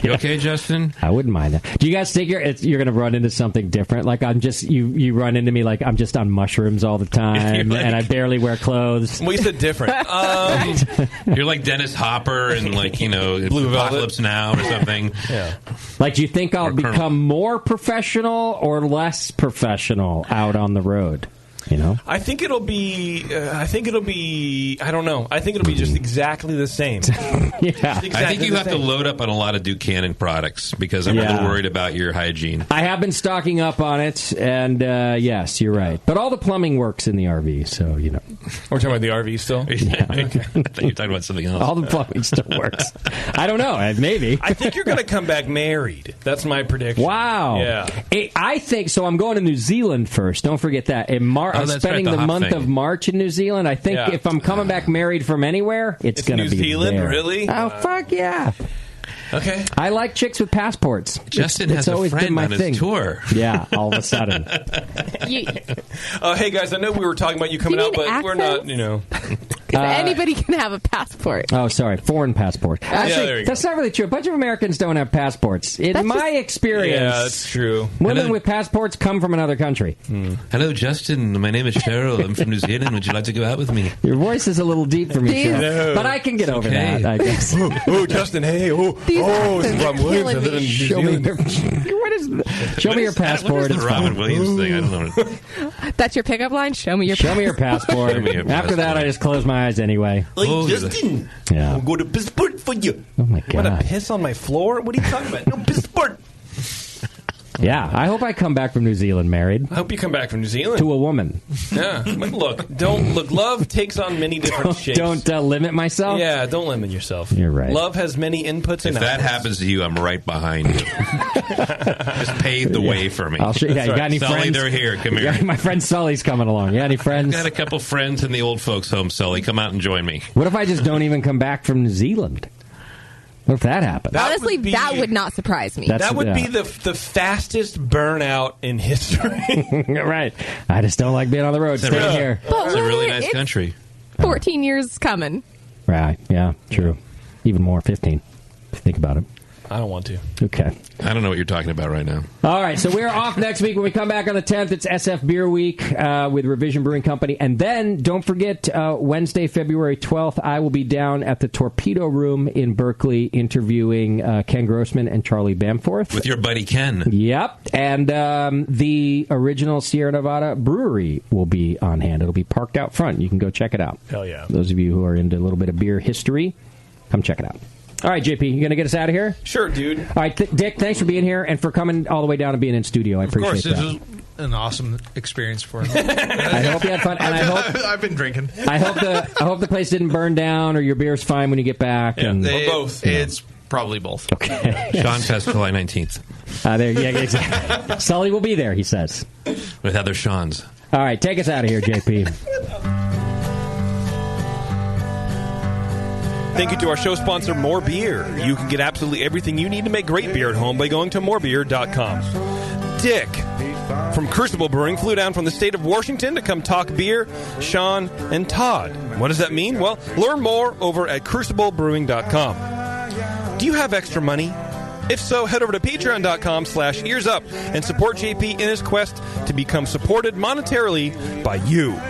You okay, Justin? I wouldn't mind that. Do you guys think you're going to run into something different? Like I'm just you run into me like I'm just on mushrooms all the time and I barely wear clothes. We said different. You're like Dennis Hopper and Blue Apocalypse Now or something. Yeah. Like, do you think I'll become more professional or less professional out on the road? I think it'll be. I don't know. I think it'll be just exactly the same. Yeah. I think you have to load up on a lot of Buchanan products because I'm really worried about your hygiene. I have been stocking up on it, and yes, you're right. But all the plumbing works in the RV, so We're talking about the RV still. Yeah. Okay. I thought you were talking about something else. All the plumbing still works. I don't know. Maybe. I think you're going to come back married. That's my prediction. Wow. Yeah. I think so. I'm going to New Zealand first. Don't forget that. I'm spending the month of March in New Zealand. I think if I'm coming back married from anywhere, it's going to be New Zealand, there. really? Oh, fuck yeah. Okay. I like chicks with passports. Justin has a friend on his tour. Yeah, all of a sudden. Hey, guys, I know we were talking about you coming out, but we're not, anybody can have a passport. Oh, sorry. Foreign passport. Actually, that's not really true. A bunch of Americans don't have passports. In my experience. Yeah, that's true. Women with passports come from another country. Hello, Justin. My name is Cheryl. I'm from New Zealand. Would you like to go out with me? Your voice is a little deep for me, Cheryl. No. But I can get over that, I guess. Oh, Justin, hey. This is Robin Williams. I live in New Zealand. Show me your passport. What is the Robin Williams thing? I don't know. That's your pickup line? Show me your passport. After that, I just close my eyes anyway. Justin, yeah. I'm going to passport for you. Oh, my God. Want to piss on my floor? What are you talking about? No, passport. Yeah, I hope I come back from New Zealand married. I hope you come back from New Zealand. To a woman. Yeah. Look, love takes on many different shapes. Don't limit myself? Yeah, don't limit yourself. You're right. Love has many inputs and outputs. If that happens to you, I'm right behind you. Just pave the way for me. I'll show you. You got any Sully, friends? they're here. Come here. My friend Sully's coming along. You got any friends? I've got a couple friends in the old folks' home, Sully. Come out and join me. What if I just don't even come back from New Zealand? What if that happened? Honestly, that would not surprise me. That would be the fastest burnout in history. Right. I just don't like being on the road. Stay here. But it's a really nice country. 14 years coming. Right. Yeah, true. Even more, 15. If you think about it. I don't want to. Okay. I don't know what you're talking about right now. All right, so we're off next week. When we come back on the 10th, it's SF Beer Week with Revision Brewing Company. And then, don't forget, Wednesday, February 12th, I will be down at the Torpedo Room in Berkeley interviewing Ken Grossman and Charlie Bamforth. With your buddy Ken. Yep. And the original Sierra Nevada Brewery will be on hand. It'll be parked out front. You can go check it out. Hell yeah. Those of you who are into a little bit of beer history, come check it out. All right, JP, you going to get us out of here? Sure, dude. All right, Dick, thanks for being here and for coming all the way down and being in studio. I appreciate that. Of course, this was an awesome experience for me. I hope you had fun, and I've been drinking. I hope the place didn't burn down or your beer's fine when you get back. Yeah, and or both. It's probably both. Okay. Sean Fest, July 19th. Exactly. Sully will be there, he says. With other Seans. All right, take us out of here, JP. Thank you to our show sponsor, More Beer. You can get absolutely everything you need to make great beer at home by going to morebeer.com. Dick from Crucible Brewing flew down from the state of Washington to come talk beer. Sean and Todd. What does that mean? Well, learn more over at cruciblebrewing.com. Do you have extra money? If so, head over to patreon.com/earsup and support JP in his quest to become supported monetarily by you.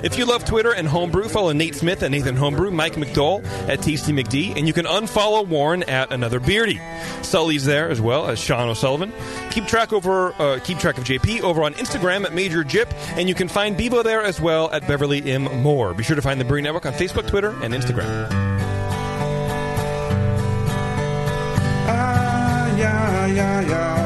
If you love Twitter and homebrew, follow Nate Smith at Nathan Homebrew, Mike McDowell at Tasty McD, and you can unfollow Warren at Another Beardy. Sully's there as well as Sean O'Sullivan. Keep track of JP over on Instagram at Major Jip, and you can find Bebo there as well at Beverly M. Moore. Be sure to find the Brewing Network on Facebook, Twitter, and Instagram. Yeah.